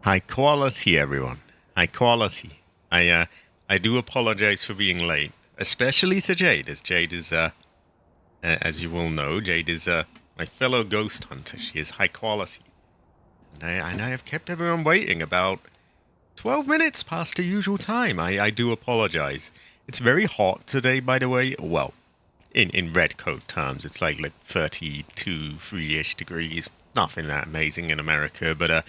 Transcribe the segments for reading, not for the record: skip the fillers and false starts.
High quality, everyone. High quality. I do apologize for being late, especially to Jade, as Jade is as you will know, Jade is my fellow ghost hunter. She is high quality, and I have kept everyone waiting about 12 minutes past the usual time. I do apologize. It's very hot today, by the way. Well, in red coat terms, it's like 32, 3-ish degrees. Nothing that amazing in America, but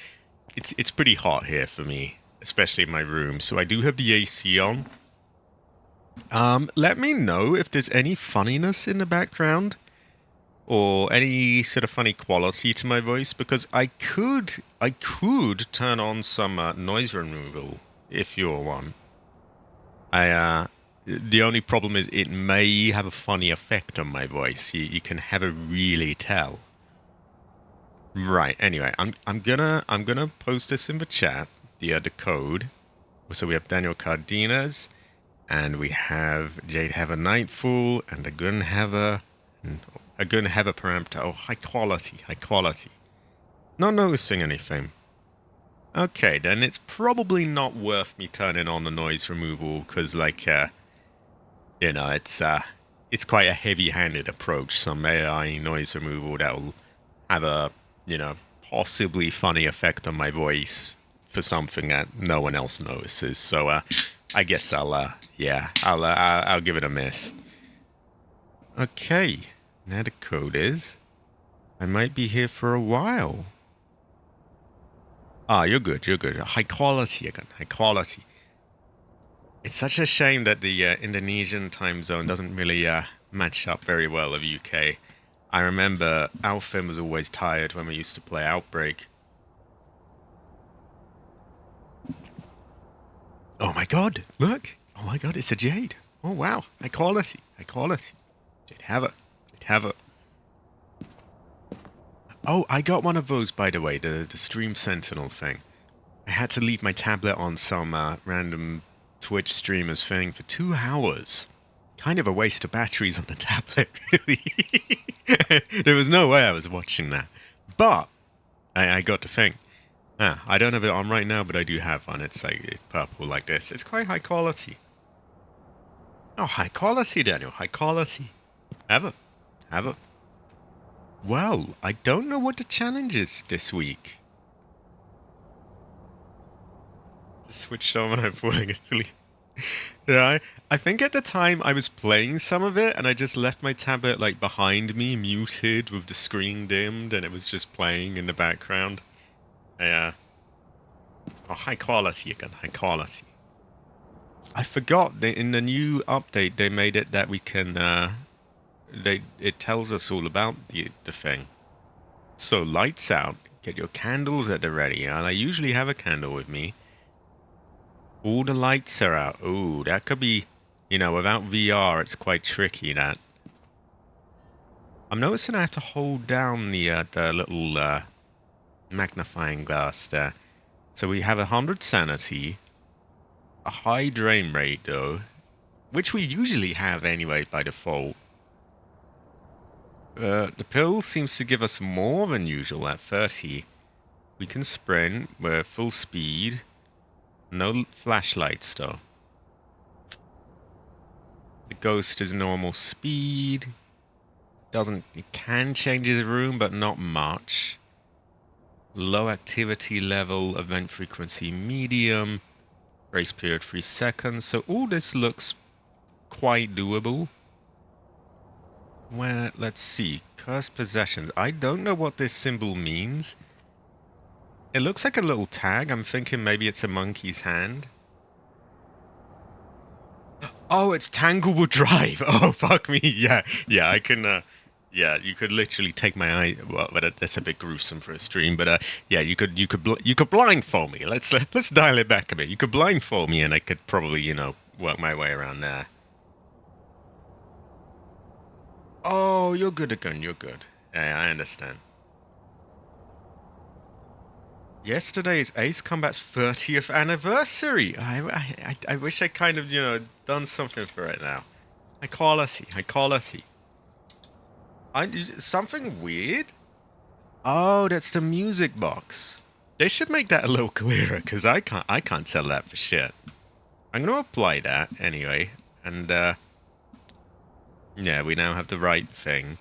it's pretty hot here for me, especially in my room. So I do have the AC on. Let me know if there's any funniness in the background or any sort of funny quality to my voice, because I could turn on some noise removal if you're one. The only problem is it may have a funny effect on my voice. You can never really tell. Right. Anyway, I'm gonna post this in the chat, the code. So we have Daniel Cardenas, and we have Jade have a Nightfall, and a Gun have a parameter. Oh, high quality, high quality. Not noticing anything. Okay, then it's probably not worth me turning on the noise removal, because it's quite a heavy-handed approach. Some AI noise removal that will have a possibly funny effect on my voice for something that no one else notices. So I guess I'll give it a miss. Okay, now the code is I might be here for a while. Ah, you're good. High quality again, high quality. It's such a shame that the Indonesian time zone doesn't really match up very well with UK. I remember Alfin was always tired when we used to play Outbreak. Oh my god, look! Oh my god, it's a Jade. Oh wow, high quality, high quality. Jade have it, Jade have it. Oh, I got one of those, by the way, the Stream Sentinel thing. I had to leave my tablet on some random Twitch streamer's thing for 2 hours. Kind of a waste of batteries on the tablet, really. There was no way I was watching that. But I got to think. I don't have it on right now, but I do have one. It's purple like this. It's quite high quality. Oh, high quality, Daniel. High quality. Have it. Well, I don't know what the challenge is this week. Just switched on when I'm falling asleep. Yeah, I think at the time I was playing some of it, and I just left my tablet behind me, muted with the screen dimmed, and it was just playing in the background. Yeah. Oh, high quality again, high quality. I forgot in the new update they made it that we can. It tells us all about the thing. So lights out. Get your candles at the ready. And I usually have a candle with me. All the lights are out. Ooh, that could be, without VR, it's quite tricky, that. I'm noticing I have to hold down the little magnifying glass there. So we have 100 sanity, a high drain rate, though, which we usually have anyway by default. The pill seems to give us more than usual at 30. We can sprint, we're full speed. No flashlights, though. The ghost is normal speed. It can change his room, but not much. Low activity level, event frequency medium. Grace period 3 seconds. So all this looks quite doable. Let's see. Cursed possessions. I don't know what this symbol means. It looks like a little tag. I'm thinking maybe it's a monkey's hand. Oh, it's Tanglewood Drive. Oh, fuck me. Yeah, I can... yeah, you could literally take my eye... Well, but that's a bit gruesome for a stream. But yeah, you could blindfold me. Let's dial it back a bit. You could blindfold me, and I could probably, work my way around there. Oh, you're good again. You're good. Yeah, I understand. Yesterday's Ace Combat's 30th anniversary. I wish I kind of, done something for it now. High quality. Something weird? Oh, that's the music box. They should make that a little clearer, because I can't tell that for shit. I'm going to apply that anyway, and yeah, we now have the right thing.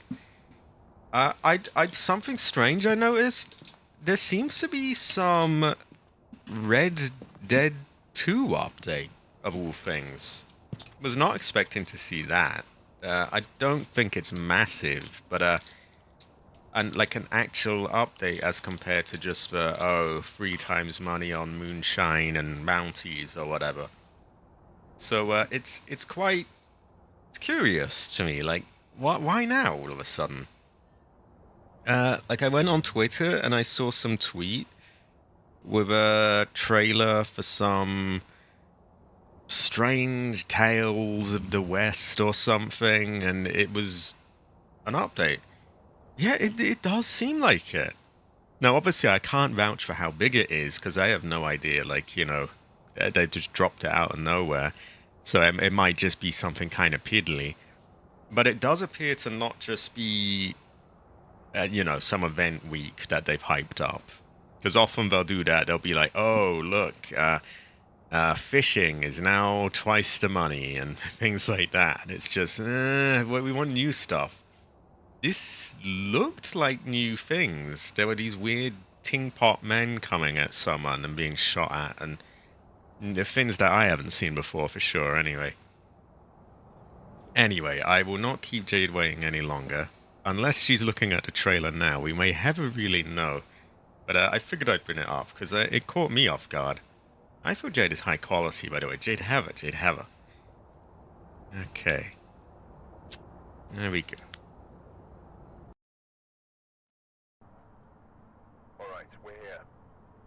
Something strange I noticed. There seems to be some Red Dead 2 update, of all things. Was not expecting to see that. I don't think it's massive, but and like an actual update as compared to just the 3 times money on moonshine and bounties or whatever. So it's quite curious to me. Like, why now all of a sudden? Like I went on Twitter and I saw some tweet with a trailer for some strange tales of the West or something, and it was an update. Yeah, it does seem like it. Now, obviously, I can't vouch for how big it is because I have no idea. Like, they just dropped it out of nowhere. So it might just be something kind of piddly. But it does appear to not just be, some event week that they've hyped up. Because often they'll do that. They'll be like, oh, look, fishing is now twice the money and things like that. It's just, we want new stuff. This looked like new things. There were these weird ting pot men coming at someone and being shot at, and the things that I haven't seen before for sure, anyway. Anyway, I will not keep Jade waiting any longer. Unless she's looking at the trailer now, we may never really know. But I figured I'd bring it up, because it caught me off guard. I thought Jade is high quality, by the way. Jade Heather. Okay. There we go. Alright, we're here.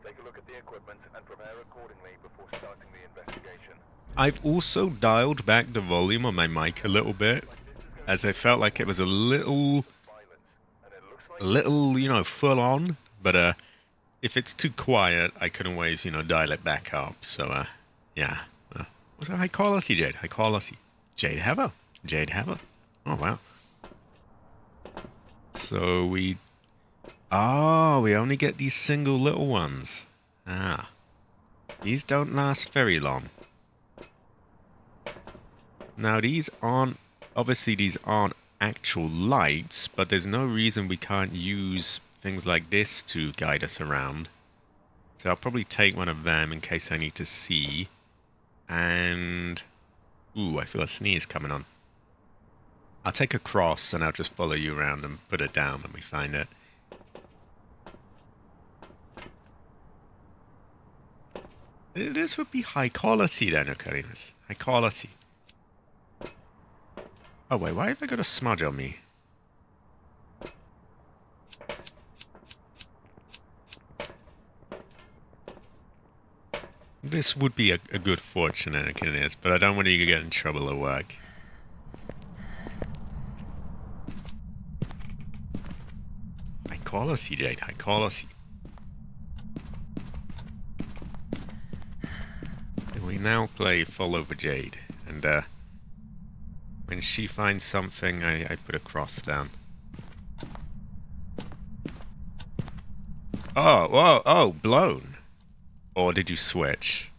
Take a look at the equipment and prepare accordingly before starting the investigation. I've also dialed back the volume on my mic a little bit, as I felt like it was a little, full on. But if it's too quiet, I can always, dial it back up. So, yeah. What's that? High quality, Jade. High quality. Jade Heather. Oh, wow. So we only get these single little ones. These don't last very long. Now, these aren't actual lights, but there's no reason we can't use things like this to guide us around. So I'll probably take one of them in case I need to see. And ooh, I feel a sneeze coming on. I'll take a cross and I'll just follow you around and put it down when we find it. This would be high quality then, Ocarinas. High quality. Oh wait, why have I got a smudge on me? This would be a good fortune, Anakin, but I don't want you to get in trouble at work. High quality, Jade. High quality. And we now play Follow the Jade, and when she finds something, I put a cross down. Oh, whoa, oh, blown. Or did you switch?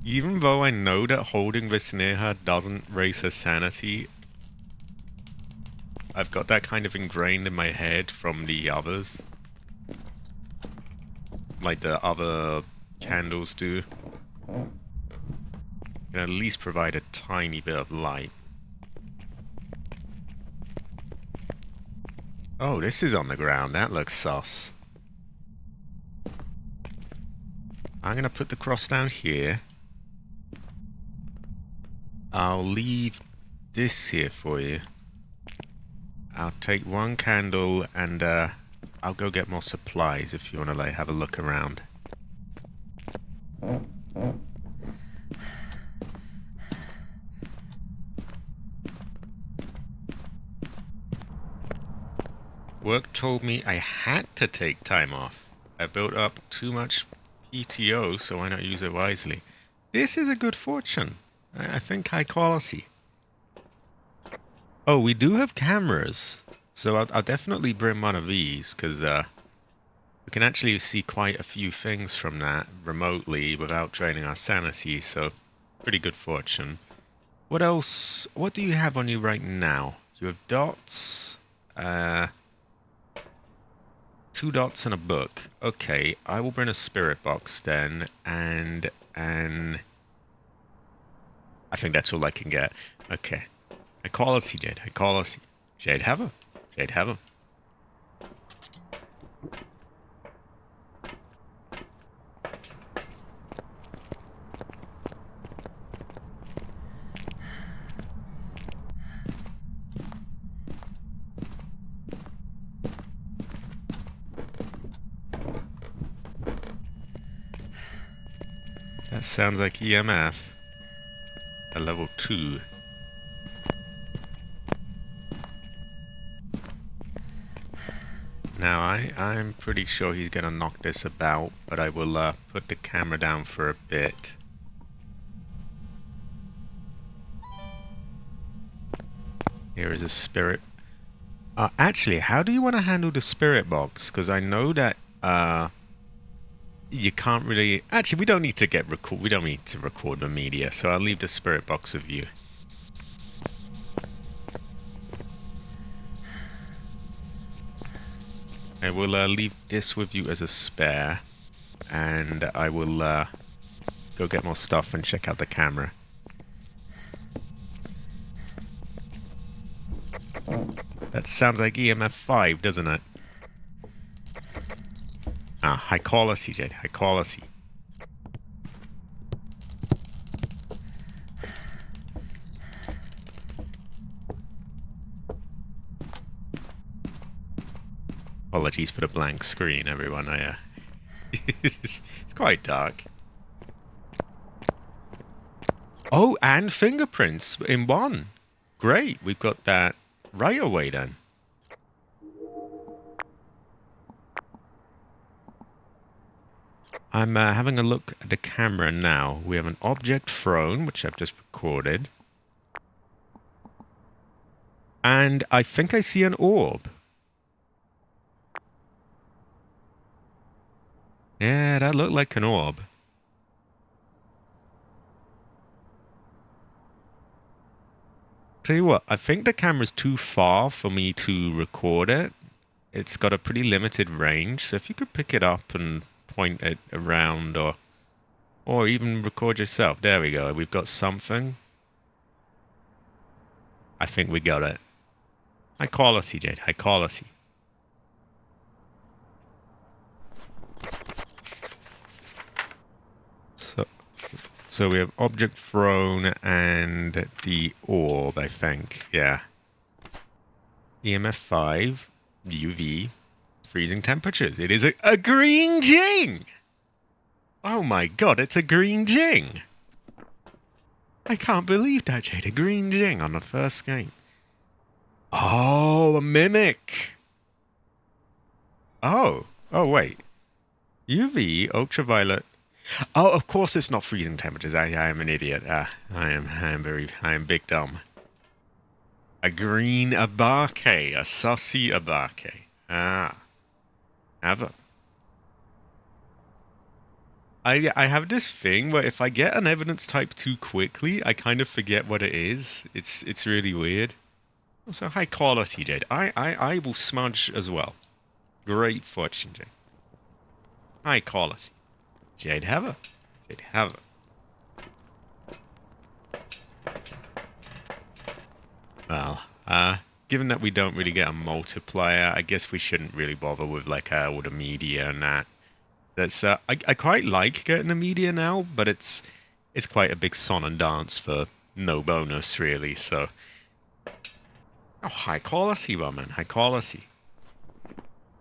Even though I know that holding this near her doesn't raise her sanity, I've got that kind of ingrained in my head from the others. Like the other candles do. Can at least provide a tiny bit of light. Oh, this is on the ground. That looks sus. I'm gonna put the cross down here. I'll leave this here for you. I'll take one candle and I'll go get more supplies if you want to have a look around. Work told me I had to take time off. I built up too much PTO, so why not use it wisely? This is a good fortune. I think high quality. Oh, we do have cameras. So I'll definitely bring one of these, because we can actually see quite a few things from that remotely without draining our sanity, so pretty good fortune. What else? What do you have on you right now? You have dots, 2 dots and a book. Okay, I will bring a spirit box then, and I think that's all I can get. Okay. High quality, Jade. High quality. Jade, have a. Jade, have a. That sounds like EMF. A level 2. Now, I'm pretty sure he's gonna knock this about, but I will put the camera down for a bit. Here is a spirit. Actually, how do you want to handle the spirit box? Because I know that you can't really. Actually, we don't need to We don't need to record the media, so I'll leave the spirit box with you. I will leave this with you as a spare, and I will go get more stuff and check out the camera. That sounds like EMF 5, doesn't it? Ah, high quality, Jade. High quality. Apologies for the blank screen, everyone. It's quite dark. Oh, and fingerprints in one. Great, we've got that right away then. I'm having a look at the camera now. We have an object thrown, which I've just recorded. And I think I see an orb. Yeah, that looked like an orb. Tell you what, I think the camera's too far for me to record it. It's got a pretty limited range, so if you could pick it up and point it around or even record yourself. There we go. We've got something. I think we got it. High quality, Jade. High quality. So we have object thrown and the orb, I think. Yeah. EMF 5, UV, freezing temperatures. It is a green jing! Oh my god, it's a green jing! I can't believe that, Jade. A green jing on the first game. Oh, a mimic! Oh. Oh, wait. UV, ultraviolet. Oh, of course it's not freezing temperatures. I am an idiot. I am big dumb. A green abaque. A sussy abaque. Ah. Have a. I have this thing where if I get an evidence type too quickly, I kind of forget what it is. It's really weird. Also, high quality, Jade. I will smudge as well. Great fortune, Jade. High quality. Jade Heather. Jade Heather. Well, given that we don't really get a multiplier, I guess we shouldn't really bother with like all the media and that. That's I quite like getting the media now, but it's quite a big song and dance for no bonus really. So, oh, high quality, man, high quality.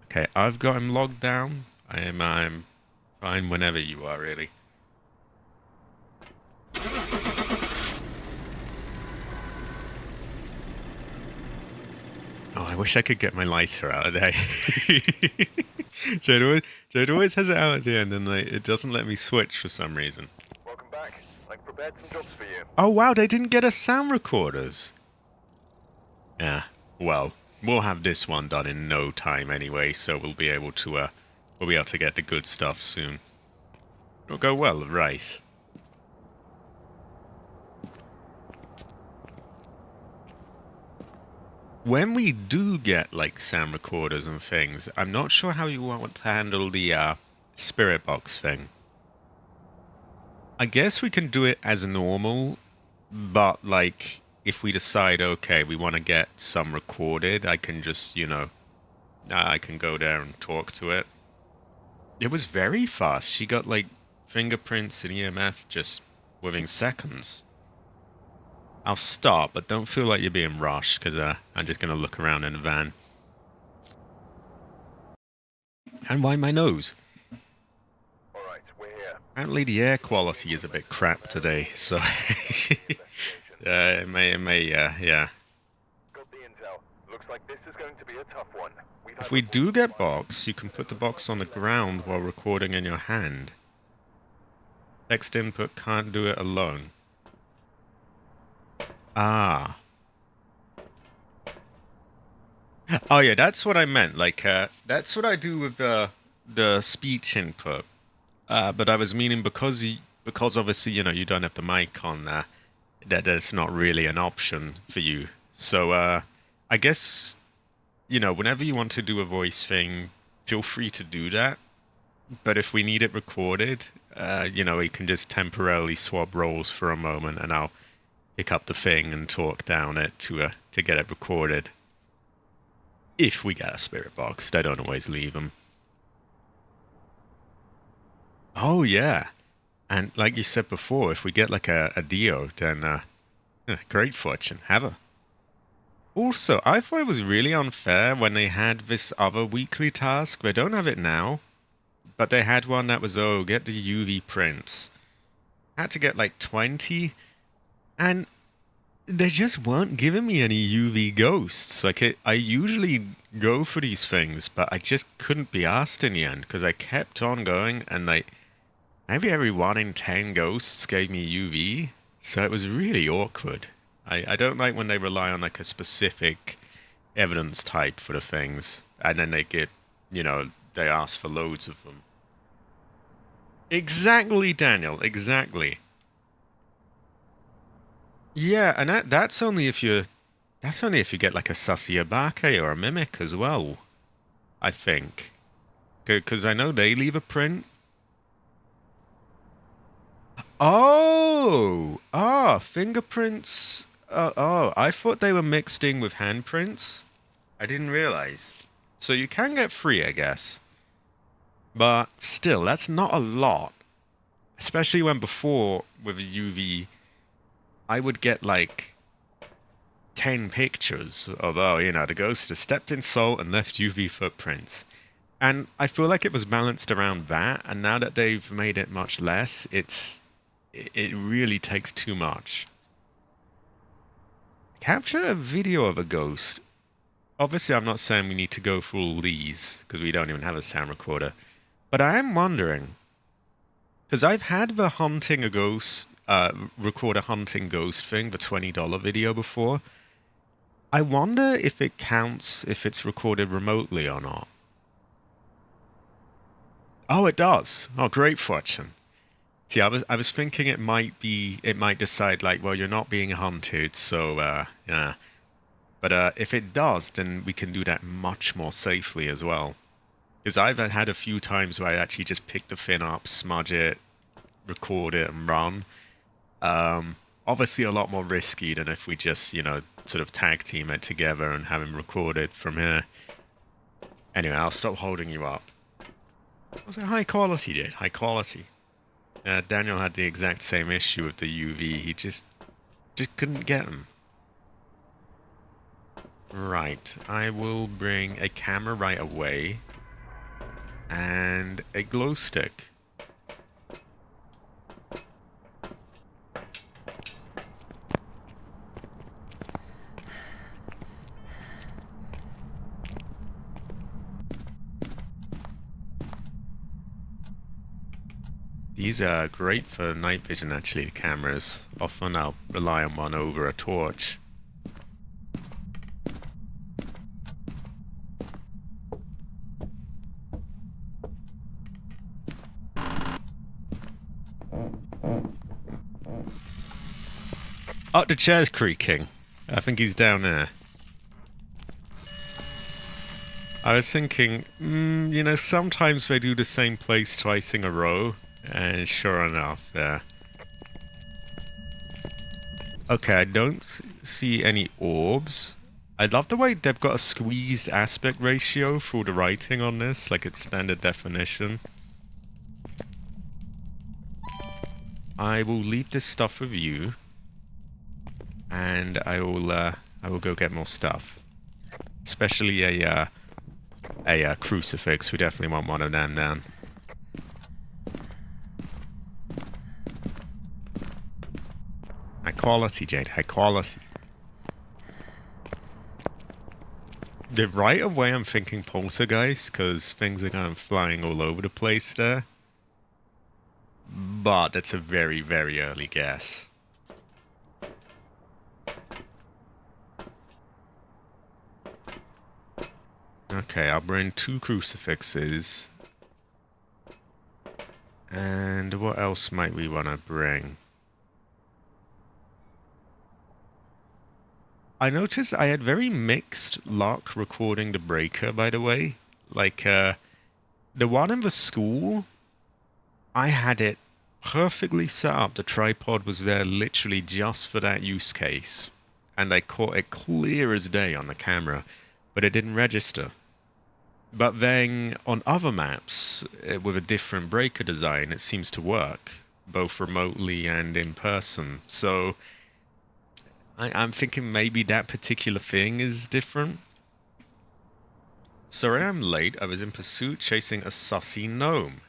Okay, I've got him logged down. I'm fine whenever you are, really. Oh, I wish I could get my lighter out of there. Jade always has it out at the end, and it doesn't let me switch for some reason. Welcome back. I've prepared some jobs for you. Oh wow, they didn't get us sound recorders. Yeah, well, we'll have this one done in no time anyway, so we'll be able to get the good stuff soon. It'll go well, right? When we do get like sound recorders and things, I'm not sure how you want to handle the spirit box thing. I guess we can do it as normal, but like if we decide, okay, we want to get some recorded, I can just, I can go there and talk to it. It was very fast. She got like fingerprints and EMF just within seconds. I'll stop, but don't feel like you're being rushed, because I'm just going to look around in the van. And why my nose? Alright, we're here. Apparently the air quality is a bit crap today, so... it may, yeah. Got the intel. Looks like this is going to be a tough one. If we do get box, you can put the box on the ground while recording in your hand. Text input can't do it alone. Ah. Oh yeah, that's what I meant. Like, that's what I do with the speech input. But I was meaning because obviously, you don't have the mic on there, that's not really an option for you. So, I guess, whenever you want to do a voice thing, feel free to do that. But if we need it recorded, we can just temporarily swap roles for a moment, and I'll pick up the thing and talk down it to get it recorded. If we get a spirit box, they don't always leave them. Oh yeah, and like you said before, if we get like a Dio, then great fortune, have her. Also, I thought it was really unfair when they had this other weekly task. They don't have it now, but they had one that was, get the UV prints. I had to get like 20. And they just weren't giving me any UV ghosts. Like, I usually go for these things, but I just couldn't be asked in the end, because I kept on going, and like, maybe every 1 in 10 ghosts gave me UV, so it was really awkward. I don't like when they rely on like a specific evidence type for the things, and then they get, they ask for loads of them. Exactly, Daniel, exactly. Yeah, and that's only if you get like a Sasyabake or a Mimic as well, I think. Because I know they leave a print. Oh, fingerprints. I thought they were mixed in with handprints. I didn't realize. So you can get 3, I guess. But still, that's not a lot. Especially when before, with UV, I would get like 10 pictures of, the ghost just stepped in salt and left UV footprints. And I feel like it was balanced around that, and now that they've made it much less, it really takes too much. Capture a video of a ghost. Obviously, I'm not saying we need to go through all these, because we don't even have a sound recorder. But I am wondering, because I've had the hunting a ghost, record a hunting ghost thing, the $20 video before. I wonder if it counts if it's recorded remotely or not. Oh, it does. Oh, great fortune. See, I was thinking it might decide like, well, you're not being hunted, so yeah. But if it does, then we can do that much more safely as well. Because I've had a few times where I actually just pick the fin up, smudge it, record it, and run. Obviously a lot more risky than if we just, sort of tag team it together and have him recorded from here. Anyway, I'll stop holding you up. It was a high quality, dude. High quality. Daniel had the exact same issue with the UV. He just couldn't get them. Right. I will bring a camera right away. And a glow stick. These are great for night vision, actually, the cameras. Often I'll rely on one over a torch. Oh, the chair's creaking. I think he's down there. I was thinking, you know, sometimes they do the same place twice in a row. And sure enough, yeah. Okay, I don't see any orbs. I love the way they've got a squeezed aspect ratio for the writing on this, like it's standard definition. I will leave this stuff with you, and I will go get more stuff, especially a crucifix. We definitely want one of them down. High quality, Jade. High quality. Right away I'm thinking poltergeist, because things are kind of flying all over the place there. But that's a very, very early guess. Okay, I'll bring 2 crucifixes. And what else might we want to bring? I noticed I had very mixed luck recording the breaker, by the way. Like, the one in the school, I had it perfectly set up. The tripod was there literally just for that use case. And I caught it clear as day on the camera, but it didn't register. But then on other maps, with a different breaker design, it seems to work, both remotely and in person. So I'm thinking maybe that particular thing is different. Sorry I'm late. I was in pursuit chasing a sussy gnome.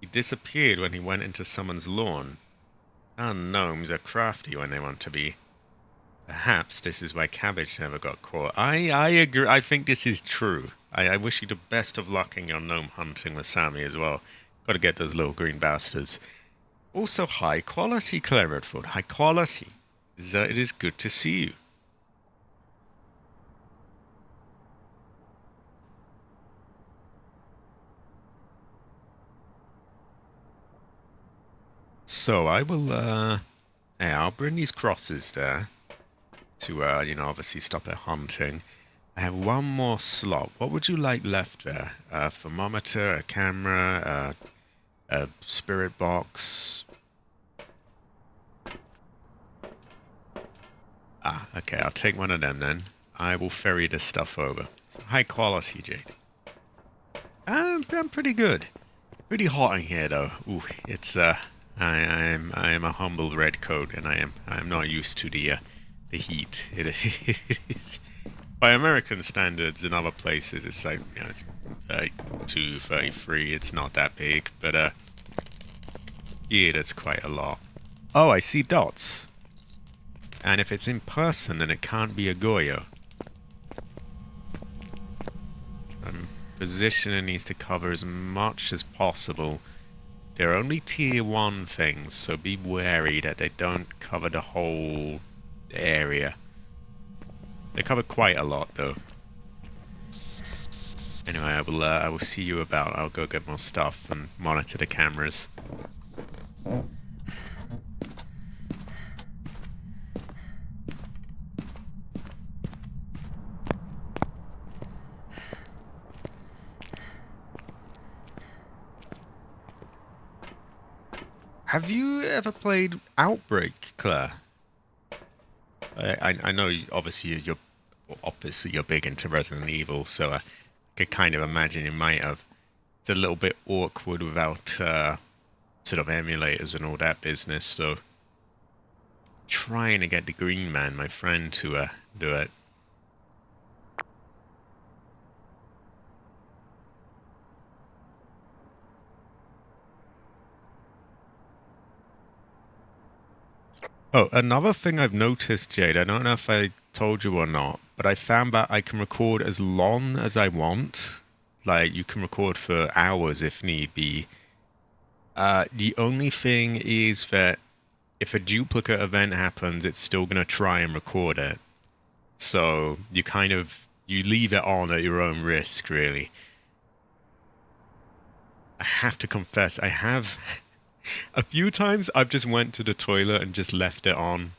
He disappeared when he went into someone's lawn. Our gnomes are crafty when they want to be. Perhaps this is why Cabbage never got caught. I agree. I think this is true. I wish you the best of luck in your gnome hunting with Sammy as well. Got to get those little green bastards. Also, high quality, Claire Redford. High quality. It is good to see you. So I will, yeah, I'll bring these crosses there to, you know, obviously stop it hunting. I have one more slot. What would you like left there? A thermometer, a camera, a spirit box. Ah, okay, I'll take one of them then. I will ferry this stuff over. High quality, Jade. I'm pretty good. Pretty hot in here though. Ooh, it's I am a humble redcoat, and I am not used to the heat. It is by American standards. In other places, it's like, you know, it's 32, 33. It's not that big, but yeah, that's quite a lot. Oh, I see dots. And if it's in person, then it can't be a Goyo. Positioning needs to cover as much as possible. They're only tier 1 things, so be wary that they don't cover the whole area. They cover quite a lot, though. Anyway, I will see you about. I'll go get more stuff and monitor the cameras. Have you ever played Outbreak, Claire? I know obviously you're big into Resident Evil, so I could kind of imagine you might have. It's a little bit awkward without sort of emulators and all that business, so trying to get the Green Man, my friend, to do it. Oh, another thing I've noticed, Jade, I don't know if I told you or not, but I found that I can record as long as I want. Like, you can record for hours if need be. The only thing is that if a duplicate event happens, it's still going to try and record it. So you leave it on at your own risk, really. I have to confess, I have a few times I've just went to the toilet and just left it on.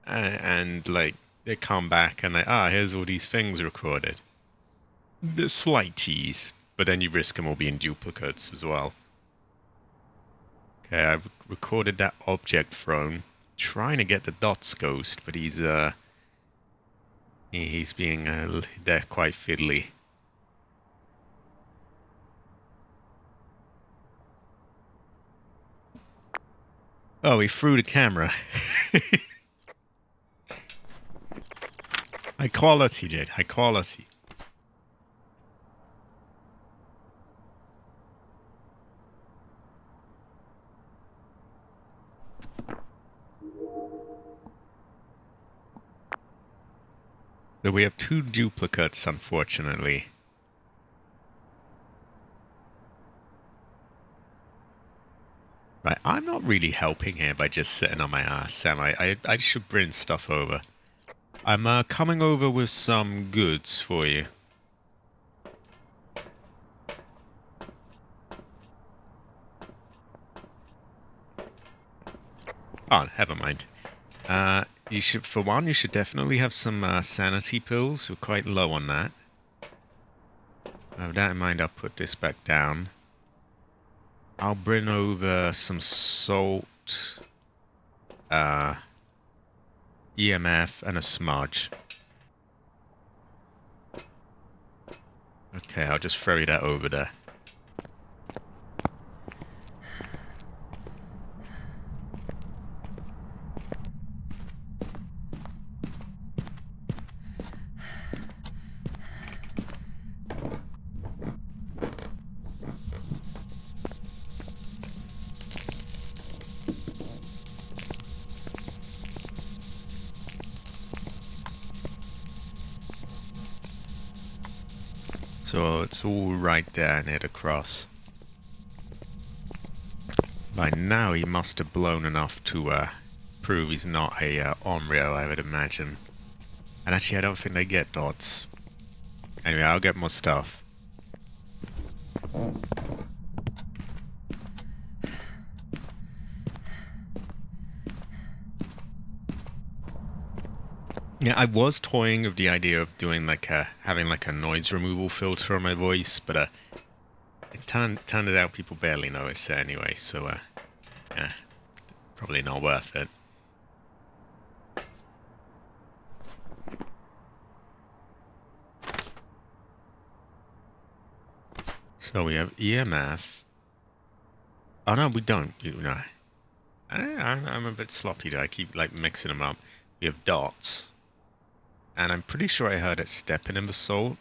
and like they come back and like, here's all these things recorded. The slight cheese, but then you risk them all being duplicates as well. Okay, I've recorded that object thrown. Trying to get the dots ghost, but he's being they're quite fiddly. Oh, he threw the camera. High quality, dude. High quality. So we have 2 duplicates, unfortunately. Right, I'm not really helping here by just sitting on my ass, am I? I should bring stuff over. I'm coming over with some goods for you. Oh, never mind. You should, for one, you should definitely have some sanity pills. We're quite low on that. With that in mind, I'll put this back down. I'll bring over some salt, EMF, and a smudge. Okay, I'll just throw that over there. So it's all right there near the cross. By now he must have blown enough to prove he's not a Onryo, I would imagine. And actually I don't think they get dots. Anyway, I'll get more stuff. Yeah, I was toying with the idea of doing like having like a noise removal filter on my voice, but it turned it out people barely notice it anyway, so yeah, probably not worth it. So we have EMF. Oh no, we don't. No, I'm a bit sloppy there. I keep like mixing them up. We have dots. And I'm pretty sure I heard it stepping in the salt.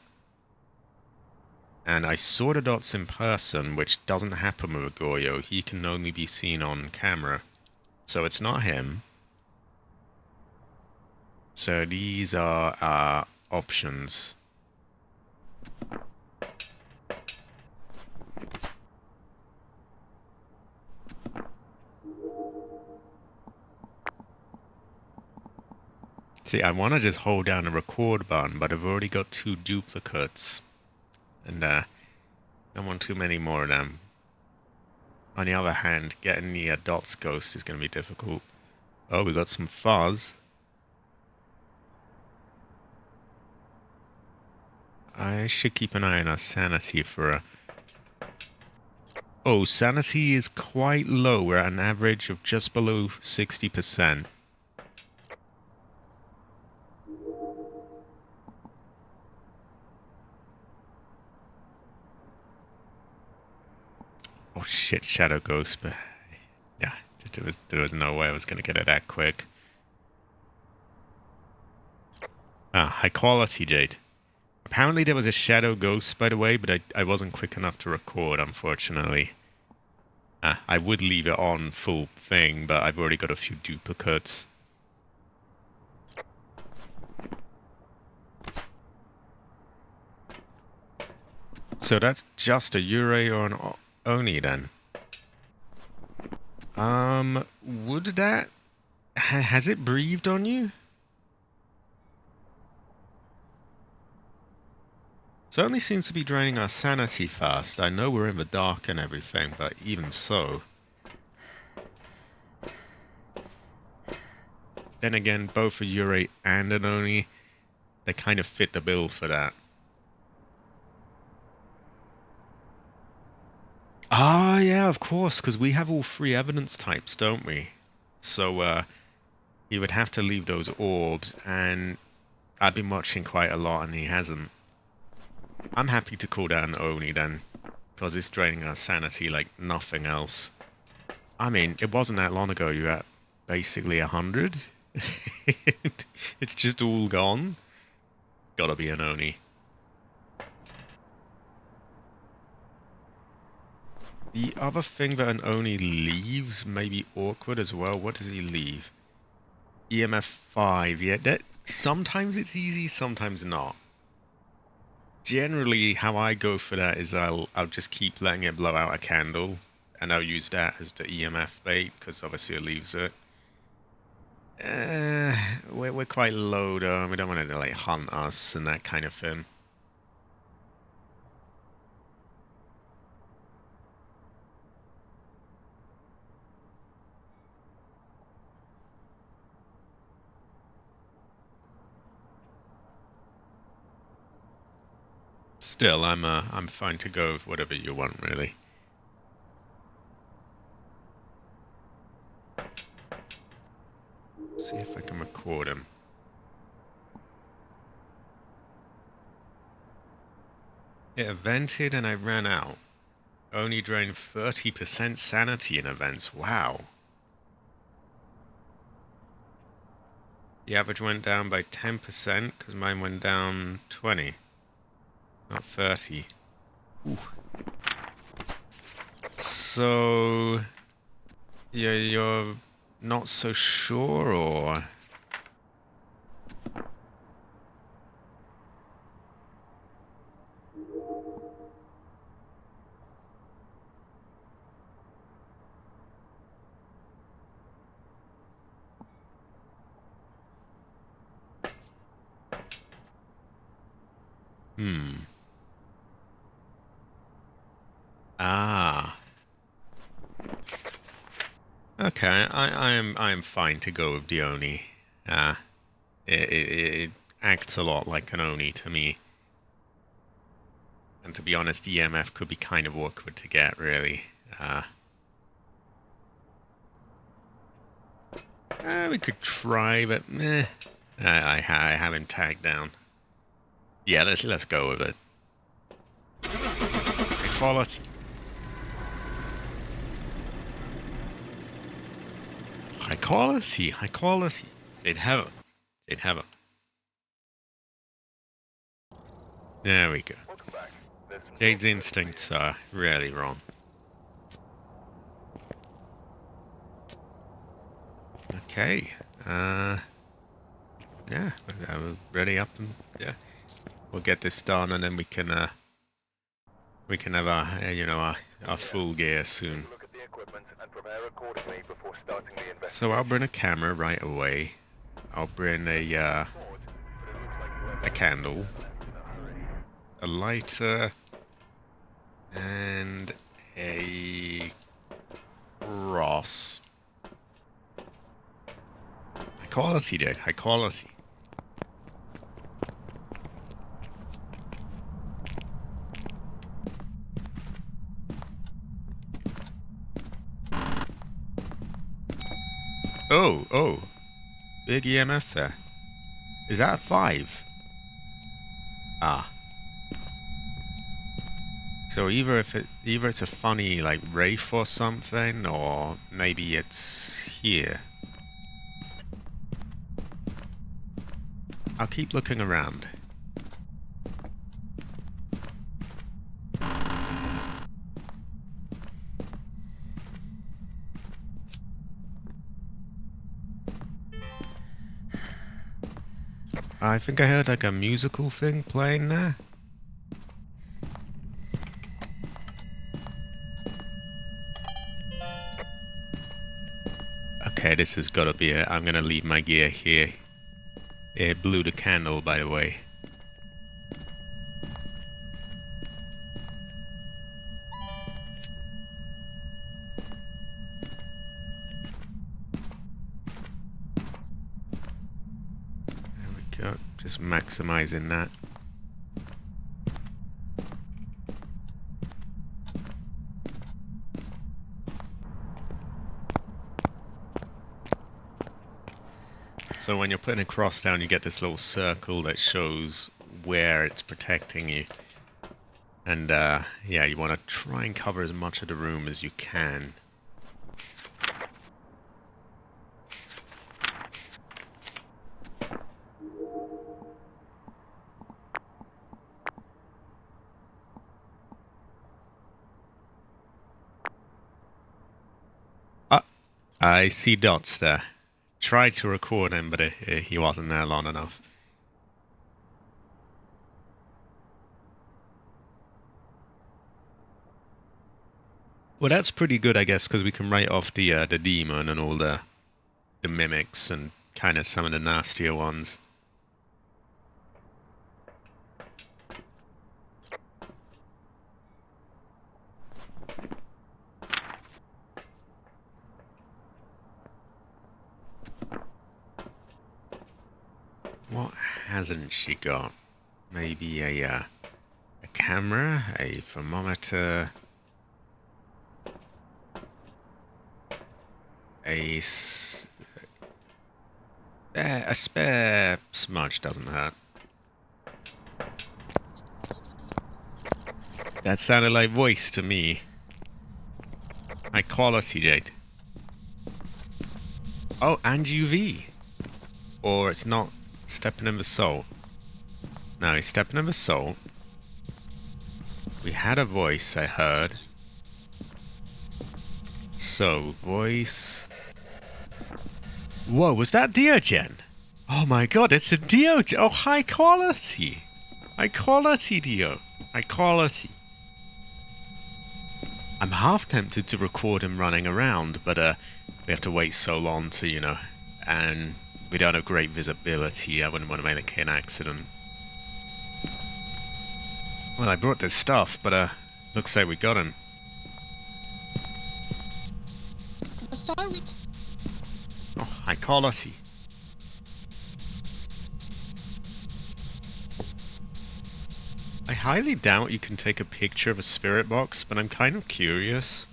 And I saw the dots in person, which doesn't happen with a Goyo. He can only be seen on camera. So it's not him. So these are options. See, I want to just hold down the record button, but I've already got 2 duplicates. And don't want too many more of them. On the other hand, getting the dots ghost is going to be difficult. Oh, we got some fuzz. I should keep an eye on our sanity for a... Oh, sanity is quite low. We're at an average of just below 60%. Oh shit, Shadow Ghost, but yeah, there was no way I was gonna get it that quick. High quality Jade. Apparently there was a Shadow Ghost, by the way, but I wasn't quick enough to record, unfortunately. I would leave it on full thing, but I've already got a few duplicates. So that's just a Yurei or an Oni then. Would that... has it breathed on you? Certainly seems to be draining our sanity fast. I know we're in the dark and everything, but even so... then again, both a Yurei and an Oni, they kind of fit the bill for that. Ah, yeah, of course, because we have all three evidence types, don't we? So, he would have to leave those orbs, and I've been watching quite a lot, and he hasn't. I'm happy to call that an Oni then, because it's draining our sanity like nothing else. I mean, it wasn't that long ago you were at basically 100. It's just all gone. Gotta be an Oni. The other thing that an Oni leaves may be awkward as well. What does he leave? EMF 5. Yeah, that sometimes it's easy, sometimes not. Generally, how I go for that is I'll just keep letting it blow out a candle, and I'll use that as the EMF bait because obviously it leaves it. We're quite low though. We don't want it to like hunt us and that kind of thing. Still, I'm fine to go with whatever you want, really. See if I can record him. It evented and I ran out. Only drained 30% sanity in events. Wow. The average went down by 10% because mine went down 20. Not 30. Ooh. So you're not so sure, or? Ah. Okay, I am fine to go with the Oni. It acts a lot like an Oni to me. And to be honest, EMF could be kind of awkward to get, really. We could try, but I have him tagged down. Yeah, let's go with it. Quality. High quality, high quality. They'd have it. They'd have it. There we go. Jade's instincts are really wrong. Okay. Yeah, we're ready up and yeah, we'll get this done and then we can have our full gear soon. So I'll bring a camera right away. I'll bring a candle, a lighter, and a cross. High quality, dude. High quality. Oh. Big EMF there. Is that a 5? Ah. So either it's a funny like wraith or something, or maybe it's here. I'll keep looking around. I think I heard like a musical thing playing there. Okay, this has got to be it. I'm gonna leave my gear here. It blew the candle, by the way. maximizing that. So when you're putting a cross down, you get this little circle that shows where it's protecting you. And yeah, you want to try and cover as much of the room as you can. I see dots there. Tried to record him, but he wasn't there long enough. Well, that's pretty good, I guess, because we can write off the demon and all the mimics and kind of some of the nastier ones. What hasn't she got? Maybe a camera, a thermometer, a spare smudge doesn't hurt. That sounded like voice to me. High quality, Jade. Oh, and UV. Or it's not stepping in the salt. No, he's stepping in the salt. We had a voice I heard. So, voice. Whoa, was that Diogen? Oh my god, it's a Diogen. Oh, high quality. High quality, Dio. High quality. I'm half tempted to record him running around, but we have to wait so long to, you know, and we don't have great visibility. I wouldn't want to make an accident. Well, I brought this stuff, but looks like we got him. Oh, high quality. I highly doubt you can take a picture of a spirit box, but I'm kind of curious.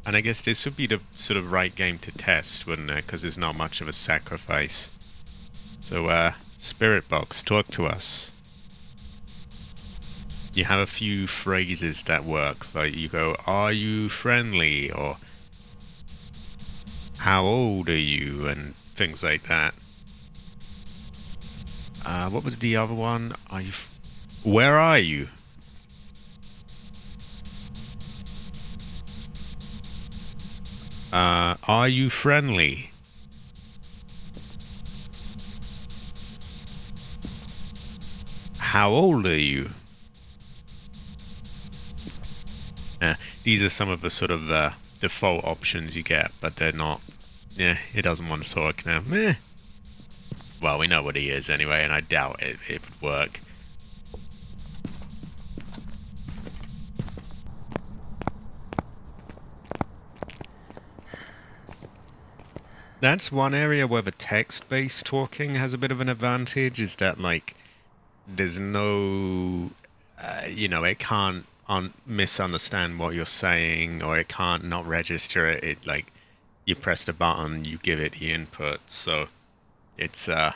And I guess this would be the sort of right game to test, wouldn't it? Because there's not much of a sacrifice. So, spirit box, talk to us. You have a few phrases that work, like you go, "Are you friendly?" or "How old are you?" and things like that. What was the other one? Are you... Where are you? Are you friendly? How old are you? These are some of the sort of default options you get, but they're not... Yeah, he doesn't want to talk now. Meh. Well, we know what he is anyway, and I doubt it would work. That's one area where the text-based talking has a bit of an advantage, is that, like, there's no... you know, it can't misunderstand what you're saying, or it can't not register it. It, like, you press the button, you give it the input, so it's, yeah,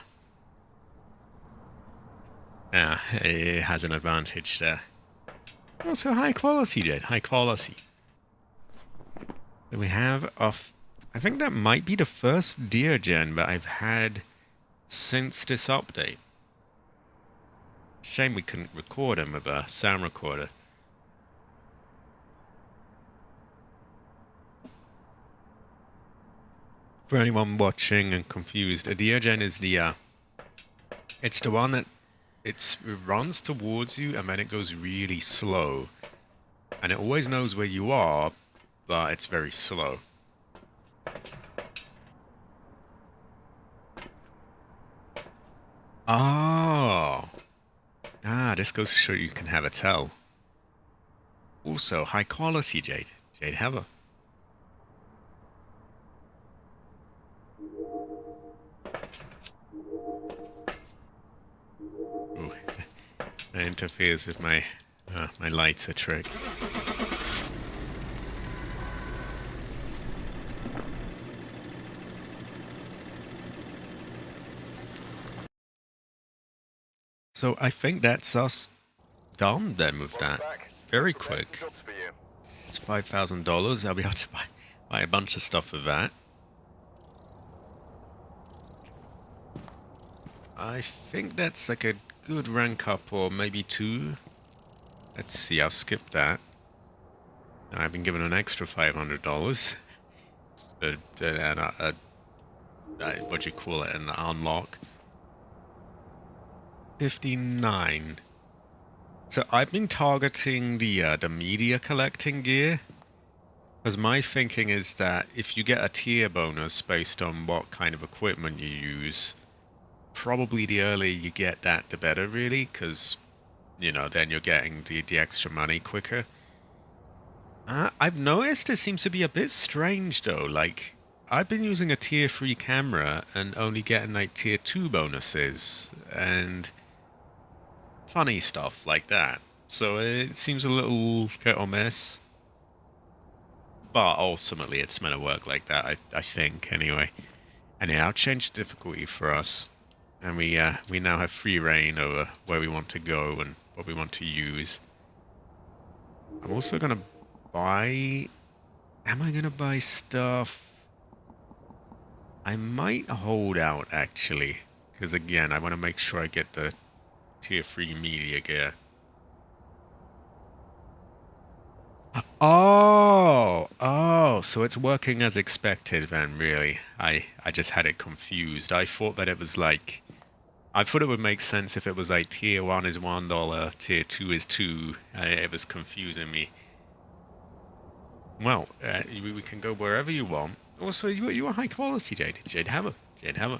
it has an advantage there. Also high quality, Jed, high quality. So we have I think that might be the first Diogen that I've had since this update. Shame we couldn't record him with a sound recorder. For anyone watching and confused, a Diogen is the, it's the one that it runs towards you and then it goes really slow. And it always knows where you are, but it's very slow. Oh. Ah, this goes to show you can have a tell. Also, high quality, Jade. Jade Heather. It interferes with my my lighter trick. So I think that's us done then with that. Very quick. It's $5,000. I'll be able to buy a bunch of stuff with that. I think that's like a good rank up, or maybe 2. Let's see, I'll skip that. I've been given an extra $500. What do you call it? An unlock. 59. So I've been targeting the media collecting gear, because my thinking is that if you get a tier bonus based on what kind of equipment you use, probably the earlier you get that, the better, really, because, you know, then you're getting the extra money quicker. I've noticed it seems to be a bit strange, though. Like, I've been using a tier 3 camera and only getting, like, tier 2 bonuses, and funny stuff like that. So it seems a little hit or miss. But ultimately, it's meant to work like that, I think, anyway. Anyhow, I'll change the difficulty for us. And we now have free reign over where we want to go and what we want to use. I'm also going to buy... Am I going to buy stuff? I might hold out, actually. Because, again, I want to make sure I get the tier 3 media gear. Oh, so it's working as expected then, really. I just had it confused. I thought that it was like... I thought it would make sense if it was like tier 1 is $1, tier 2 is 2. It was confusing me. Well, we can go wherever you want. Also, you are high quality, Jade. Jade Hammer. Jade Hammer.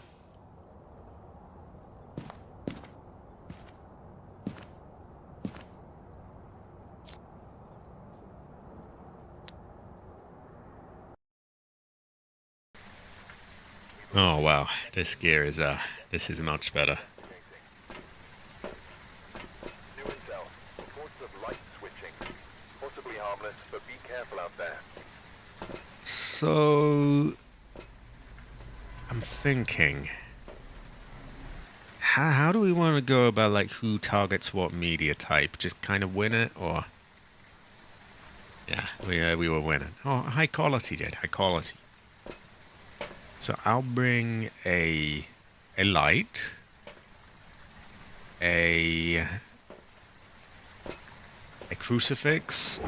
Oh wow, this gear is this is much better. New intel. Reports of light switching. Possibly harmless, but be careful out there. So I'm thinking, how do we want to go about like who targets what media type? Just kind of win it, or yeah, we were winning. Oh, high quality, Jade, high quality. So I'll bring a light, a crucifix,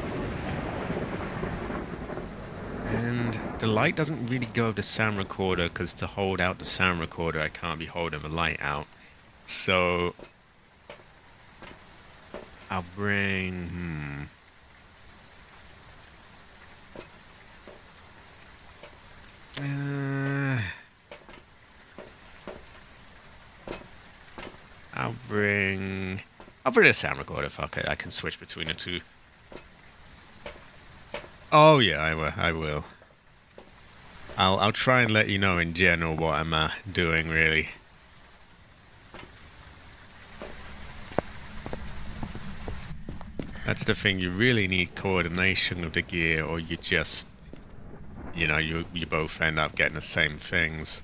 and the light doesn't really go with the sound recorder, because to hold out the sound recorder I can't be holding the light out. So I'll bring I'll bring a sound recorder. Fuck it, I can switch between the two. Oh yeah, I will. I'll try and let you know in general what I'm doing, really. That's the thing, you really need coordination of the gear, or you just, you know, you both end up getting the same things.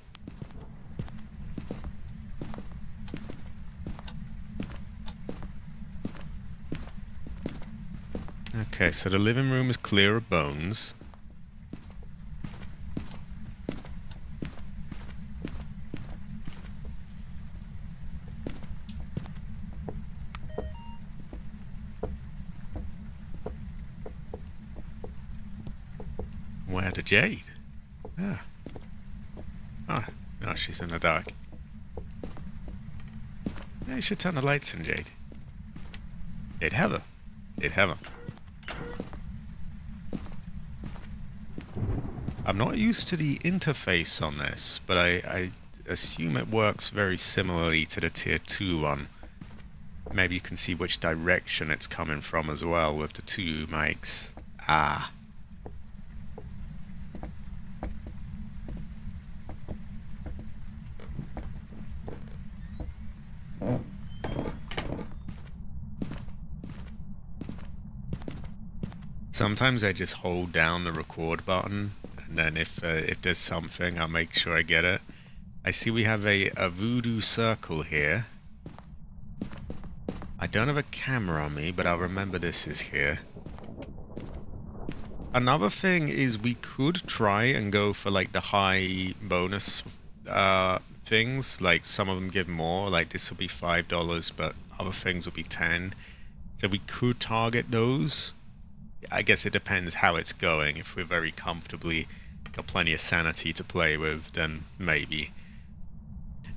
Okay, so the living room is clear of bones. Where the Jade? Ah. Oh, no, she's in the dark. Yeah, you should turn the lights in, Jade. Jade, have her. Jade, have her. I'm not used to the interface on this, but I assume it works very similarly to the tier 2 one. Maybe you can see which direction it's coming from as well with the 2 mics. Ah. Sometimes I just hold down the record button, and then if there's something, I'll make sure I get it. I see we have a voodoo circle here. I don't have a camera on me, but I'll remember this is here. Another thing is we could try and go for like the high bonus things. Like some of them give more, like this will be $5, but other things will be 10. So we could target those. I guess it depends how it's going. If we're very comfortably got plenty of sanity to play with, then maybe.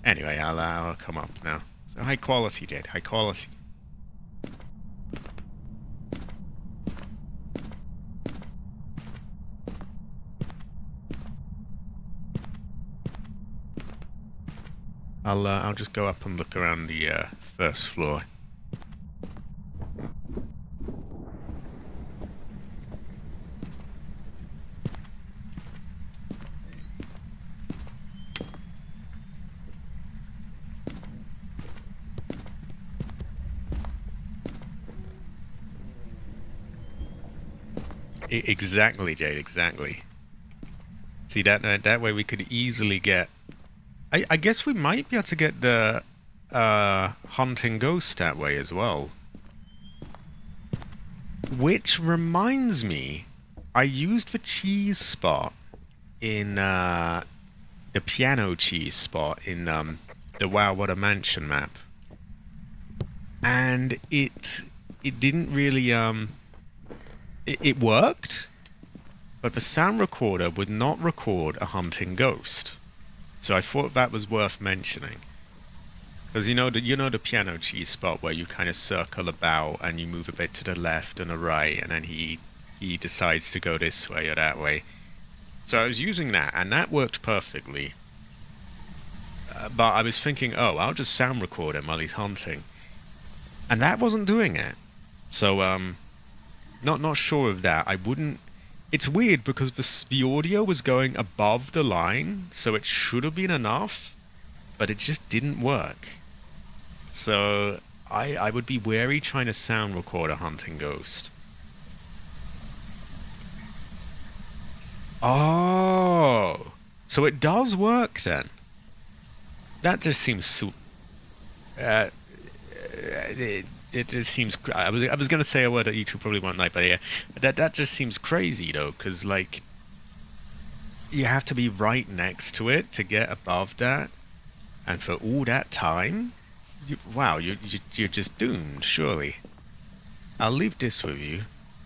Anyway, I'll come up now. So high quality, Jade. High quality. I'll just go up and look around the first floor. Exactly, Jade. Exactly. See that way we could easily get. I guess we might be able to get the hunting ghost that way as well. Which reminds me, I used the cheese spot in the piano cheese spot in the Wow What a Mansion map, and it didn't really it worked, but the sound recorder would not record a hunting ghost. So I thought that was worth mentioning, because you know the piano cheese spot where you kind of circle about and you move a bit to the left and the right, and then he decides to go this way or that way. So I was using that, and that worked perfectly. But I was thinking, oh, I'll just sound record him while he's hunting, and that wasn't doing it. So not sure of that. I wouldn't. It's weird because the audio was going above the line, so it should have been enough, but it just didn't work. So I would be wary trying to sound record a hunting ghost. Oh, so it does work then. That just seems it just seems. I was gonna say a word that you two probably won't like, but yeah, that just seems crazy though, because like you have to be right next to it to get above that, and for all that time, wow, you're just doomed. Surely, I'll leave this with you.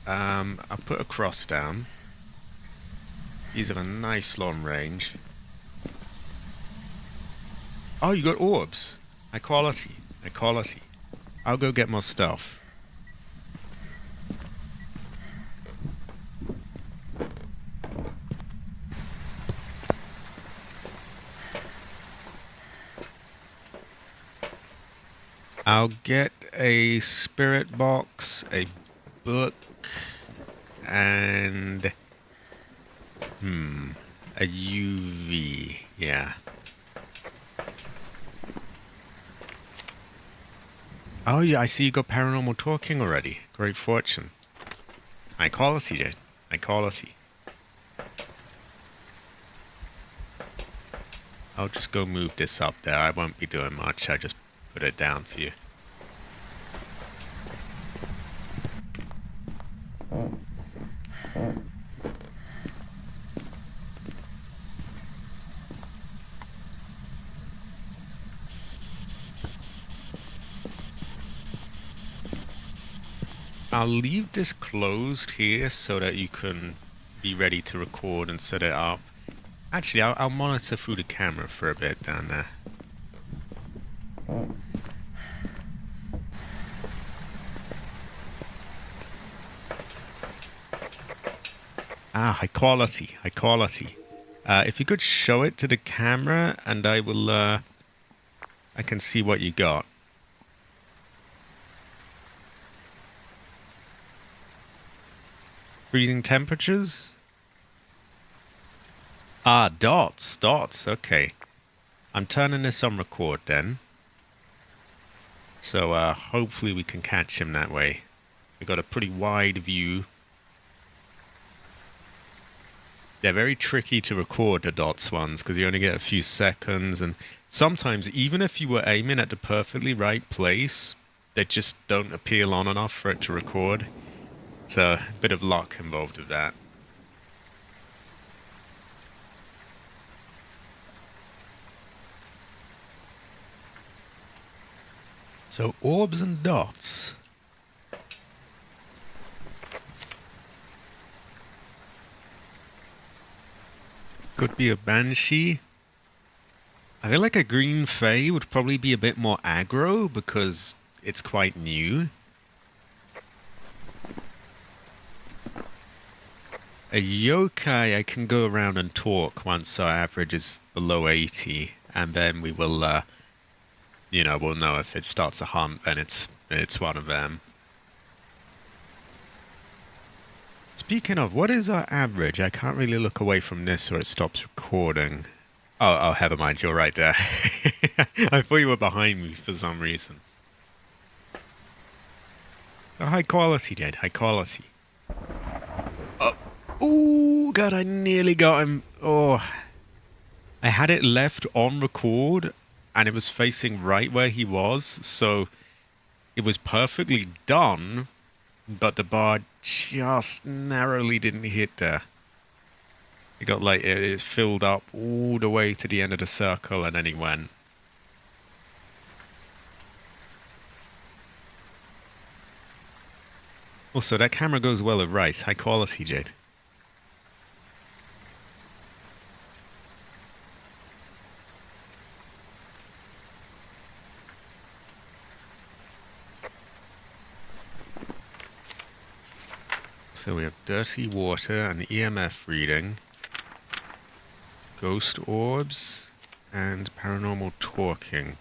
I'll put a cross down. These have a nice long range. Oh, you got orbs. High quality. High quality. I'll go get more stuff. I'll get a spirit box, a book, and a UV. Yeah. Oh yeah, I see you got paranormal talking already. Great fortune. High quality, dude. High quality. I'll just go move this up there. I won't be doing much. I just put it down for you. I'll leave this closed here so that you can be ready to record and set it up. Actually, I'll monitor through the camera for a bit down there. Ah, high quality, high quality. If you could show it to the camera, and I will, I can see what you got. Freezing temperatures? Ah, dots, okay. I'm turning this on record then. So hopefully we can catch him that way. We've got a pretty wide view. They're very tricky to record, the dots ones, because you only get a few seconds, and sometimes even if you were aiming at the perfectly right place, they just don't appeal long enough for it to record. It's a bit of luck involved with that. So orbs and dots. Could be a banshee. I feel like a green fae would probably be a bit more aggro because it's quite new. A yokai, I can go around and talk once our average is below 80, and then we will, we'll know if it starts a hump, and it's one of them. Speaking of, what is our average? I can't really look away from this or it stops recording. Oh, never mind, you're right there. I thought you were behind me for some reason. Oh, high quality, Jade, high quality. Oh, God, I nearly got him. Oh, I had it left on record and it was facing right where he was, so it was perfectly done, but the bar just narrowly didn't hit there. It got like, it filled up all the way to the end of the circle and then he went. Also, that camera goes well with rice. High quality, Jade. So we have dirty water and EMF reading, ghost orbs, and paranormal talking.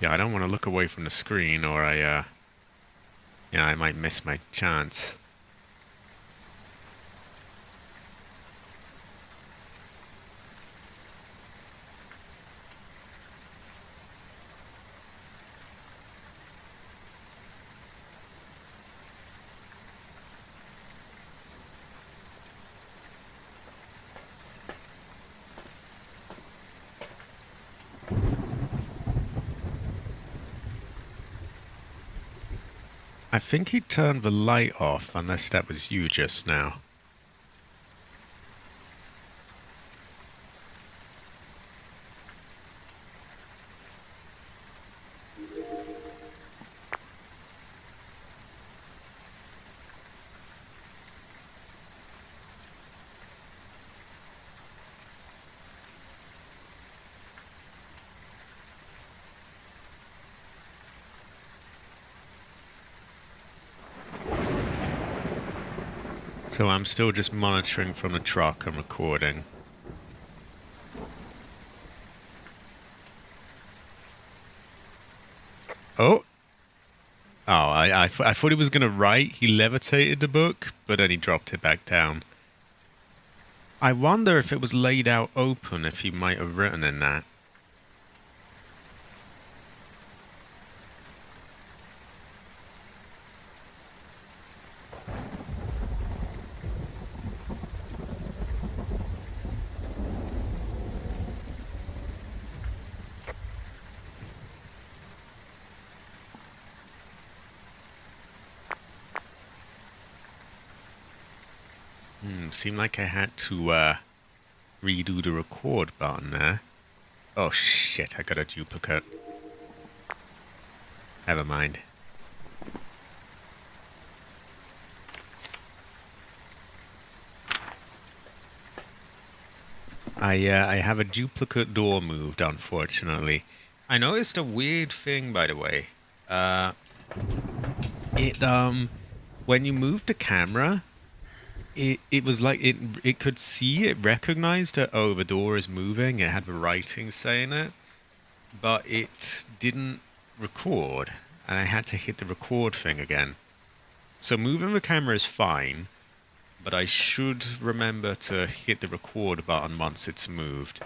Yeah, I don't want to look away from the screen or I might miss my chance. I think he turned the light off, unless that was you just now. So I'm still just monitoring from the truck and recording. Oh! Oh, I thought he was going to write. He levitated the book, but then he dropped it back down. I wonder if it was laid out open, if he might have written in that. Seemed like I had to redo the record button there. Oh shit, I got a duplicate. Never mind. I have a duplicate door moved, unfortunately. I noticed a weird thing, by the way. When you moved the camera, it was like it could see, it recognized that, oh, the door is moving, it had the writing saying it, but it didn't record, and I had to hit the record thing again. So moving the camera is fine, but I should remember to hit the record button once it's moved.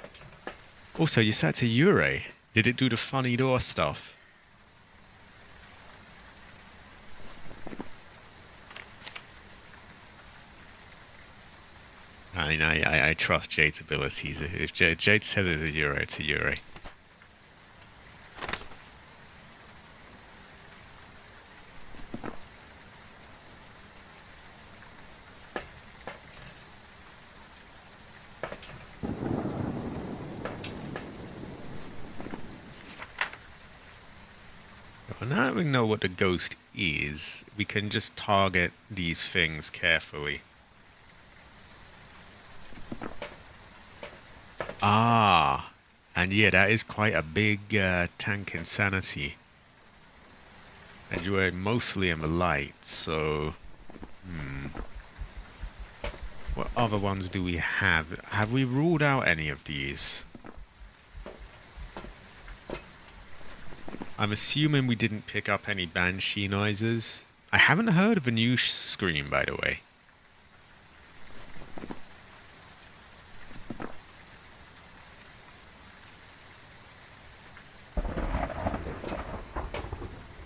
Also, you said to Ure. Did it do the funny door stuff? I trust Jade's abilities. If Jade says it's a Euro, it's a Euro. Well, now that we know what the ghost is, we can just target these things carefully. Ah, and yeah, that is quite a big tank insanity. And you were mostly in the light, so... What other ones do we have? Have we ruled out any of these? I'm assuming we didn't pick up any banshee noises. I haven't heard of a new scream, by the way.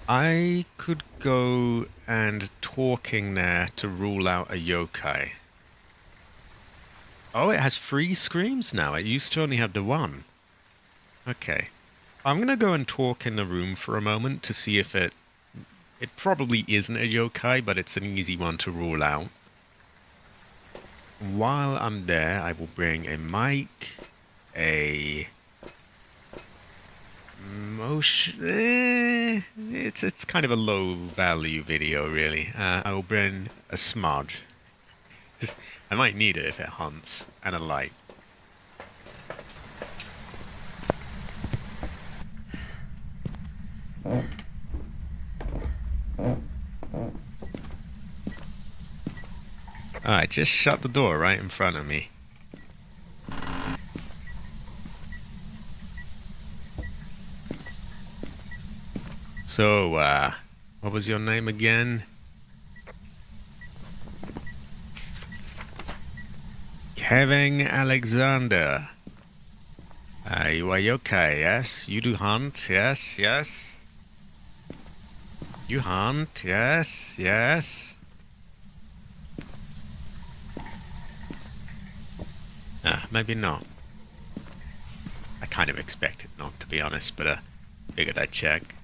I could go and talking there to rule out a yokai. Oh, it has 3 screams now. It used to only have the 1. Okay. I'm going to go and talk in the room for a moment to see if it probably isn't a yokai, but it's an easy one to rule out. While I'm there, I will bring a mic, a motion... it's kind of a low value video, really. I will bring a smudge. I might need it if it hunts, and a light. Alright, just shut the door right in front of me. So, what was your name again? Kevin Alexander. You are yokai, yes? You do hunt, yes, yes. You hunt, yes, yes. Maybe not. I kind of expected not, to be honest, but figured I'd check.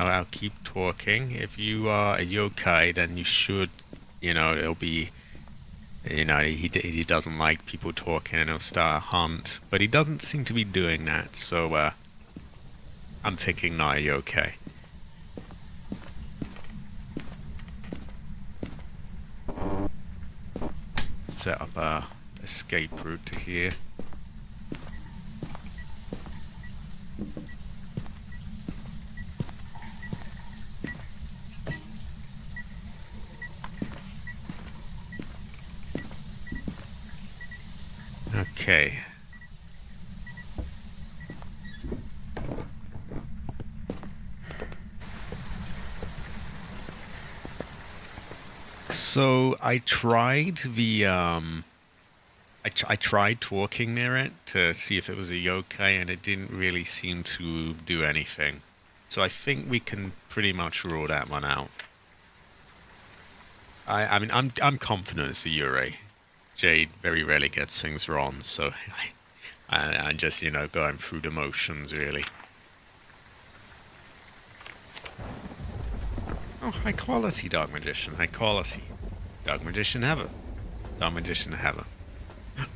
I'll keep talking. If you are a yokai, then you should, it'll be, he doesn't like people talking and he'll start a hunt. But he doesn't seem to be doing that, so I'm thinking not a yokai. Set up a escape route to here. Okay. So I tried the I tried talking near it to see if it was a yokai, and it didn't really seem to do anything. So I think we can pretty much rule that one out. I mean I'm confident it's a Yurei. Jade very rarely gets things wrong, so I'm just, going through the motions, really. Oh, high quality Dog Magician, high quality. Dog Magician Heaven. Dog Magician Heaven.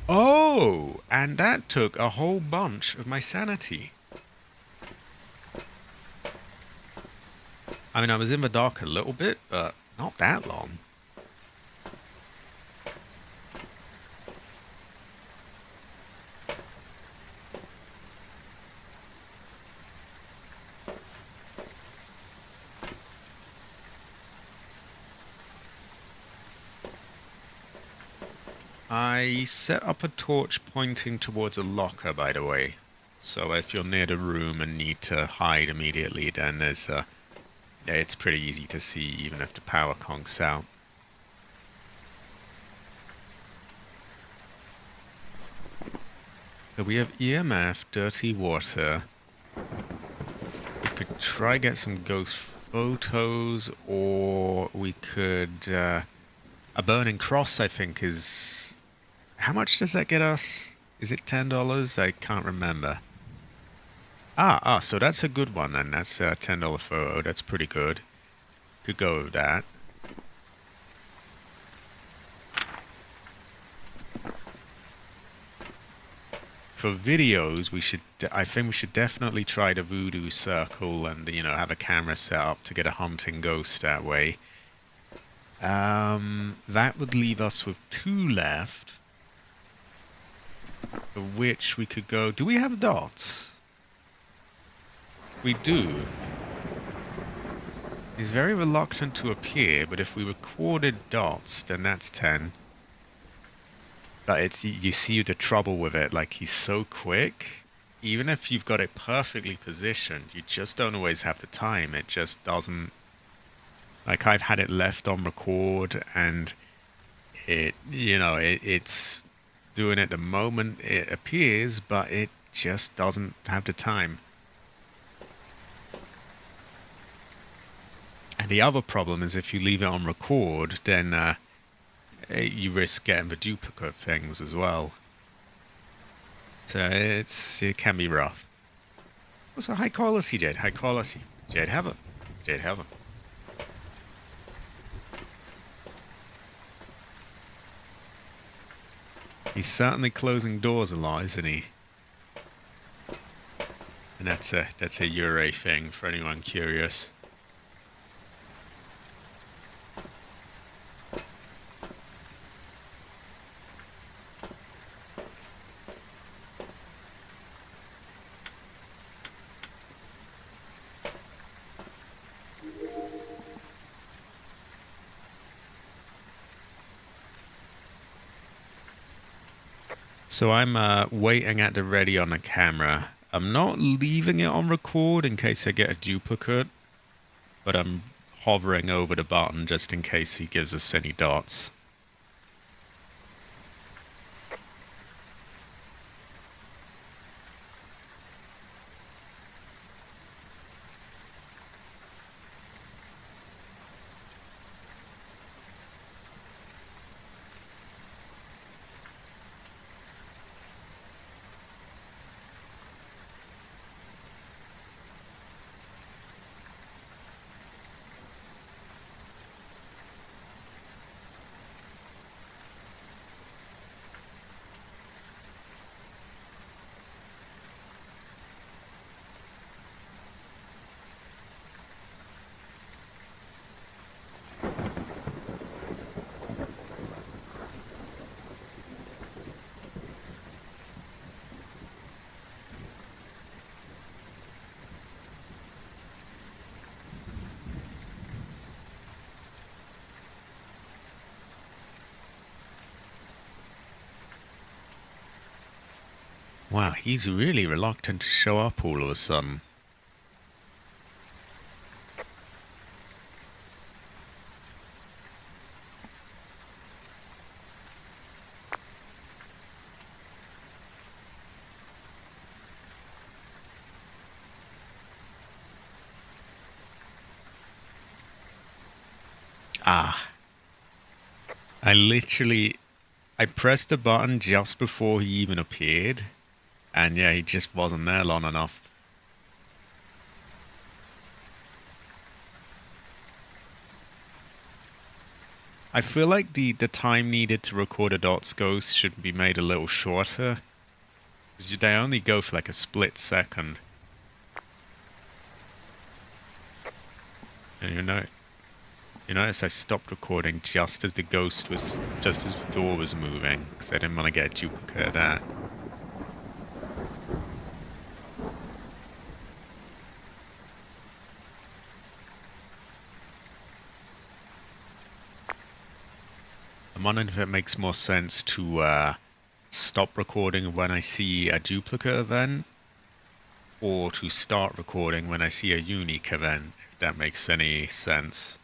Oh, and that took a whole bunch of my sanity. I mean, I was in the dark a little bit, but not that long. I set up a torch pointing towards a locker, by the way. So if you're near the room and need to hide immediately, then it's pretty easy to see even if the power conks out. So we have EMF, dirty water. We could try get some ghost photos, or we could... a burning cross, I think, is... How much does that get us? Is it $10? I can't remember. So that's a good one then. That's a $10 photo. That's pretty good. Could go with that. For videos, I think we should definitely try the voodoo circle and, have a camera set up to get a hunting ghost that way. That would leave us with 2 left. For which we could go... Do we have dots? We do. He's very reluctant to appear, but if we recorded dots, then that's 10. But you see the trouble with it, like he's so quick. Even if you've got it perfectly positioned, you just don't always have the time. It just doesn't... Like I've had it left on record and it's doing it the moment it appears, but it just doesn't have the time. And the other problem is if you leave it on record, then you risk getting the duplicate things as well. So it can be rough. Also, high quality, Jade. High quality. Jade, have it. Jade, have it. He's certainly closing doors a lot, isn't he? And that's a Ure thing for anyone curious. So I'm waiting at the ready on the camera. I'm not leaving it on record in case I get a duplicate, but I'm hovering over the button just in case he gives us any dots. Wow, he's really reluctant to show up all of a sudden. I pressed the button just before he even appeared. And yeah, he just wasn't there long enough. I feel like the time needed to record a dots ghost should be made a little shorter. Because they only go for like a split second. And you notice I stopped recording just as the door was moving. Because I didn't want to get a duplicate of that. I'm wondering if it makes more sense to stop recording when I see a duplicate event, or to start recording when I see a unique event, if that makes any sense.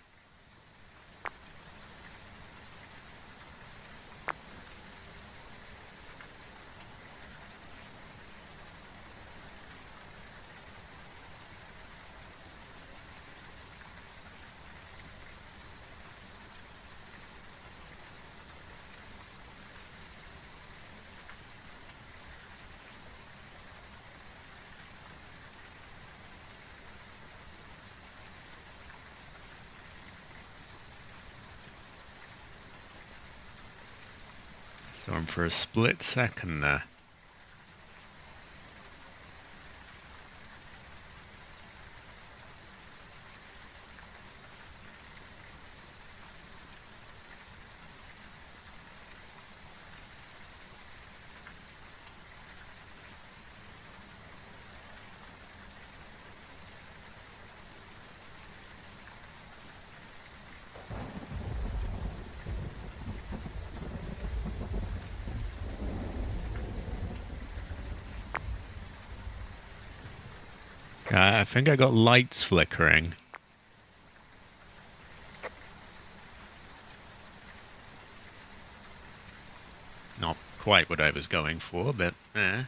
So I'm for a split second there. I think I got lights flickering. Not quite what I was going for, but eh.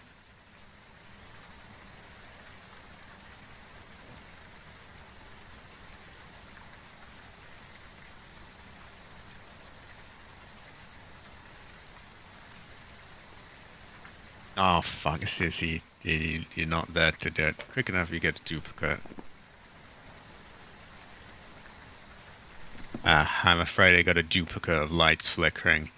Oh, fuck, sissy. You're not there to do it. Quick enough, you get a duplicate. I'm afraid I got a duplicate of lights flickering.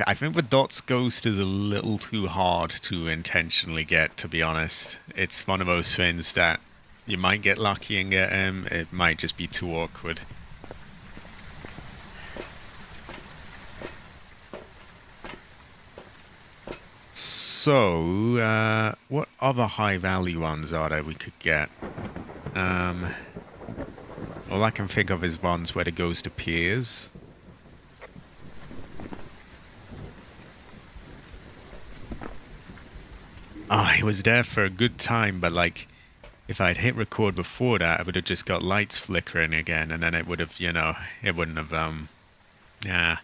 I think the dots ghost is a little too hard to intentionally get, to be honest. It's one of those things that you might get lucky and get him. It might just be too awkward. So, what other high value ones are there we could get? All I can think of is ones where the ghost appears. Oh, he was there for a good time, but like, if I'd hit record before that, I would have just got lights flickering again, and then it would have, it wouldn't have, yeah.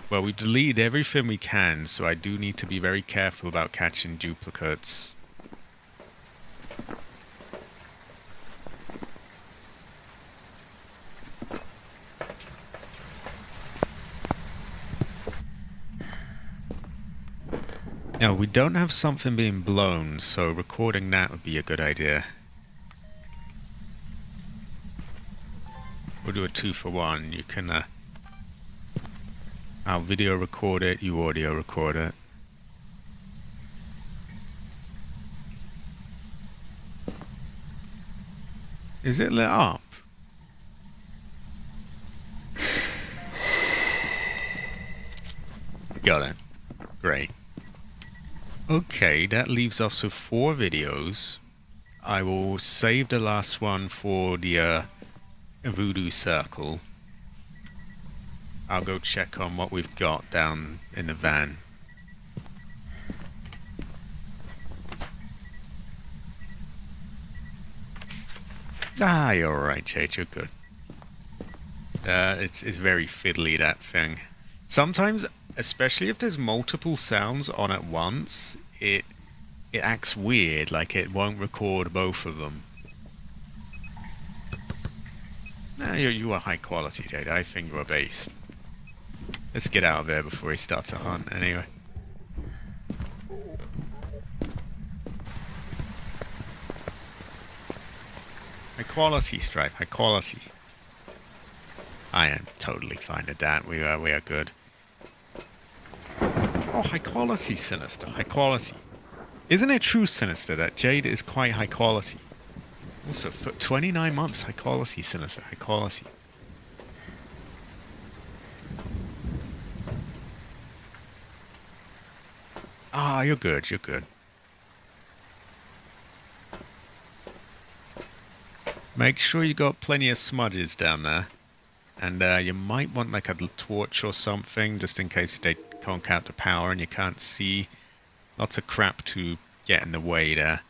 Well, we deleted everything we can, so I do need to be very careful about catching duplicates. Now, we don't have something being blown, so recording that would be a good idea. We'll do a 2-for-1. You can, I'll video record it, you audio record it. Is it lit up? Got it. Great. Okay, that leaves us with 4 videos. I will save the last one for the Voodoo Circle. I'll go check on what we've got down in the van. Ah, you're alright, Jade, you're good. It's very fiddly, that thing. Sometimes, especially if there's multiple sounds on at once, it acts weird, like it won't record both of them. Nah, you are high quality, Jade. I think you're base. Let's get out of there before he starts a hunt, anyway. High quality, Stripe. High quality. I am totally fine with that. We are good. Oh, high quality, Sinister. High quality. Isn't it true, Sinister, that Jade is quite high quality? Also, for 29 months, high quality, Sinister. High quality. Ah, you're good. You're good. Make sure you got plenty of smudges down there. And you might want like a torch or something, just in case they conk out the power and you can't see Lots of crap to get in the way there.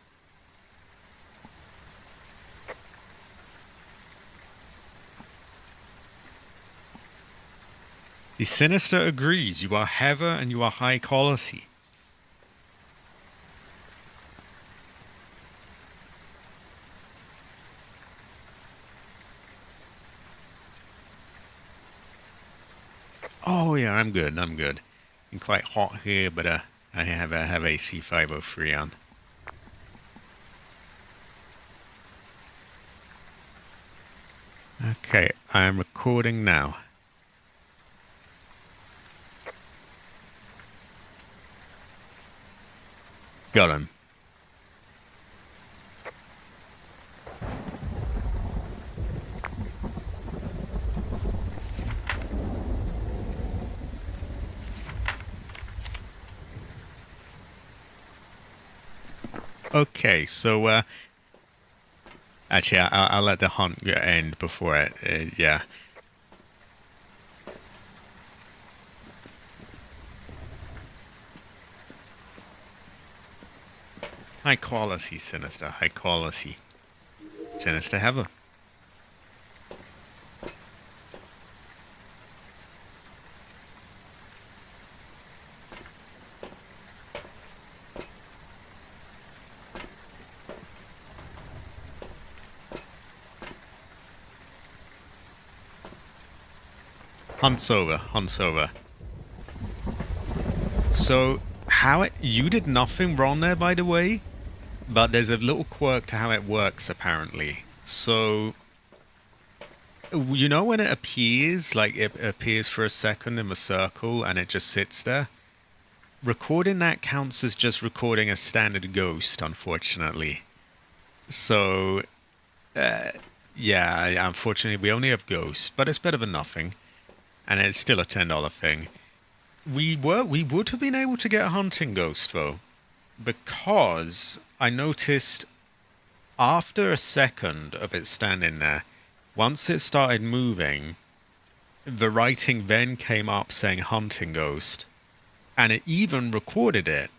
The Sinister agrees. You are heavy and you are high quality. Oh yeah, I'm good. I'm good. Been quite hot here, but I have AC 503 on. Okay, I'm recording now. Got him. Okay, so actually, I'll let the hunt end before it. Yeah. High quality, Sinister. High quality. Sinister Heather. Hunt's over. Hunt's over. So, you did nothing wrong there, by the way, but there's a little quirk to how it works, apparently. So, you know when it appears, like it appears for a second in the circle and it just sits there? Recording that counts as just recording a standard ghost, unfortunately. So, yeah, unfortunately we only have ghosts, but it's better than nothing. And it's still a $10 thing. We would have been able to get a hunting ghost though, because I noticed after a second of it standing there, once it started moving, the writing then came up saying hunting ghost, and it even recorded it,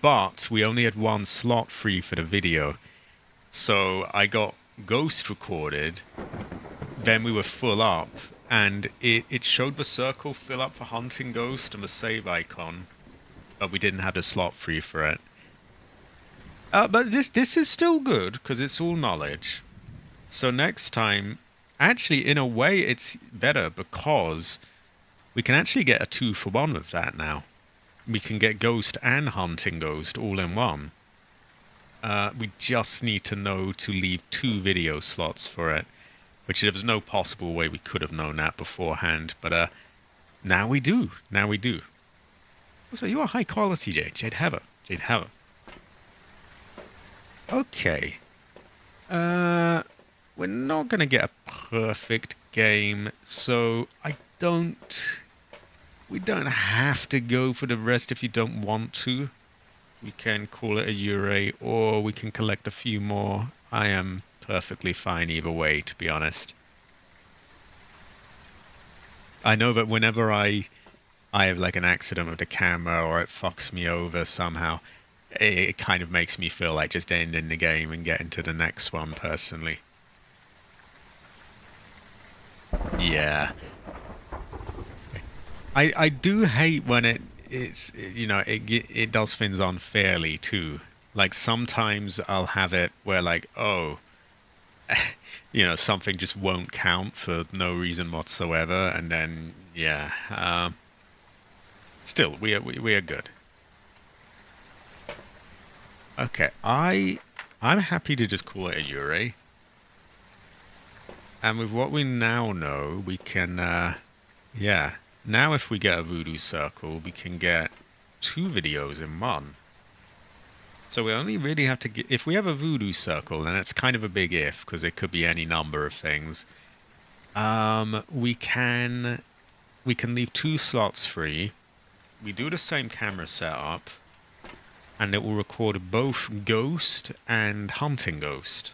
but we only had one slot free for the video. So I got ghost recorded, then we were full up, and it showed the circle fill up for hunting ghost and the save icon, but we didn't have the slot free for it. But this is still good because it's all knowledge. So next time, actually in a way it's better because we can actually get a 2-for-1 with that now. We can get ghost and hunting ghost all in one. We just need to know to leave 2 video slots for it, which there was no possible way we could have known that beforehand, but now we do. Now we do. So you are high quality, Jade Heather. Jade Heather. Okay. We're not going to get a perfect game, so we don't have to go for the rest if you don't want to. We can call it a Ure, or we can collect a few more. I am perfectly fine either way, to be honest. I know that whenever I have like an accident with the camera or it fucks me over somehow, it kind of makes me feel like just ending the game and getting to the next one personally. Yeah. I do hate when it does things unfairly too. Like sometimes I'll have it where like, oh, something just won't count for no reason whatsoever, and then yeah. Still, we are good. Okay, I'm happy to just call it a Ure. And with what we now know, we can, yeah. Now if we get a voodoo circle, we can get 2 videos in one. So we only really have to get, if we have a voodoo circle, then it's kind of a big if, because it could be any number of things. We can leave 2 slots free. We do the same camera setup, and it will record both ghost and hunting ghost.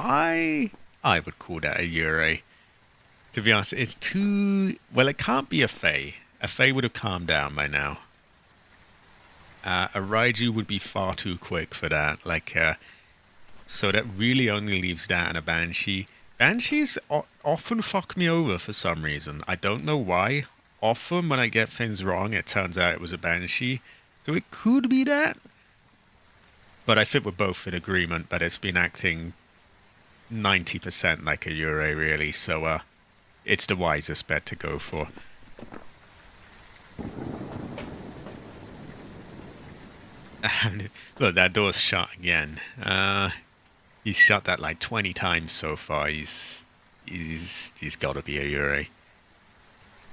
I would call that a Yurei. To be honest, it's too... Well, it can't be a Fae. A Fae would have calmed down by now. A Raiju would be far too quick for that. Like, so that really only leaves that and a Banshee. Banshees often fuck me over for some reason. I don't know why. Often when I get things wrong, it turns out it was a Banshee. So it could be that. But I think we're both in agreement that it's been acting 90% like a Yurei, really. So, it's the wisest bet to go for. And look, that door's shut again. He's shut that like 20 times so far. He's got to be a Yurei.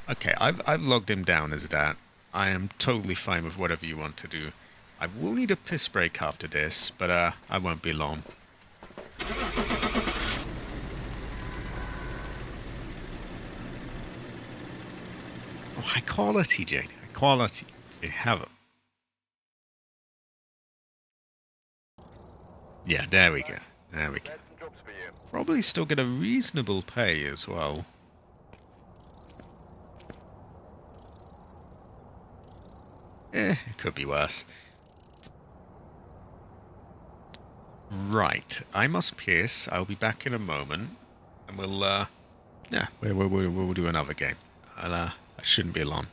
Okay, I've logged him down as that. I am totally fine with whatever you want to do. I will need a piss break after this, but I won't be long. Oh, high quality, Jane. High quality. You have it. Yeah, there we go. There we go. Had some jobs for you. Probably still get a reasonable pay as well. It could be worse. Right, I must piss. I'll be back in a moment, and we'll we'll do another game. I shouldn't be long.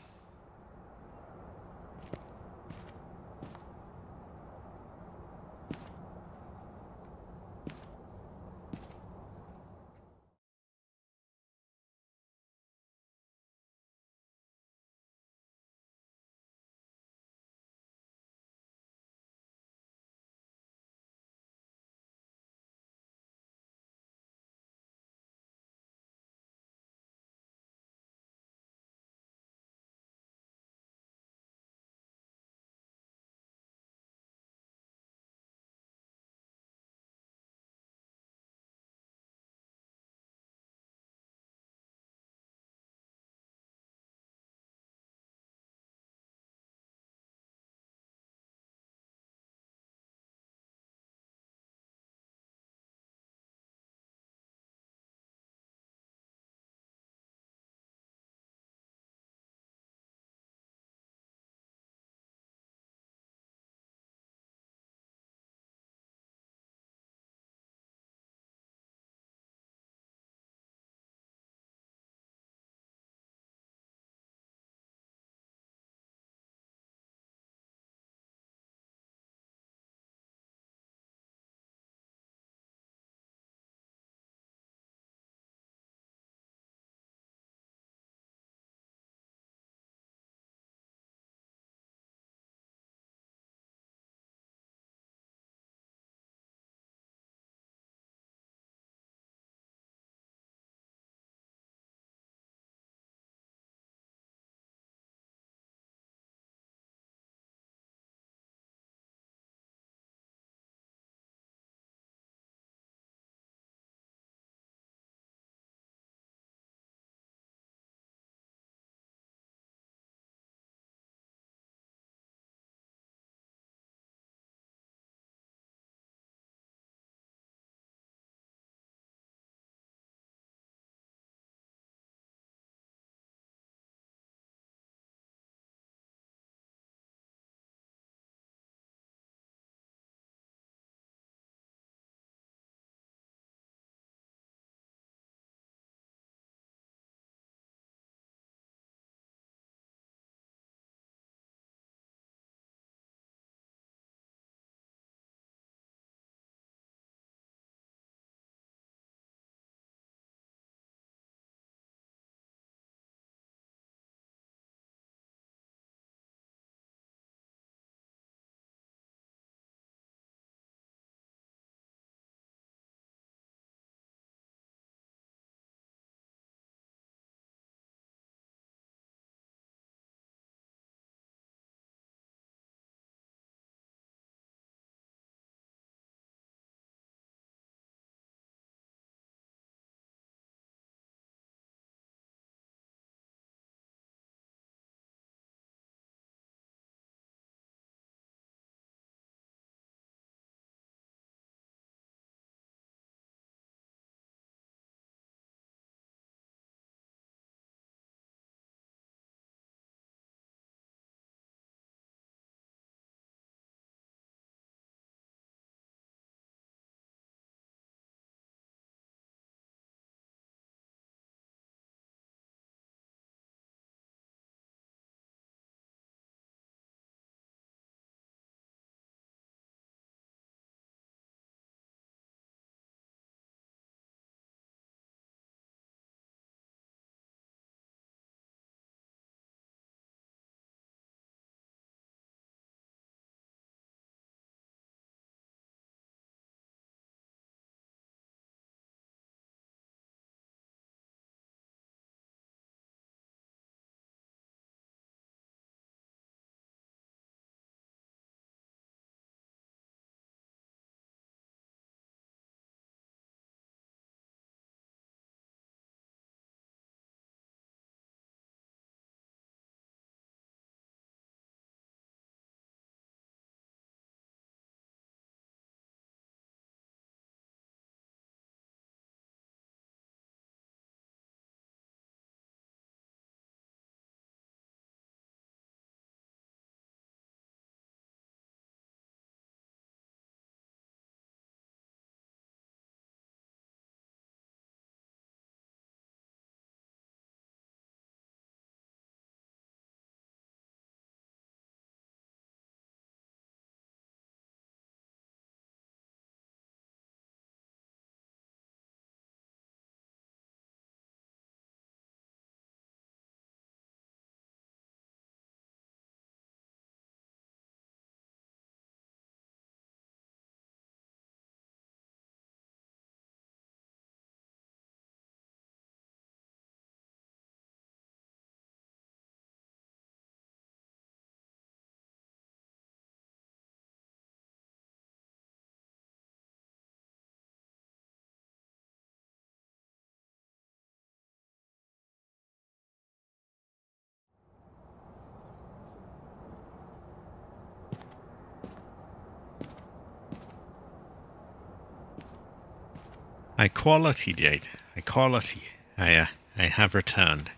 High quality, Jade. High quality. I have returned.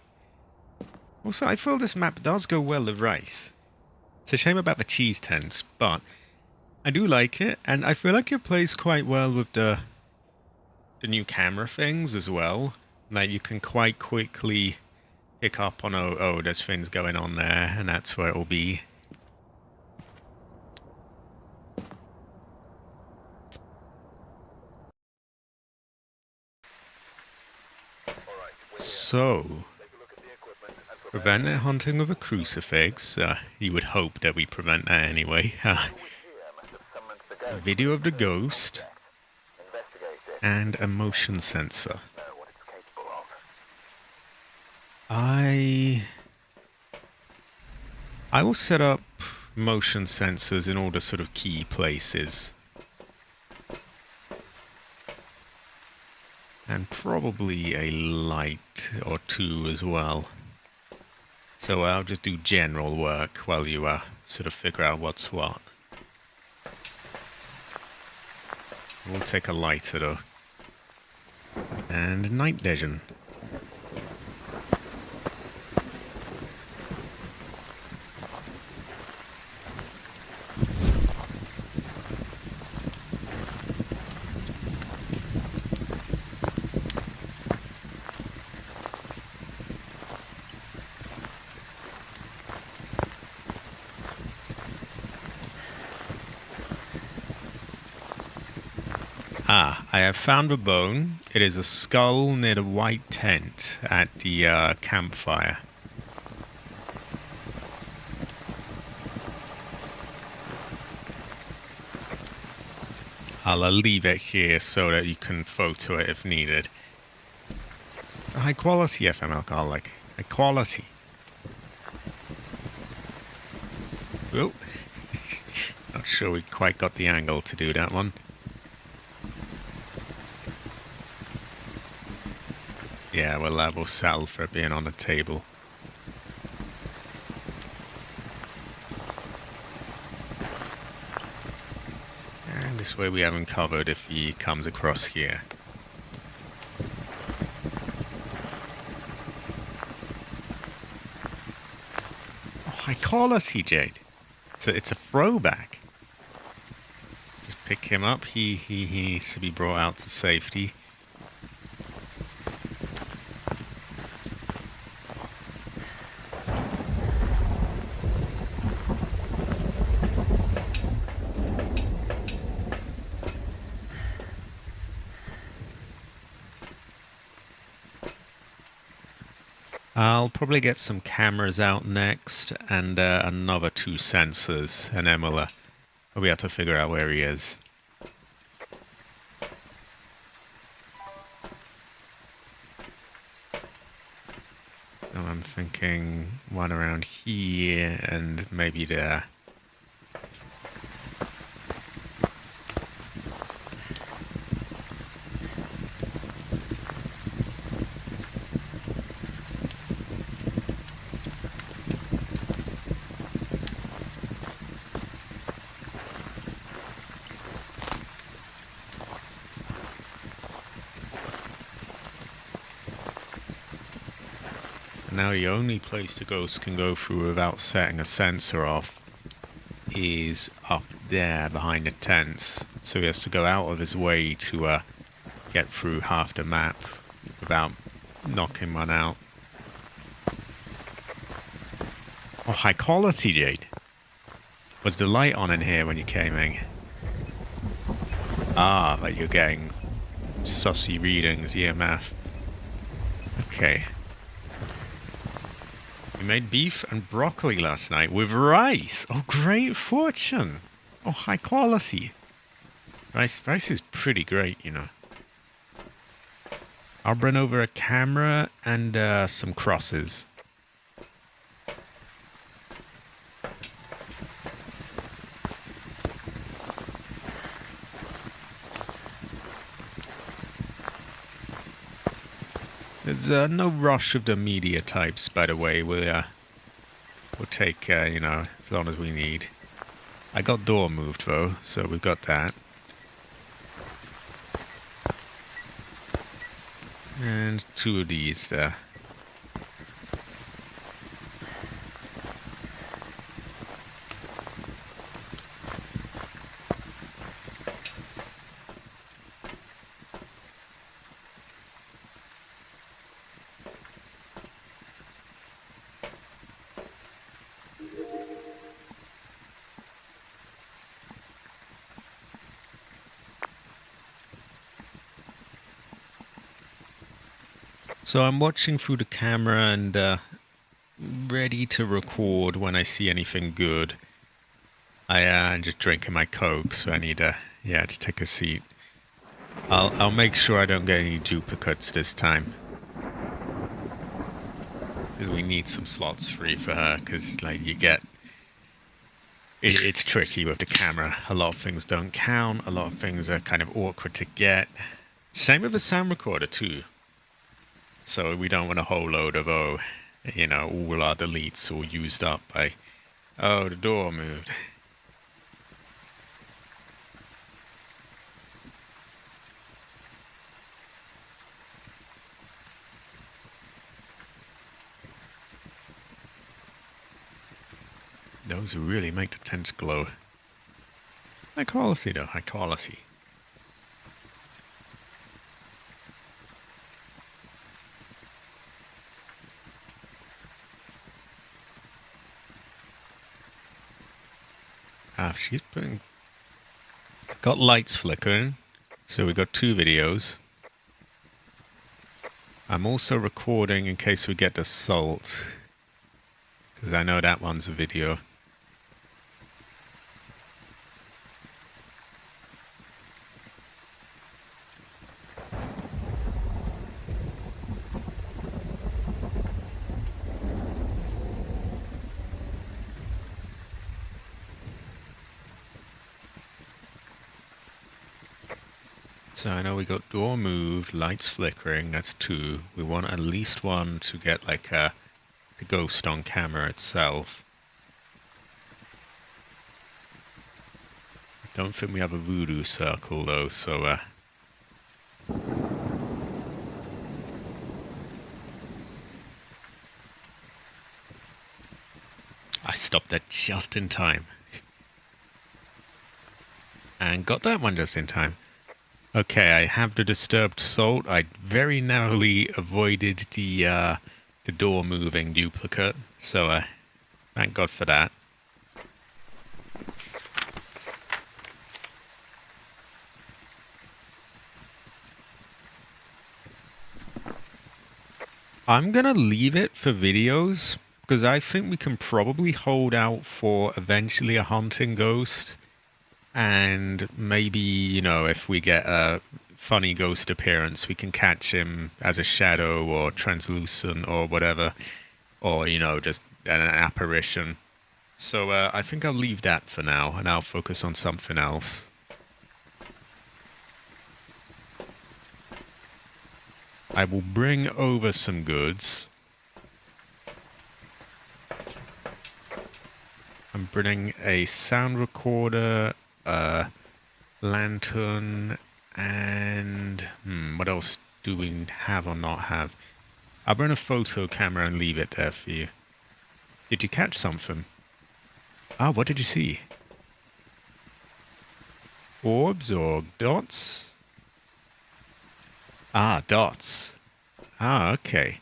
Also, I feel this map does go well with rice. It's a shame about the cheese tents, but I do like it, and I feel like it plays quite well with the new camera things as well. That you can quite quickly pick up on, oh, there's things going on there, and that's where it will be. So, prevent their hunting with a crucifix. You would hope that we prevent that anyway. A video of the ghost. And a motion sensor. I will set up motion sensors in all the sort of key places. And probably a light or two as well. So I'll just do general work while you sort of figure out what's what. We'll take a lighter though. And night vision. I have found a bone. It is a skull near the white tent at the campfire. I'll leave it here so that you can photo it if needed. High quality FM alcoholic. High quality. Oh, not sure we quite got the angle to do that one. Yeah, well, that will sell for it being on the table. And this way we haven't covered if he comes across here. Oh, high quality, Jade. It's a throwback. Just pick him up. He needs to be brought out to safety. I'll probably get some cameras out next and another 2 sensors, and then we'll have to figure out where he is. And I'm thinking one around here and maybe there. Now the only place the ghost can go through without setting a sensor off is up there behind the tents. So he has to go out of his way to get through half the map without knocking one out. Oh, high quality, Jade. Was the light on in here when you came in? Ah, but you're getting sussy readings, EMF. Okay. We made beef and broccoli last night with rice. Oh, great fortune. Oh, high quality. Rice is pretty great, you know. I'll bring over a camera and some crosses. There's no rush of the media types, by the way. We'll take, you know, as long as we need. I got door moved, though, so we've got that. And 2 of these there. So I'm watching through the camera and ready to record when I see anything good. I'm just drinking my Coke, so I need to take a seat. I'll make sure I don't get any duplicates this time. 'Cause we need some slots free for her, because like it's tricky with the camera. A lot of things don't count. A lot of things are kind of awkward to get. Same with the sound recorder too. So we don't want a whole load of all our deletes all used up by the door moved. Those really make the tents glow. High quality though, high quality. She's got lights flickering, so we got 2 videos. I'm also recording in case we get the salt, because I know that one's a video. So I know we got door moved, lights flickering, that's 2. We want at least 1 to get like a ghost on camera itself. Don't think we have a voodoo circle though, so I stopped that just in time. And got that one just in time. Okay, I have the disturbed salt. I very narrowly avoided the door moving duplicate, so thank God for that. I'm gonna leave it for videos, because I think we can probably hold out for eventually a haunting ghost. And maybe, if we get a funny ghost appearance, we can catch him as a shadow or translucent or whatever. Or, just an apparition. So I think I'll leave that for now, and I'll focus on something else. I will bring over some goods. I'm bringing a sound recorder, lantern, and what else do we have or not have? I'll bring a photo camera and leave it there for you. Did you catch something? Ah, what did you see? Orbs or dots? Ah, dots. Ah, okay.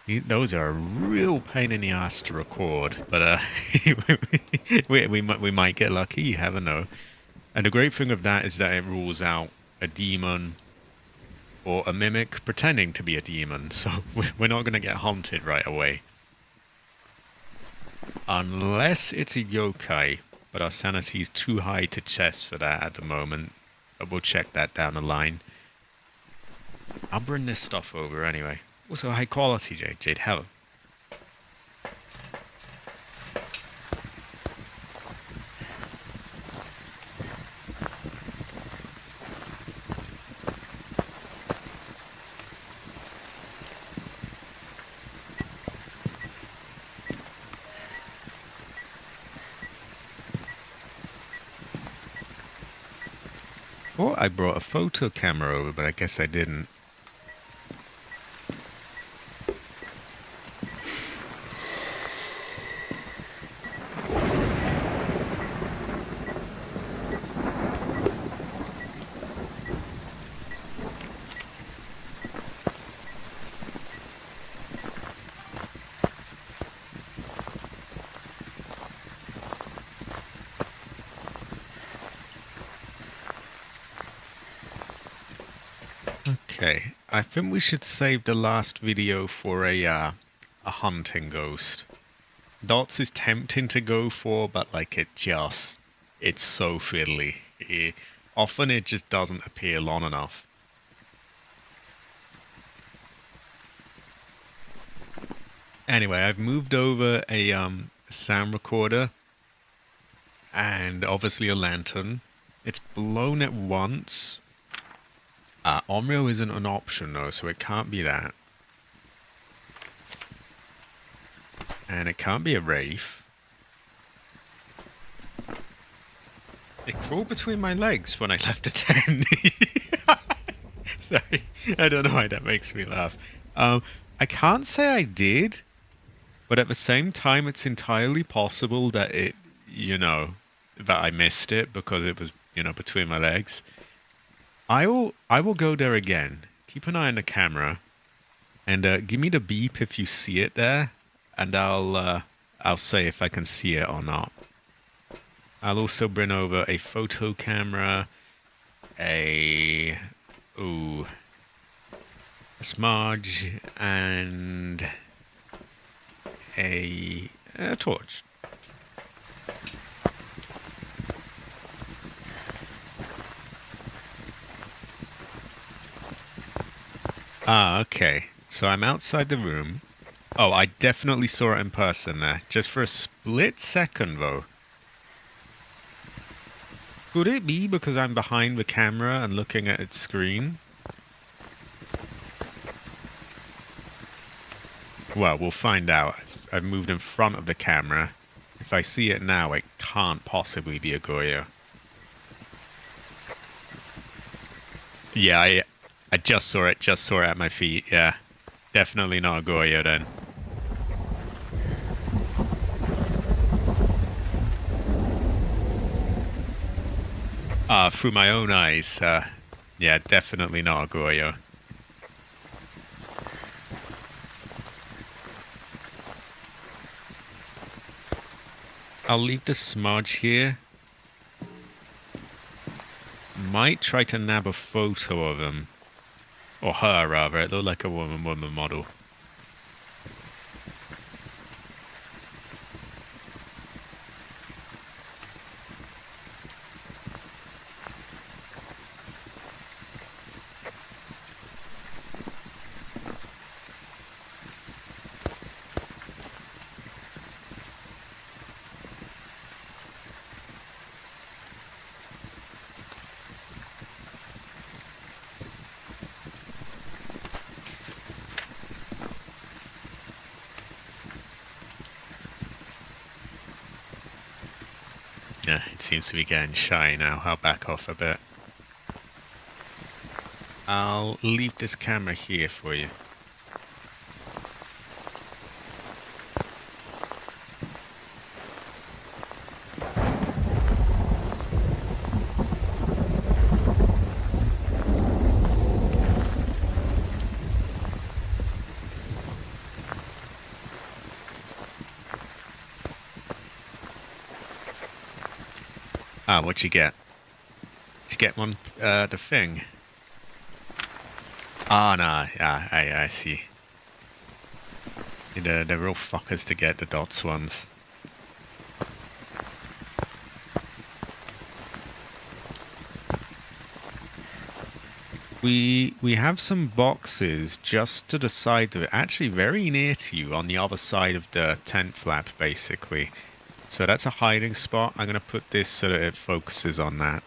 Those are a real pain in the ass to record, but we might get lucky. You never know. And the great thing of that is that it rules out a demon or a mimic pretending to be a demon, so we're not going to get haunted right away. Unless it's a yokai, but our sanity is too high to chest for that at the moment. But we'll check that down the line. I'll bring this stuff over anyway. Also high quality, Jade. Have it. thought I brought a photo camera over, but I guess I didn't. Okay, I think we should save the last video for a hunting ghost. Dots is tempting to go for, but like it's so fiddly. Often it just doesn't appear long enough. Anyway, I've moved over a sound recorder and obviously a lantern. It's blown it once. Omrio isn't an option though, so it can't be that. And it can't be a wraith. It crawled between my legs when I left a 10. Sorry, I don't know why that makes me laugh. I can't say I did, but at the same time, it's entirely possible that that I missed it because it was, between my legs. I will go there again. Keep an eye on the camera, and give me the beep if you see it there, and I'll say if I can see it or not. I'll also bring over a photo camera, a smudge, and a torch. Okay. So I'm outside the room. Oh, I definitely saw it in person there. Just for a split second, though. Could it be because I'm behind the camera and looking at its screen? Well, we'll find out. I've moved in front of the camera. If I see it now, it can't possibly be a Goyo. Yeah, I just saw it at my feet, yeah. Definitely not a Goyo then. Through my own eyes, yeah, definitely not a Goyo. I'll leave the smudge here. Might try to nab a photo of him. Or her, rather. It looked like a woman model. Yeah, it seems to be getting shy now. I'll back off a bit. I'll leave this camera here for you. What'd you get? Did you get one, the thing? Oh, no, yeah, I see. They're real fuckers to get the dots ones. We have some boxes just to the side of it, actually very near to you on the other side of the tent flap, basically. So that's a hiding spot. I'm going to put this so that it focuses on that.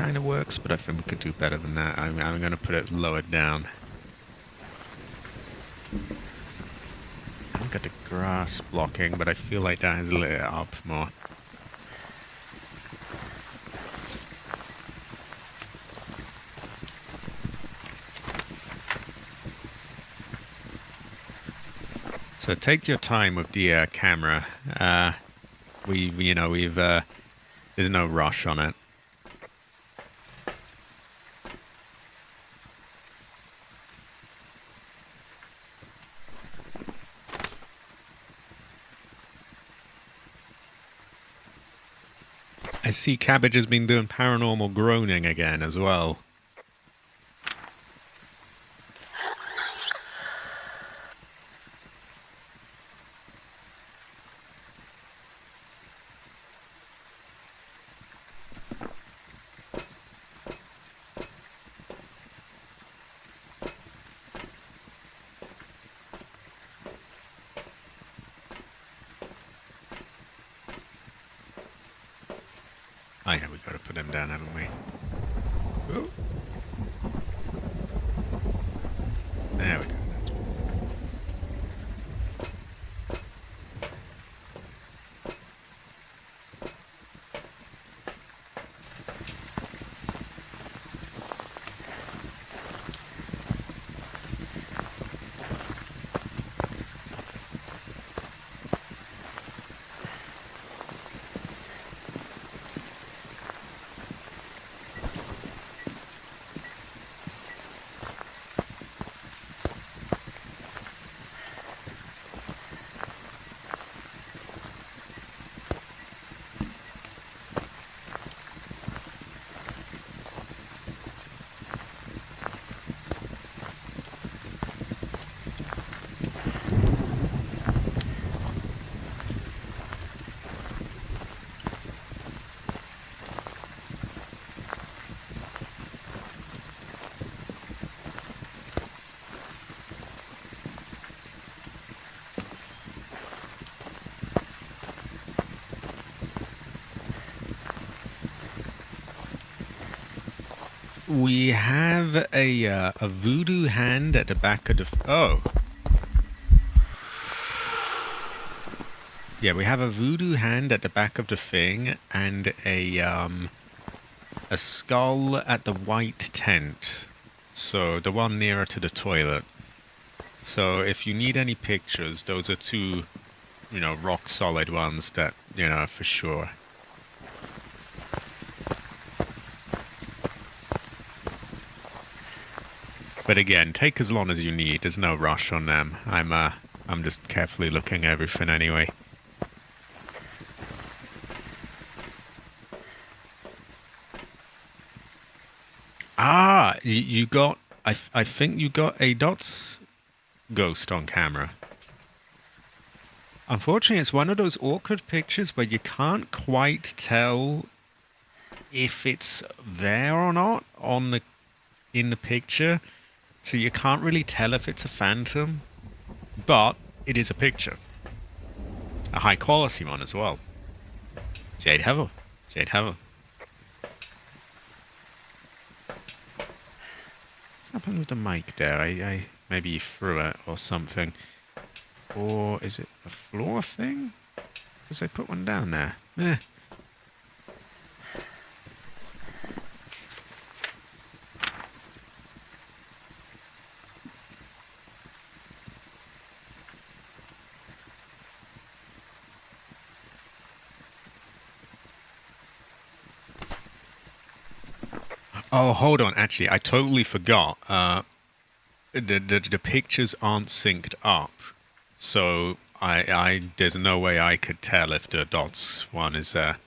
kind of works, but I think we could do better than that. I'm going to put it lower down. I've got the grass blocking, but I feel like that has lit it up more. So take your time with the camera. There's no rush on it. I see Cabbage has been doing paranormal groaning again as well. Oh yeah, we gotta put him down, haven't we? Ooh. There we go. That's We have a voodoo hand at the back of the... Oh. Yeah, we have a voodoo hand at the back of the thing and a skull at the white tent. So the one nearer to the toilet. So if you need any pictures, those are two, rock solid ones that, for sure. But again, take as long as you need. There's no rush on them. I'm just carefully looking at everything anyway. Ah, you got... I think you got a Dot's ghost on camera. Unfortunately, it's one of those awkward pictures where you can't quite tell if it's there or not in the picture. So you can't really tell if it's a phantom, but it is a picture. A high quality one as well. Jade Hevel. Jade Hevel. What's happened with the mic there? I maybe you threw it or something. Or is it a floor thing? Because I put one down there. Eh. Oh, hold on. Actually, I totally forgot. The pictures aren't synced up, so there's no way I could tell if the dots one is there.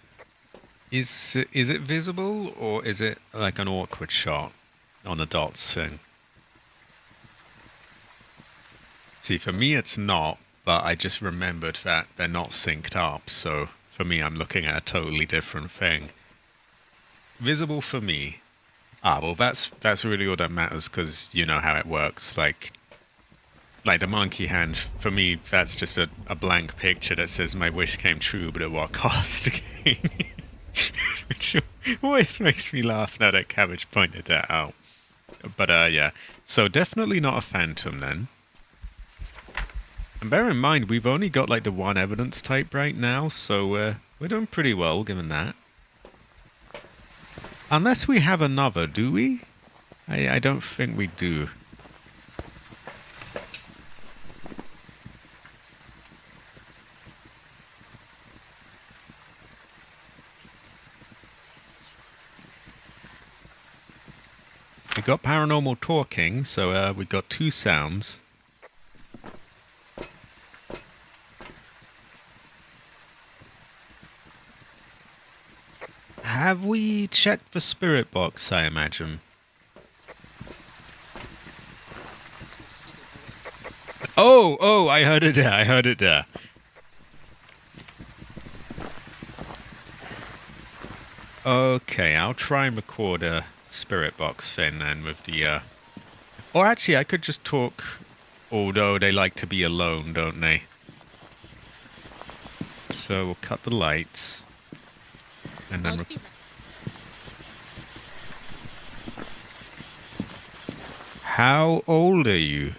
Is it visible or is it like an awkward shot on the dots thing? See, for me it's not, but I just remembered that they're not synced up, so for me I'm looking at a totally different thing. Visible for me. Ah, well, that's really all that matters, because you know how it works. Like the monkey hand, for me, that's just a blank picture that says my wish came true, but at what cost? Always makes me laugh now that Cabbage pointed that out. But yeah. So definitely not a phantom then. And bear in mind, we've only got like the one evidence type right now, so we're doing pretty well given that. Unless we have another, do we? I don't think we do. We got paranormal talking, so we got 2 sounds. Have we checked for spirit box, I imagine? Oh, I heard it there. Okay, I'll try and record a spirit box thing then with the, Or actually, I could just talk, although they like to be alone, don't they? So we'll cut the lights. And then... How old are you?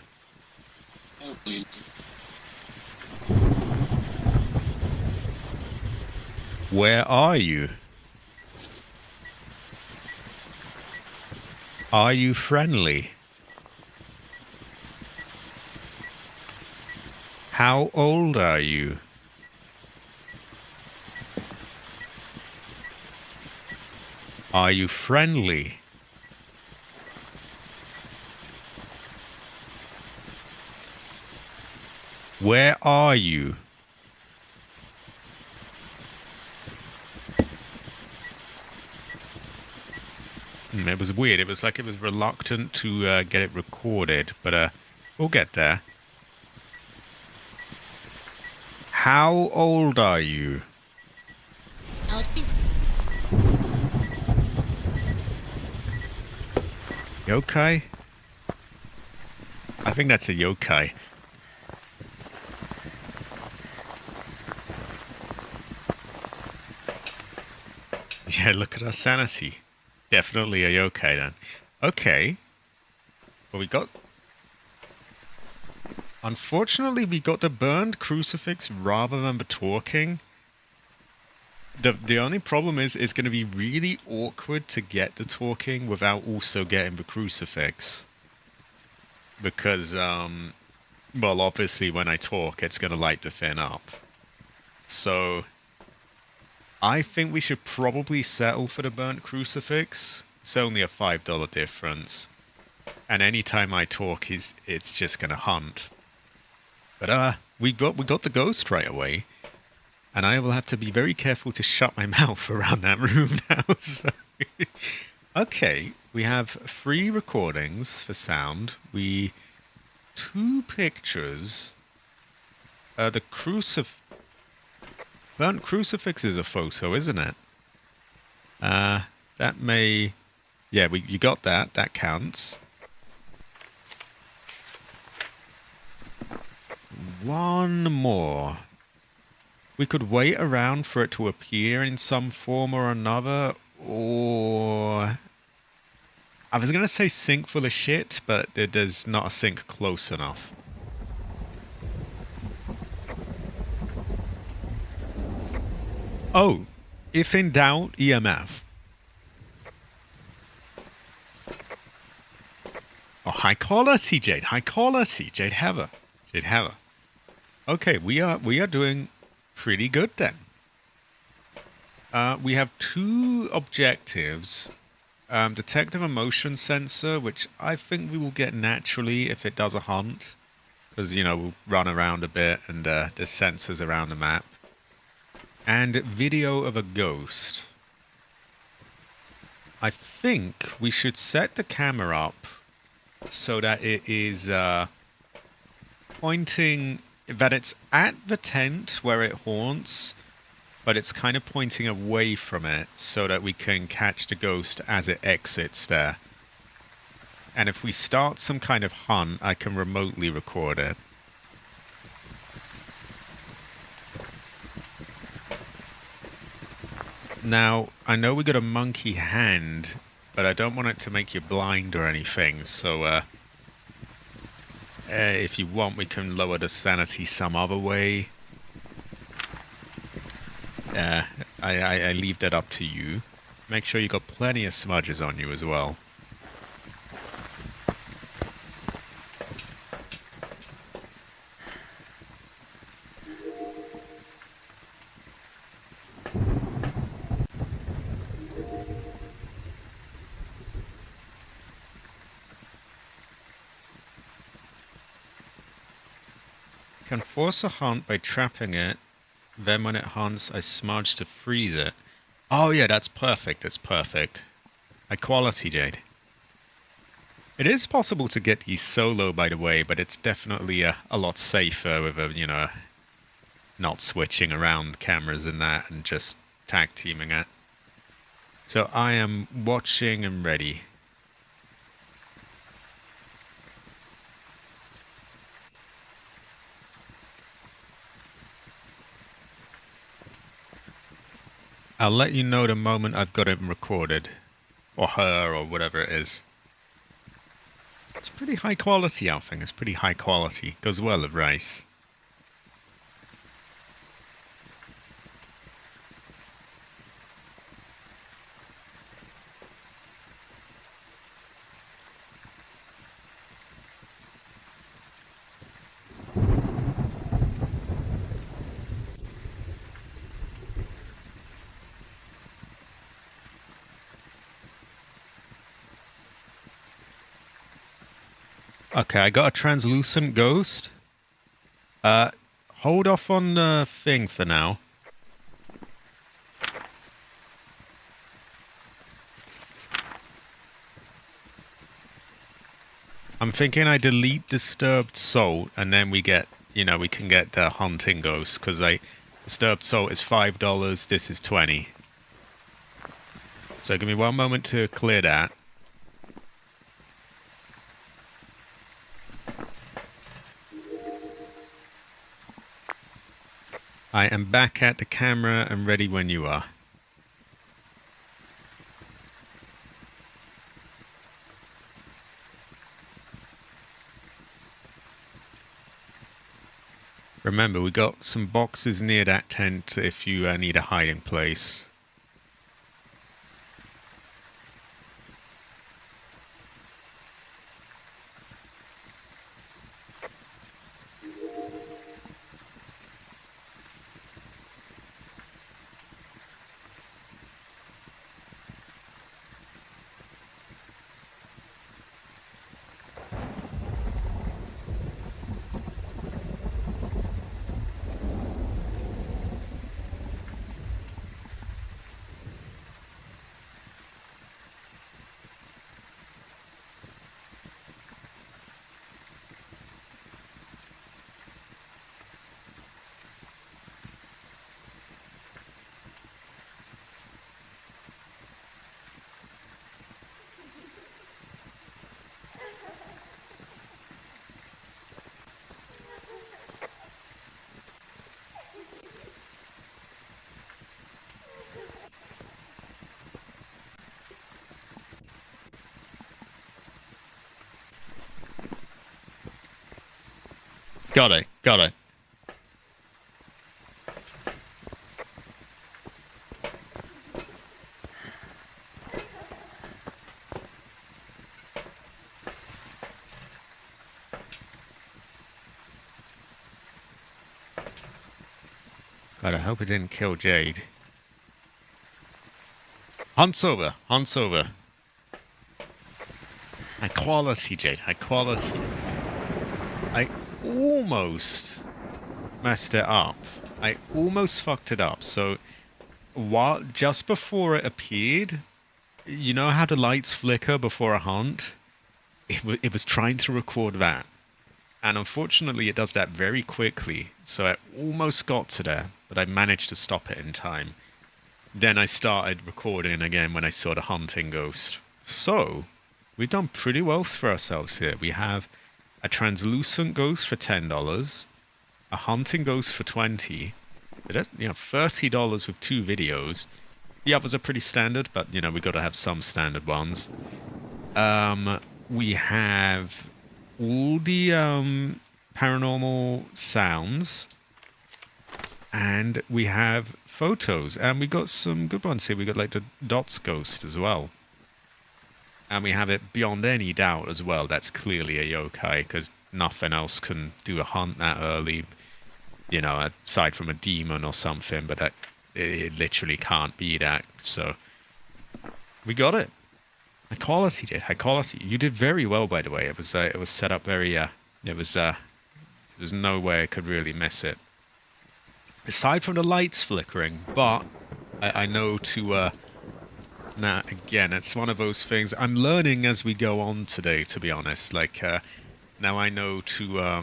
Where are you? Are you friendly? How old are you? Are you friendly? Where are you? It was weird. It was like it was reluctant to get it recorded, but we'll get there. How old are you? Yokai? I think that's a yokai. Yeah, look at our sanity. Definitely a yokai then. Okay. Well, we got... Unfortunately, we got the burned crucifix rather than the talking. The only problem is it's going to be really awkward to get the talking without also getting the crucifix. Because, well, obviously when I talk, it's going to light the thing up. So... I think we should probably settle for the burnt crucifix. It's only a $5 difference. And anytime I talk, it's just gonna hunt. But we got the ghost right away. And I will have to be very careful to shut my mouth around that room now. So. Okay, we have 3 recordings for sound. 2 pictures. The burnt crucifix is a photo, isn't it? That may... Yeah, you got that. That counts. 1 more. We could wait around for it to appear in some form or another, or... I was going to say sink full of shit, but there's not a sink close enough. Oh, if in doubt, EMF. Oh, high quality, Jade. High quality, Jade Heather. Jade Heather. Okay, we are doing pretty good then. We have 2 objectives. Detective emotion sensor, which I think we will get naturally if it does a hunt. Because, you know, we'll run around a bit and there's sensors around the map. And video of a ghost. I think we should set the camera up so that it is pointing, that it's at the tent where it haunts, but it's kind of pointing away from it so that we can catch the ghost as it exits there. And if we start some kind of hunt, I can remotely record it. Now, I know we got a monkey hand, but I don't want it to make you blind or anything, so if you want, we can lower the sanity some other way. I leave that up to you. Make sure you got plenty of smudges on you as well. Can force a hunt by trapping it. Then when it hunts, I smudge to freeze it. Oh yeah, that's perfect. That's perfect. High quality, Jade. It is possible to get these solo, by the way, but it's definitely a lot safer with a, you know, not switching around cameras and that and just tag teaming it. So I am watching and ready. I'll let you know the moment I've got him recorded. Or her, or whatever it is. It's pretty high quality, I think. It's pretty high quality. Goes well with rice. Okay, I got a translucent ghost. Hold off on the thing for now. I'm thinking I delete disturbed soul, and then we get, you know, we can get the hunting ghost, because disturbed soul is $5, this is 20. So give me one moment to clear that. I am back at the camera and ready when you are. Remember, we got some boxes near that tent if you need a hiding place. Got it, got it. God, I hope it didn't kill Jade. Hunt's over, hunt's over. High quality, Jade, high quality. I almost messed it up. I almost fucked it up. So, just before it appeared, you know how the lights flicker before a hunt? It was trying to record that. And unfortunately, it does that very quickly. So I almost got to there, but I managed to stop it in time. Then I started recording again when I saw the hunting ghost. So, we've done pretty well for ourselves here. We have a translucent ghost for $10, a hunting ghost for $20. So that's, you know, $30 with 2 videos. The others are pretty standard, but, you know, we got to have some standard ones. We have all the paranormal sounds, and we have photos, and we got some good ones here. We got like the Dots Ghost as well. And we have it beyond any doubt as well. That's clearly a yokai, because nothing else can do a hunt that early, you know, aside from a demon or something, but that it literally can't be that. So we got it. High quality, dude. High quality. You did very well, by the way. It was set up very. There's no way I could really miss it. Aside from the lights flickering, but I know to. Now, again, it's one of those things I'm learning as we go on today, to be honest. Like, now I know to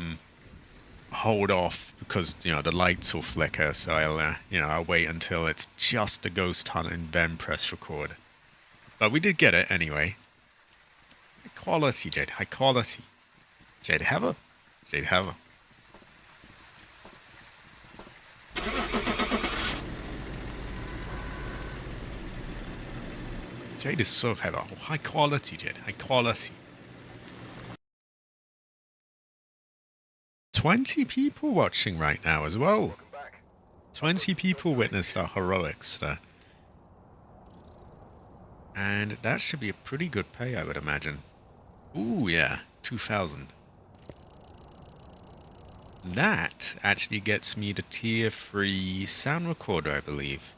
hold off because, you know, the lights will flicker, so I'll wait until it's just a ghost hunt and then press record. But we did get it anyway. High quality, Jade. High quality. Jade Heather. Jade Heather. Jade is so heavy. Oh, high quality, Jade. High quality. 20 people watching right now as well. 20 people witnessed our heroics there. And that should be a pretty good pay, I would imagine. Ooh, yeah. 2,000. That actually gets me the tier 3 sound recorder, I believe.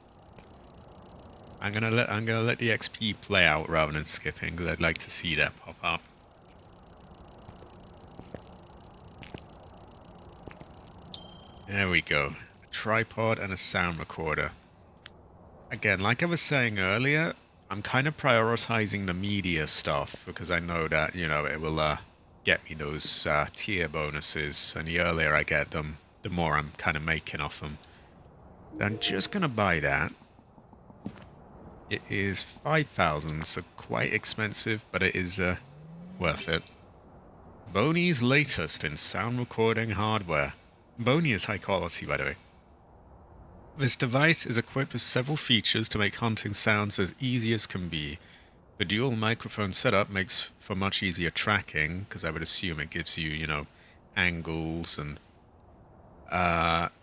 I'm gonna let the XP play out rather than skipping, because I'd like to see that pop up. There we go. A tripod and a sound recorder. Again, like I was saying earlier, I'm kind of prioritizing the media stuff because I know that, you know, it will get me those tier bonuses, and the earlier I get them, the more I'm kind of making off them. So I'm just gonna buy that. It is 5,000, so quite expensive, but it is worth it. Boney's latest in sound recording hardware. Boney is high quality, by the way. This device is equipped with several features to make hunting sounds as easy as can be. The dual microphone setup makes for much easier tracking, because I would assume it gives you, you know, angles and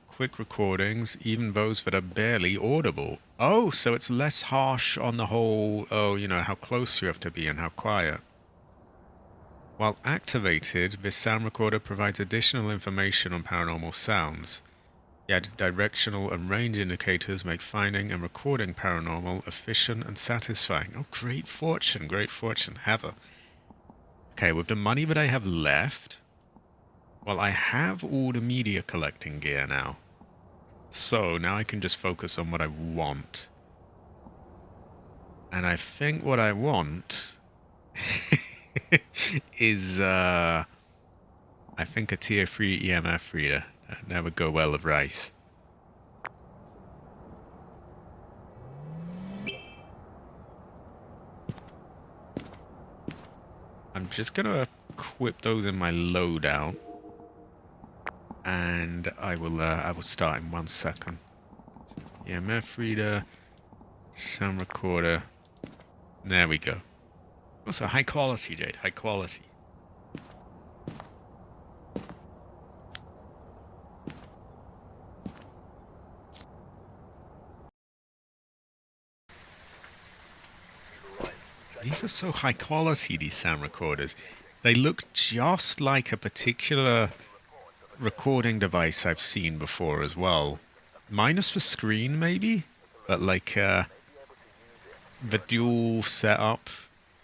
quick recordings, even those that are barely audible. Oh, so it's less harsh on the whole, you know, how close you have to be and how quiet. While activated, this sound recorder provides additional information on paranormal sounds. Yet directional and range indicators make finding and recording paranormal efficient and satisfying. Oh, great fortune, Heather. Okay, with the money that I have left, well, I have all the media collecting gear now. So now I can just focus on what I want. And I think what I want is, I think a tier 3 EMF reader. That would go well with rice. I'm just gonna equip those in my loadout, and I will start in 1 second. EMF reader, sound recorder. There we go. Also high quality, Jade. High quality. These are so high quality, these sound recorders. They look just like a particular recording device I've seen before as well. Minus the screen, maybe? But like, the dual setup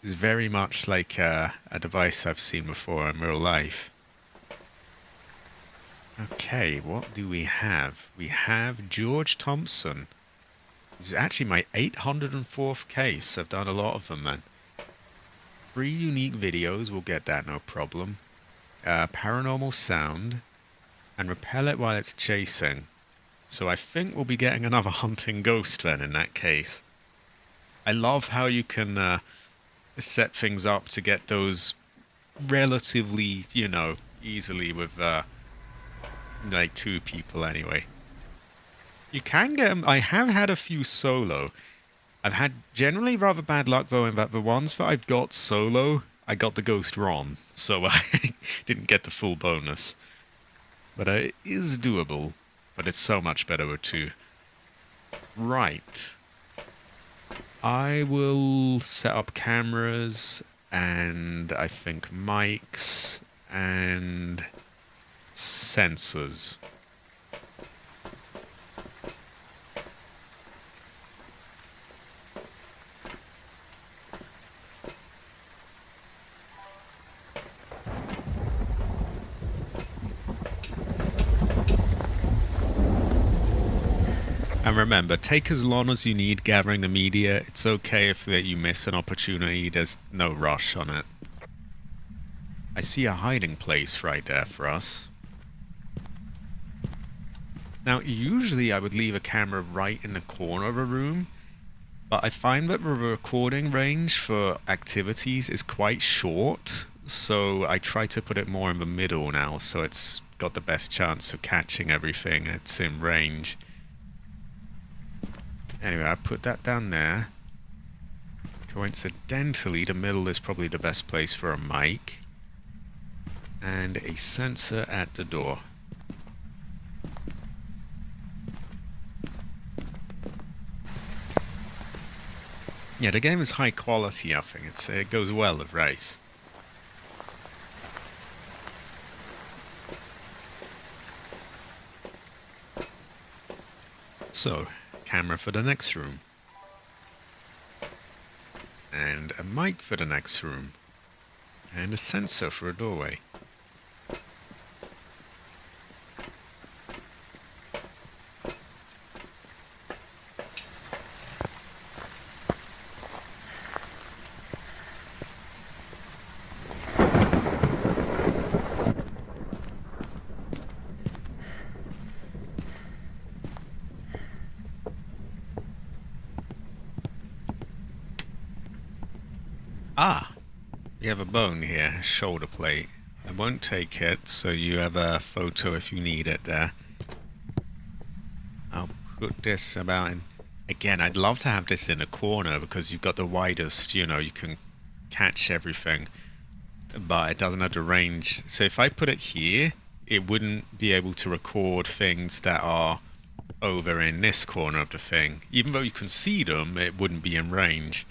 is very much like a device I've seen before in real life. Okay, what do we have? We have George Thompson. This is actually my 804th case. I've done a lot of them, man. 3 unique videos, we'll get that, no problem. Paranormal sound, and repel it while it's chasing. So I think we'll be getting another hunting ghost then in that case. I love how you can set things up to get those relatively, you know, easily with like 2 people anyway. You can get them. I have had a few solo. I've had generally rather bad luck though in that the ones that I've got solo, I got the ghost wrong, so I didn't get the full bonus. But it is doable, but it's so much better with two. Right. I will set up cameras and I think mics and sensors. And remember, take as long as you need gathering the media. It's okay if you miss an opportunity. There's no rush on it. I see a hiding place right there for us. Now, usually I would leave a camera right in the corner of a room, but I find that the recording range for activities is quite short, so I try to put it more in the middle now, so it's got the best chance of catching everything that's in range. Anyway, I put that down there. Coincidentally, the middle is probably the best place for a mic. And a sensor at the door. Yeah, the game is high quality, I think. It goes well with race. So, camera for the next room. And a mic for the next room. And a sensor for a doorway. Ah! You have a bone here, a shoulder plate. I won't take it, so you have a photo if you need it there. I'll put this about in... Again, I'd love to have this in a corner because you've got the widest, you can catch everything. But it doesn't have the range. So if I put it here, it wouldn't be able to record things that are over in this corner of the thing. Even though you can see them, it wouldn't be in range.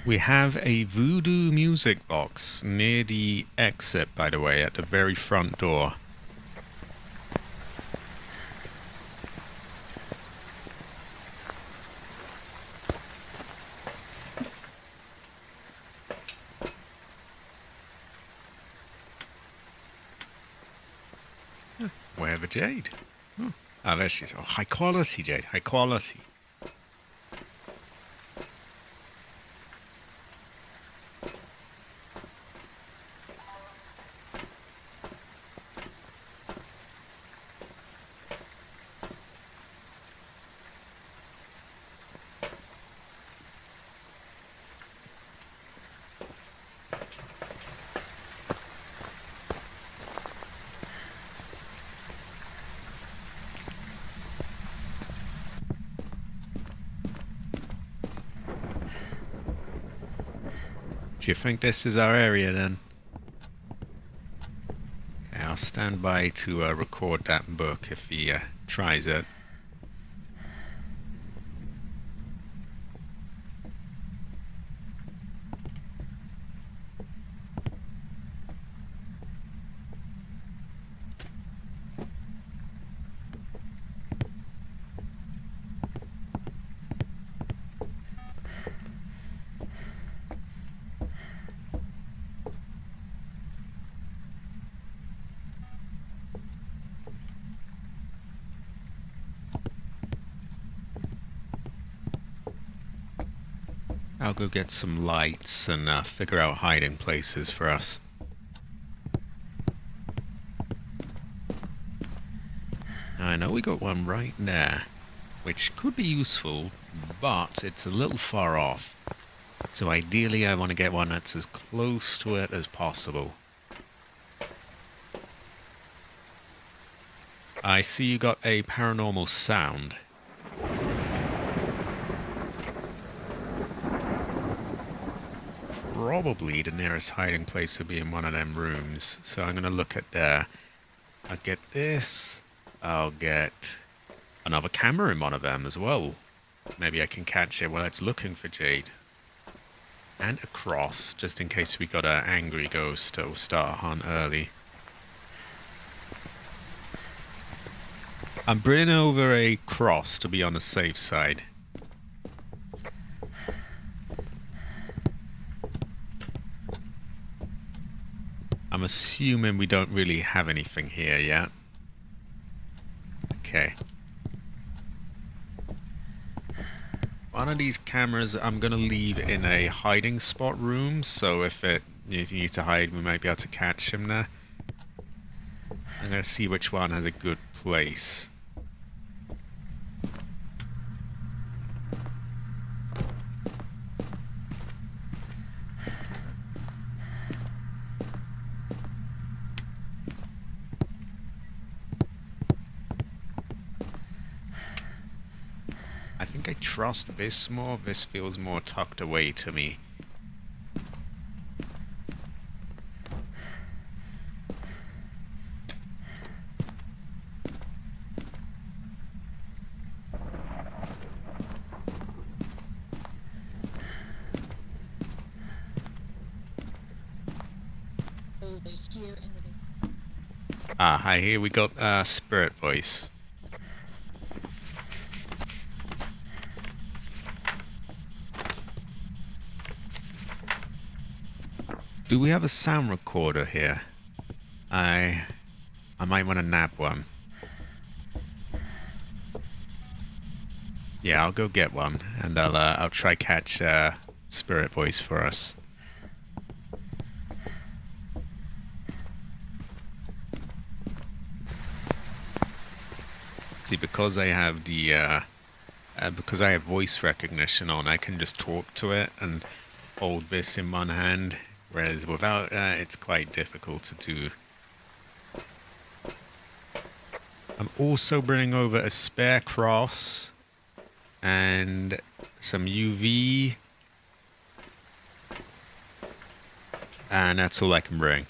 We have a voodoo music box near the exit, by the way, at the very front door. Where the jade? Oh, there she is. Oh, high quality jade, high quality. Do you think this is our area then? Okay, I'll stand by to record that book if he tries it. I'll go get some lights and figure out hiding places for us. I know we got one right there, which could be useful, but it's a little far off. So ideally I want to get one that's as close to it as possible. I see you got a paranormal sound. Probably the nearest hiding place would be in one of them rooms, so I'm going to look at there. I'll get this. I'll get another camera in one of them as well. Maybe I can catch it while it's looking for Jade. And a cross, just in case we got an angry ghost that will start a hunt early. I'm bringing over a cross to be on the safe side. I'm assuming we don't really have anything here yet. Okay. One of these cameras I'm going to leave in a hiding spot room, so if you need to hide, we might be able to catch him there. I'm going to see which one has a good place. I think I trust this more. This feels more tucked away to me. Ah, here we got spirit voice. Do we have a sound recorder here? I might want to nab one. Yeah, I'll go get one, and I'll try catch spirit voice for us. See, because I have the because I have voice recognition on, I can just talk to it and hold this in one hand. Whereas without, it's quite difficult to do. I'm also bringing over a spare cross and some UV. And that's all I can bring.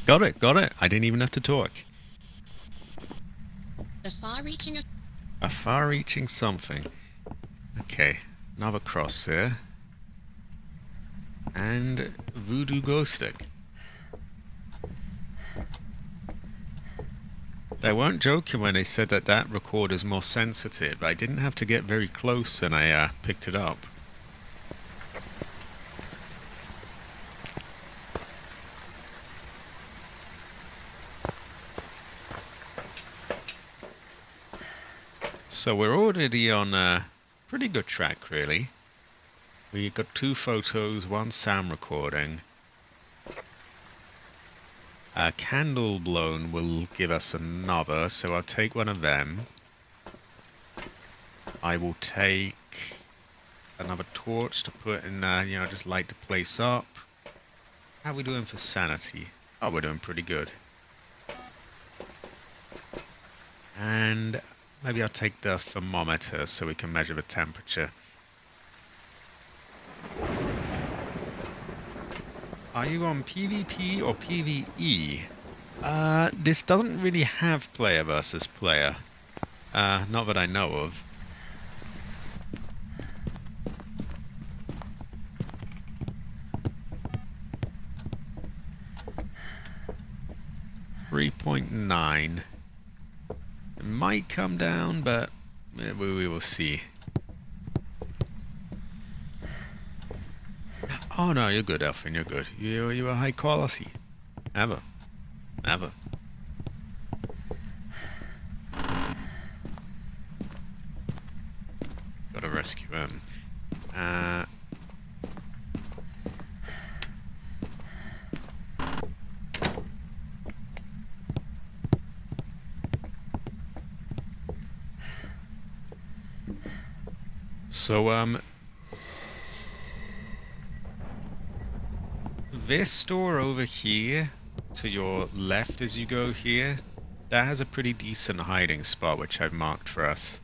Got it. I didn't even have to talk. A far-reaching something. Okay, another cross there. And voodoo ghost stick. They weren't joking when they said that that recorder's more sensitive. I didn't have to get very close and I picked it up. So we're already on a pretty good track, really. We got 2 photos, 1 sound recording. A candle blown will give us another, so I'll take one of them. I will take another torch to put in, just light the place up. How are we doing for sanity? Oh, we're doing pretty good. And maybe I'll take the thermometer so we can measure the temperature. Are you on PvP or PvE? This doesn't really have player versus player. Not that I know of. .9. It might come down, but we will see. Oh no, you're good, Elfin. You're good. You are high quality. Never. Never. Gotta rescue him. So, this store over here, to your left as you go here, that has a pretty decent hiding spot, which I've marked for us.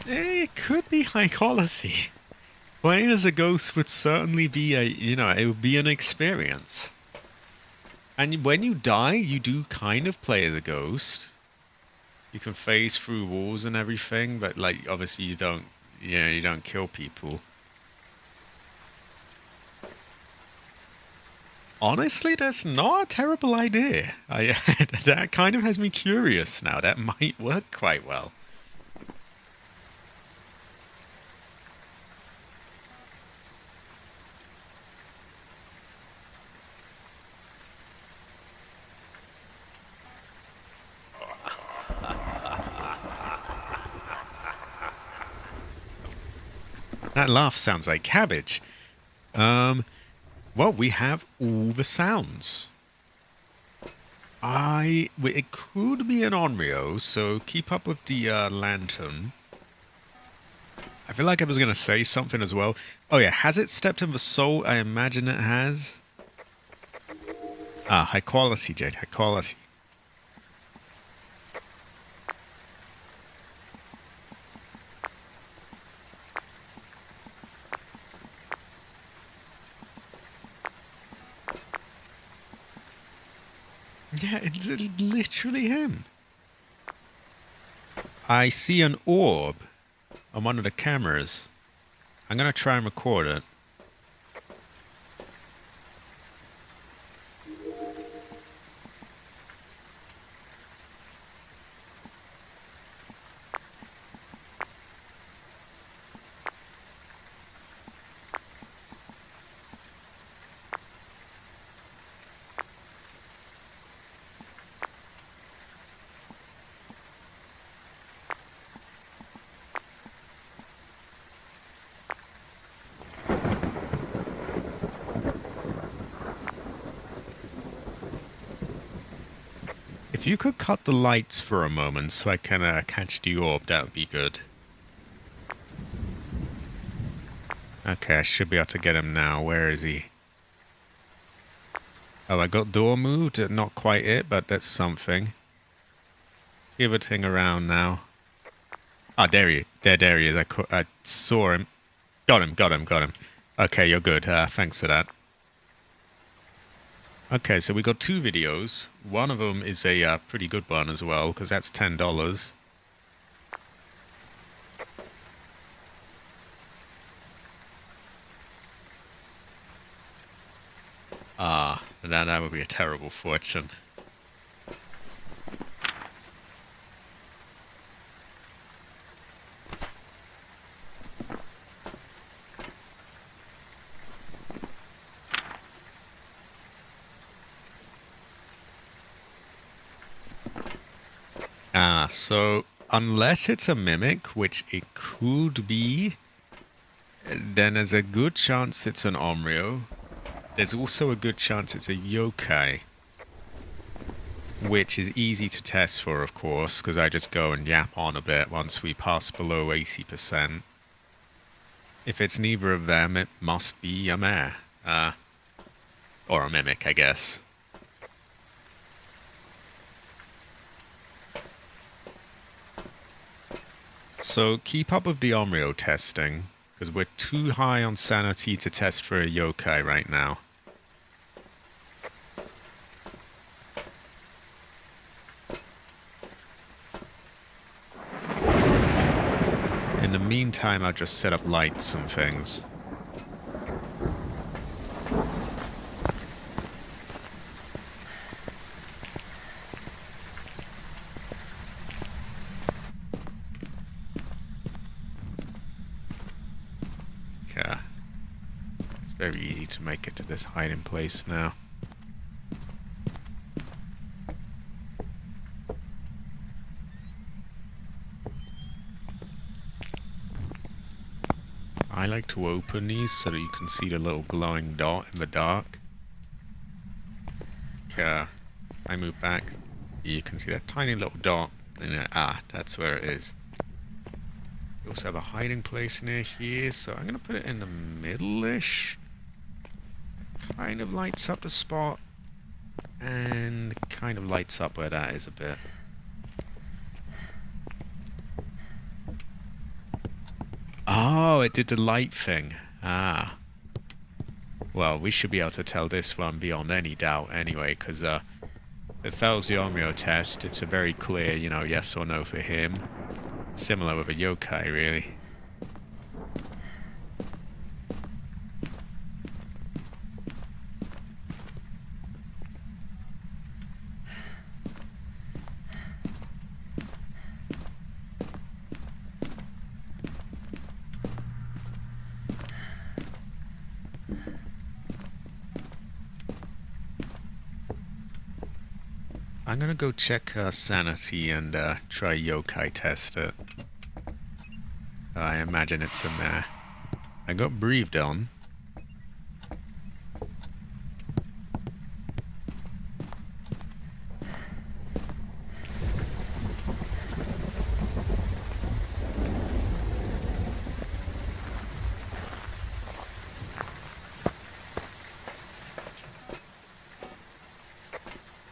It could be high quality. Playing as a ghost would certainly be it would be an experience. And when you die, you do kind of play as a ghost. You can phase through walls and everything, but like obviously you don't kill people. Honestly, that's not a terrible idea. That kind of has me curious now. That might work quite well. That laugh sounds like cabbage. Well, we have all the sounds. It could be an Onryo, so keep up with the lantern. I feel like I was going to say something as well. Oh yeah, has it stepped in the soul? I imagine it has. Ah, high quality, Jade, high quality. Yeah, it's literally him. I see an orb on one of the cameras. I'm going to try and record it. If you could cut the lights for a moment so I can catch the orb, that would be good. Okay, I should be able to get him now. Where is he? Oh, I got door moved. Not quite it, but that's something. Pivoting around now. Ah, there he is. I saw him. Got him. Okay, you're good. Thanks for that. Okay, so we got two videos. One of them is a pretty good one as well, because that's $10. Ah, that would be a terrible fortune. So unless it's a mimic, which it could be, then there's a good chance it's an Onryo. There's also a good chance it's a yokai, which is easy to test for, of course, because I just go and yap on a bit once we pass below 80%. If it's neither of them, it must be a mare. Or a mimic, I guess. So keep up with the Onryo testing, because we're too high on sanity to test for a yokai right now. In the meantime, I'll just set up lights and things. Okay. It's very easy to make it to this hiding place now. I like to open these so that you can see the little glowing dot in the dark. Okay. I move back, you can see that tiny little dot, and that's where it is. We also have a hiding place near here, so I'm going to put it in the middle-ish. Kind of lights up the spot, and kind of lights up where that is a bit. Oh, it did the light thing. Ah. Well, we should be able to tell this one beyond any doubt anyway, because it fails the Onryo test. It's a very clear, you know, yes or no for him. Similar with a yokai, really. I'm gonna go check sanity and try yokai test it. I imagine it's in there. I got breathed on.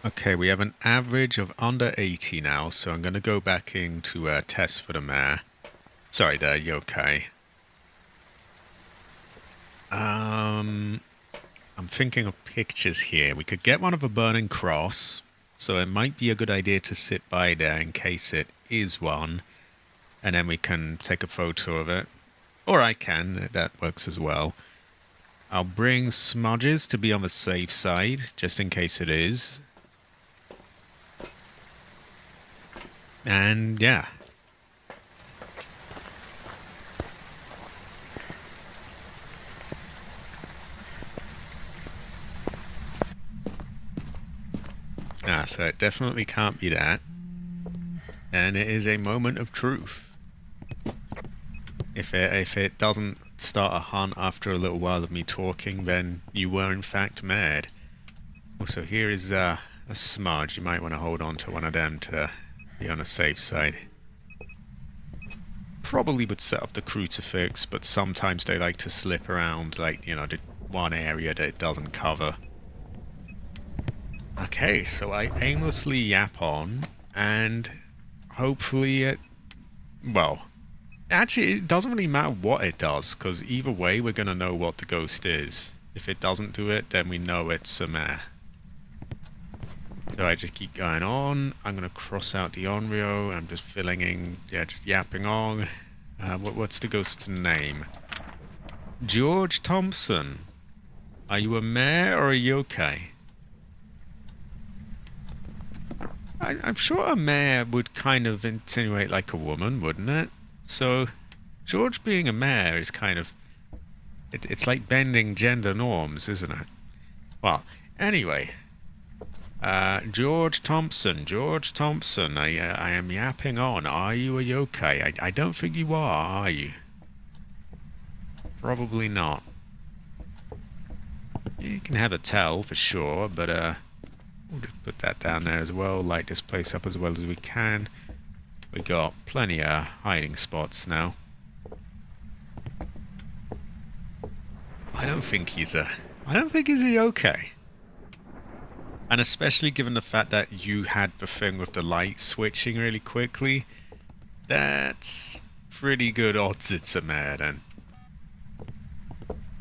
Okay, we have an average of under 80 now, so I'm going to go back in to test for the mare. Sorry, the yokai. I'm thinking of pictures here. We could get one of a burning cross, so it might be a good idea to sit by there in case it is one, and then we can take a photo of it. Or I can, that works as well. I'll bring smudges to be on the safe side, just in case it is. And yeah. So it definitely can't be that. And it is a moment of truth. If it doesn't start a hunt after a little while of me talking, then you were in fact mad. Also, here is a smudge. You might want to hold on to one of them to be on a safe side. Probably would set up the crucifix, but sometimes they like to slip around, like, you know, the one area that it doesn't cover. Okay, so I aimlessly yap on, and hopefully it... Well, actually, it doesn't really matter what it does, because either way we're going to know what the ghost is. If it doesn't do it, then we know it's a mare. So I just keep going on. I'm going to cross out the Onryo. I'm just filling in, yeah, just yapping on. What's the ghost's name? George Thompson. Are you a mare or a yokai? I'm sure a mare would kind of insinuate like a woman, wouldn't it? So George being a mare is kind of... It's like bending gender norms, isn't it? Well, anyway... George Thompson, I am yapping on. Are you a yokai? I don't think you are you? Probably not. You can have a tell for sure, but we'll just put that down there as well. Light this place up as well as we can. We got plenty of hiding spots now. I don't think he's a yokai. And especially given the fact that you had the thing with the light switching really quickly, that's pretty good odds it's a mare then.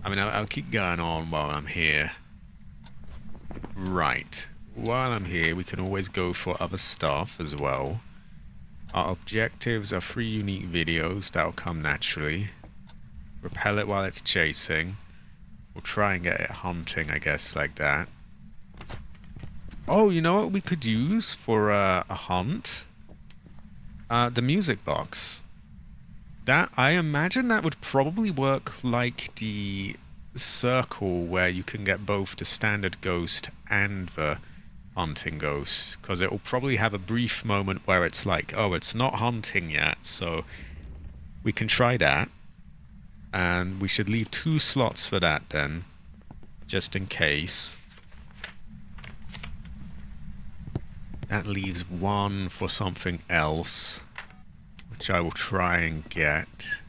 I mean, I'll keep going on while I'm here. Right. While I'm here, we can always go for other stuff as well. Our objectives are 3 unique videos that'll come naturally. Repel it while it's chasing. We'll try and get it hunting, I guess, like that. Oh, you know what we could use for a hunt? The music box. that I imagine that would probably work like the circle where you can get both the standard ghost and the hunting ghost, because it will probably have a brief moment where it's like, oh, it's not hunting yet, so we can try that. And we should leave 2 slots for that then, just in case. That leaves 1 for something else, which I will try and get.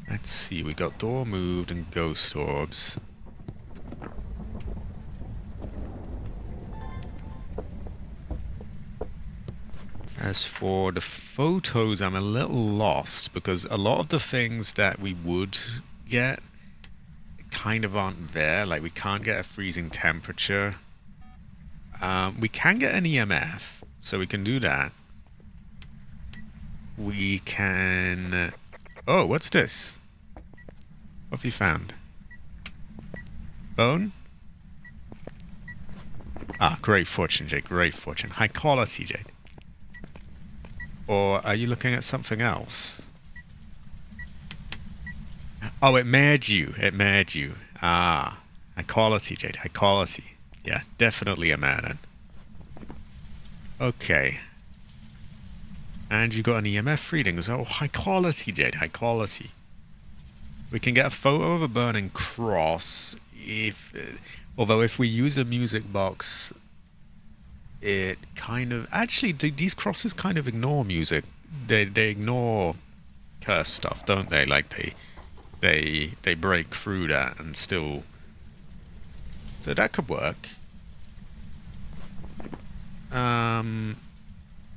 Let's see, we got door moved and ghost orbs. As for the photos, I'm a little lost because a lot of the things that we would get kind of aren't there. Like, we can't get a freezing temperature. We can get an EMF, so we can do that. We can... Oh, what's this? What have you found? Bone? Ah, great fortune, Jade. Great fortune. High quality, Jade. Or are you looking at something else? Oh, it made you. It made you. Ah. High quality, Jade. High quality. Yeah, definitely a madden. Okay. And you got an EMF reading. Oh, high quality, Jade. High quality. We can get a photo of a burning cross if... although if we use a music box... it kind of... Actually, these crosses kind of ignore music. They ignore curse stuff, don't they? Like, they break through that and still... So that could work.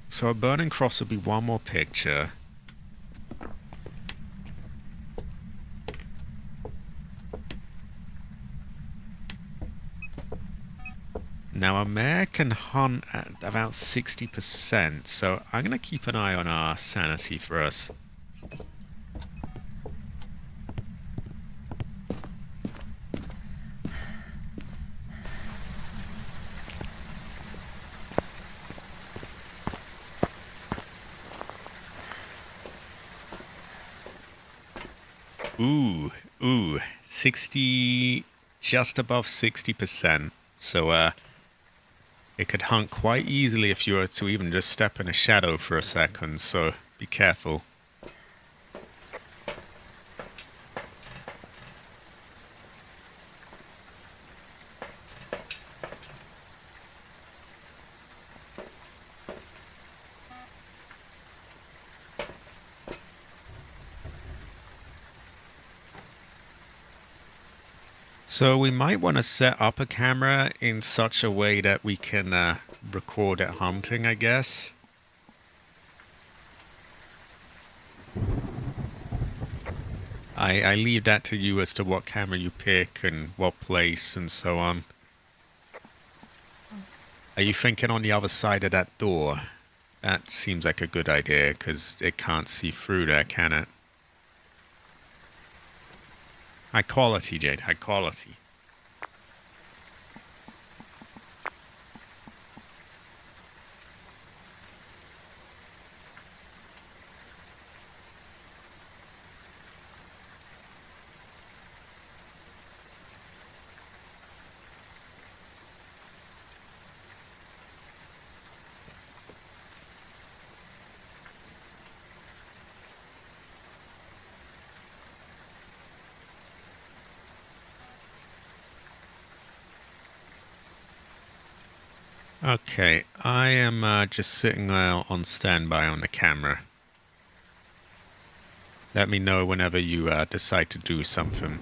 So a burning cross would be 1 more picture. Now a mare can hunt at about 60%, so I'm going to keep an eye on our sanity for us. Ooh, 60, just above 60%. So, it could hunt quite easily if you were to even just step in a shadow for a second, so be careful. So we might want to set up a camera in such a way that we can record it hunting, I guess. I leave that to you as to what camera you pick and what place and so on. Are you thinking on the other side of that door? That seems like a good idea because it can't see through there, can it? High quality, Jade. High quality. Okay, I am just sitting on standby on the camera. Let me know whenever you decide to do something.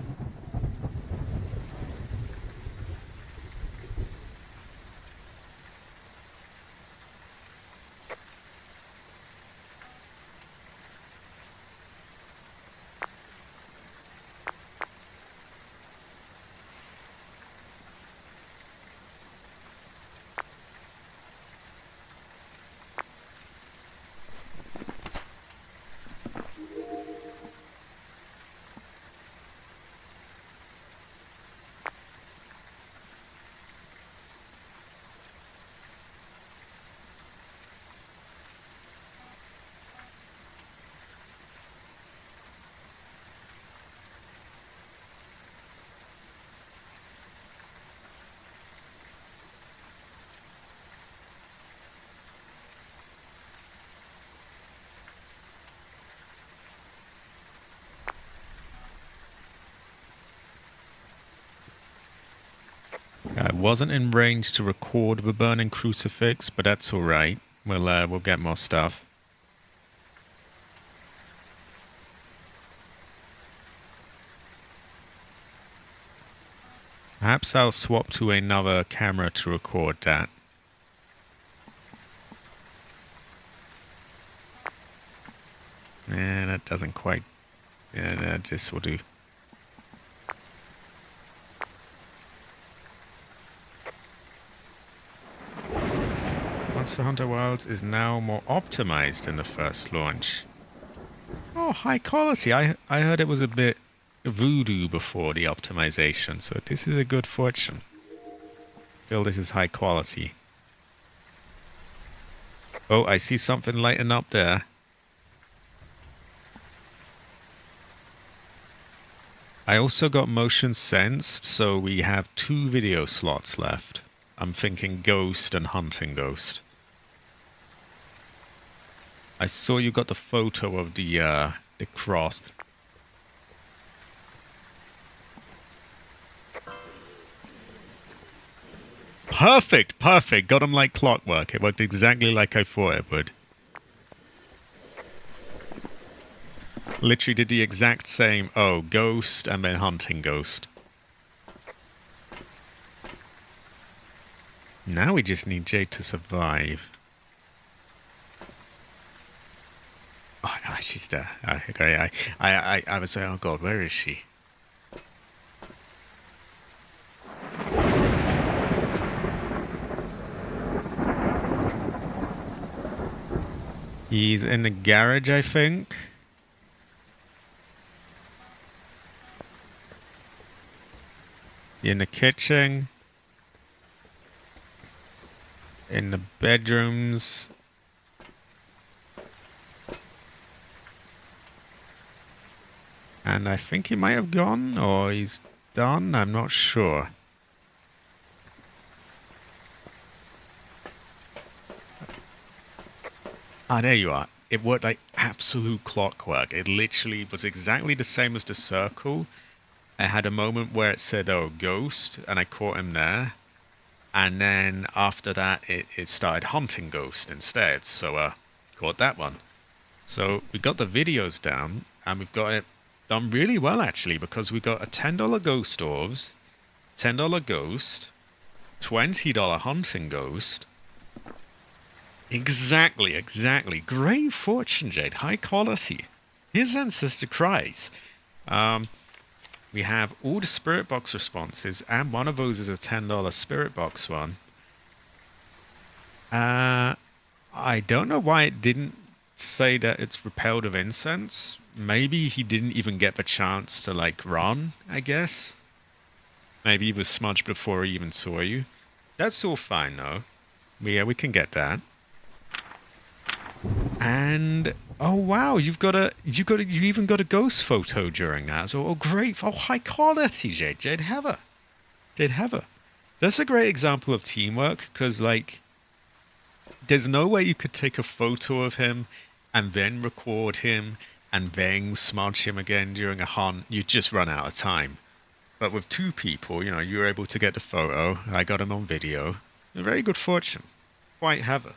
wasn't in range to record the burning crucifix, but that's all right. We'll get more stuff. Perhaps I'll swap to another camera to record that. Yeah, that doesn't quite... Yeah, no, this will do. Monster Hunter Wilds is now more optimized than the first launch. Oh, high quality. I heard it was a bit voodoo before the optimization, so this is a good fortune. I feel this is high quality. Oh, I see something lighting up there. I also got motion sensed, so we have 2 video slots left. I'm thinking Ghost and Hunting Ghost. I saw you got the photo of the cross. Perfect, perfect. Got him like clockwork. It worked exactly like I thought it would. Literally did the exact same. Oh, Ghost and then Hunting Ghost. Now we just need Jade to survive. Oh, she's there. Okay, I would say, oh god, where is she? He's in the garage, I think. In the kitchen. In the bedrooms. And I think he might have gone, or he's done, I'm not sure. Ah, there you are. It worked like absolute clockwork. It literally was exactly the same as the circle. I had a moment where it said, oh, Ghost, and I caught him there. And then after that, it started Hunting Ghost instead. So, caught that one. So we got the videos down, and we've got it done really well, actually, because we got a $10 Ghost Orbs, $10 Ghost, $20 Hunting Ghost. Exactly, exactly. Great fortune, Jade. High quality. His ancestor cries. We have all the Spirit Box responses, and one of those is a $10 Spirit Box one. I don't know why it didn't say that it's repelled of incense. Maybe he didn't even get the chance to, like, run, I guess. Maybe he was smudged before he even saw you. That's all fine, though. We can get that. And oh wow, you even got a ghost photo during that. So oh great, oh high quality, Jade Heather. That's a great example of teamwork, because like, there's no way you could take a photo of him and then record him and then smudge him again during a hunt. You'd just run out of time. But with 2 people, you know, you were able to get the photo. I got him on video. A very good fortune. Quite Heather.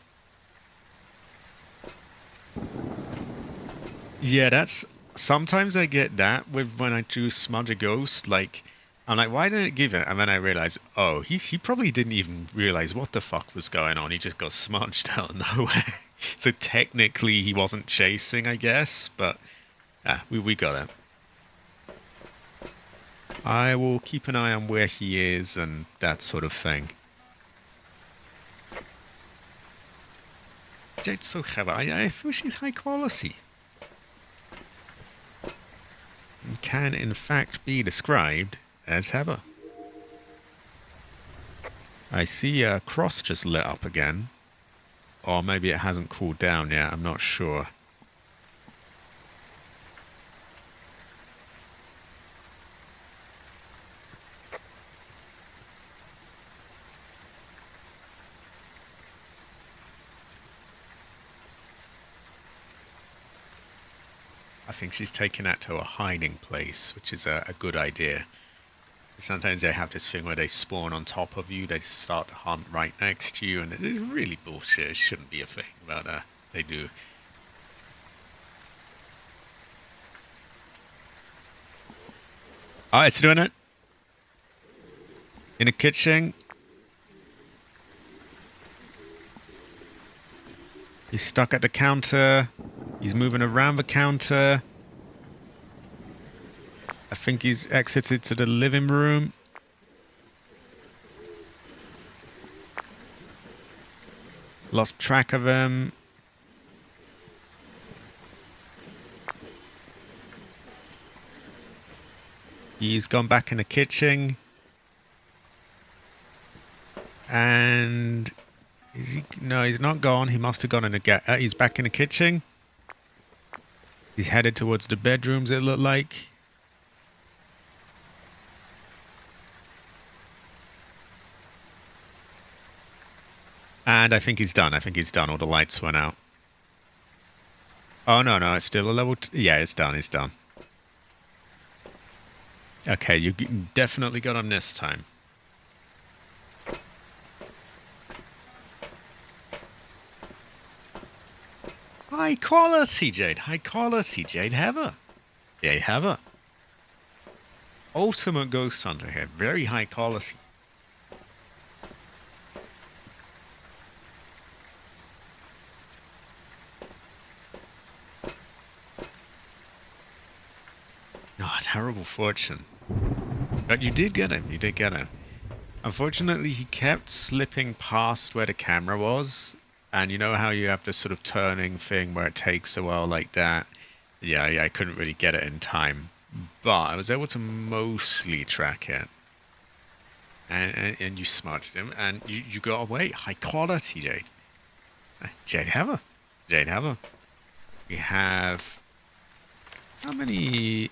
Yeah, that's... Sometimes I get that with when I do Smudge a Ghost. Like, I'm like, why didn't it give it? And then I realize, oh, he probably didn't even realize what the fuck was going on. He just got smudged out of nowhere. So technically he wasn't chasing, I guess. But, yeah, we got it. I will keep an eye on where he is and that sort of thing. Jade's so clever. I feel she's high quality. And can in fact be described as Heather. I see a cross just lit up again. Or maybe it hasn't cooled down yet, I'm not sure. I think she's taken that to a hiding place, which is a good idea. Sometimes they have this thing where they spawn on top of you. They start to hunt right next to you, and it is really bullshit. It shouldn't be a thing, but they do. Oh, it's doing it in the kitchen. He's stuck at the counter. He's moving around the counter. I think he's exited to the living room. Lost track of him. He's gone back in the kitchen. And is he? No, he's not gone. He must have gone in the he's back in the kitchen. He's headed towards the bedrooms, it looked like. And I think he's done. I think he's done. All the lights went out. Oh, no, no. It's still a level... Yeah, it's done. It's done. Okay, you definitely got him this time. High quality, Jade. High quality, Jade Heather. Jade Heather. Ultimate Ghost Hunter here. Very high quality. Oh, terrible fortune. But you did get him. You did get him. Unfortunately, he kept slipping past where the camera was. And you know how you have this sort of turning thing where it takes a while like that? Yeah, I couldn't really get it in time. But I was able to mostly track it. And you smarted him. And you got away. High quality, Jade. Jade Heather. Jade Heather. We have... How many...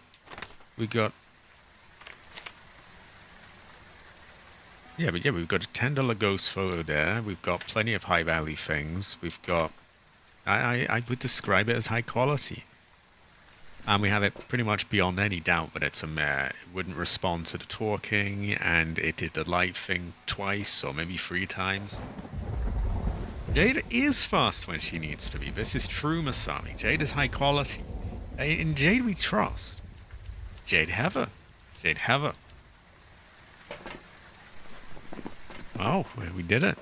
We got... Yeah, but yeah, we've got a $10 ghost photo there. We've got plenty of high value things. We've got... I would describe it as high quality. And we have it pretty much beyond any doubt that it's a mare. It wouldn't respond to the talking, and it did the light thing twice, or maybe 3 times. Jade is fast when she needs to be. This is true Masami. Jade is high quality. In Jade we trust. Jade Heather. Jade Heather. Oh, we did it.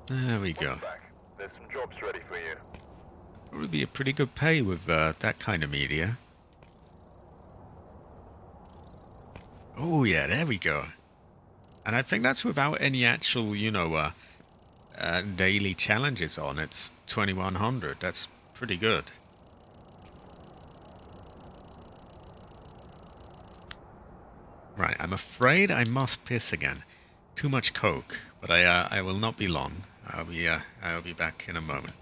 There we go. There's some jobs ready for you. Probably be a pretty good pay with that kind of media. Oh yeah, there we go. And I think that's without any actual, daily challenges on. It's 2100. That's pretty good. Right, I'm afraid I must piss again. Too much coke, but I will not be long. I'll be back in a moment.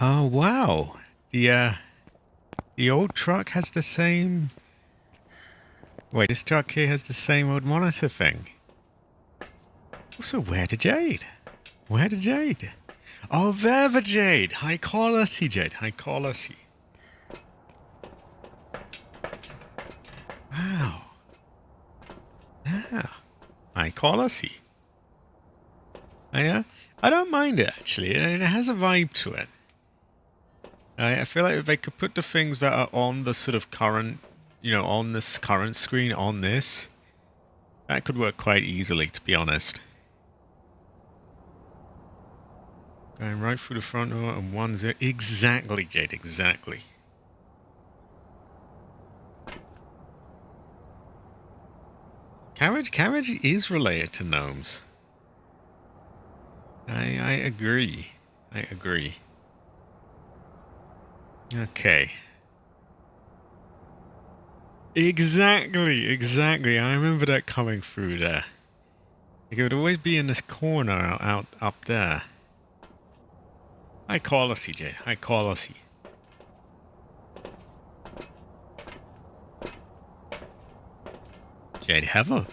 Oh, wow. The old truck has the same... Wait, this truck here has the same old monitor thing. Also, where the Jade? Where the Jade? Oh, there the Jade! High quality Jade, high quality. Wow. Yeah. High quality. Yeah. I don't mind it, actually. It has a vibe to it. I feel like if they could put the things that are on the sort of current, on this current screen, on this, that could work quite easily, to be honest. Going right through the front door and 1-0. Exactly, Jade, exactly. Cabbage is related to gnomes. I agree. I agree. Okay. Exactly. I remember that coming through there. Like it would always be in this corner out up there. High quality, Jade. High quality. Jade Heather.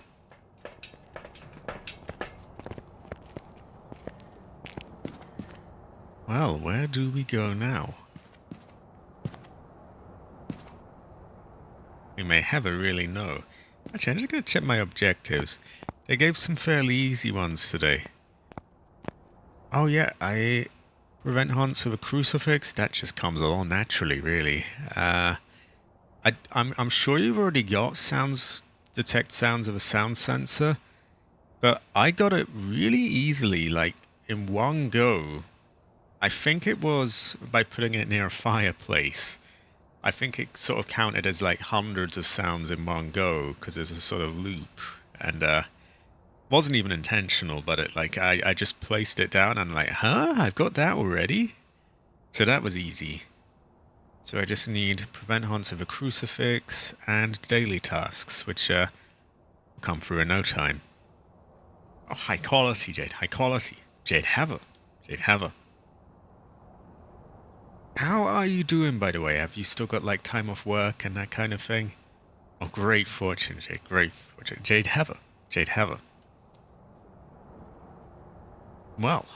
Well, where do we go now? We may never really know. Actually, I'm just going to check my objectives. They gave some fairly easy ones today. Oh yeah, I prevent hunts of a crucifix. That just comes along naturally, really. I'm sure you've already got detect sounds of a sound sensor, but I got it really easily, like in one go. I think it was by putting it near a fireplace. I think it sort of counted as like hundreds of sounds in one go because there's a sort of loop, and wasn't even intentional, but I just placed it down and like, huh, I've got that already. So that was easy. So I just need prevent haunts of a crucifix and daily tasks, which come through in no time. Oh, high quality, Jade, high quality. Jade Heather. Jade Heather. How are you doing, by the way? Have you still got like time off work and that kind of thing? Oh, great fortune, Jade, great fortune. Jade Heather. Jade Heather. Well,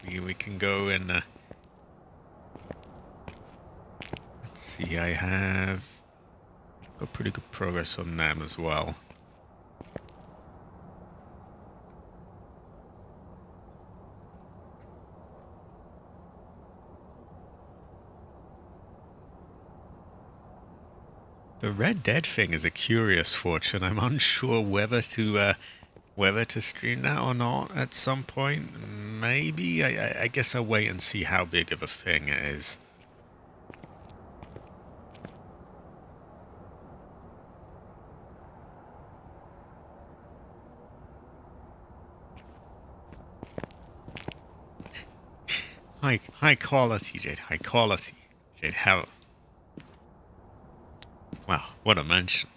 we can go and let's see, I have got pretty good progress on them as well. The Red Dead thing is a curious fortune. I'm unsure whether to stream that or not at some point. Maybe. I guess I'll wait and see how big of a thing it is. High quality, Jade. High quality. Jade Heather. Wow, what a mention.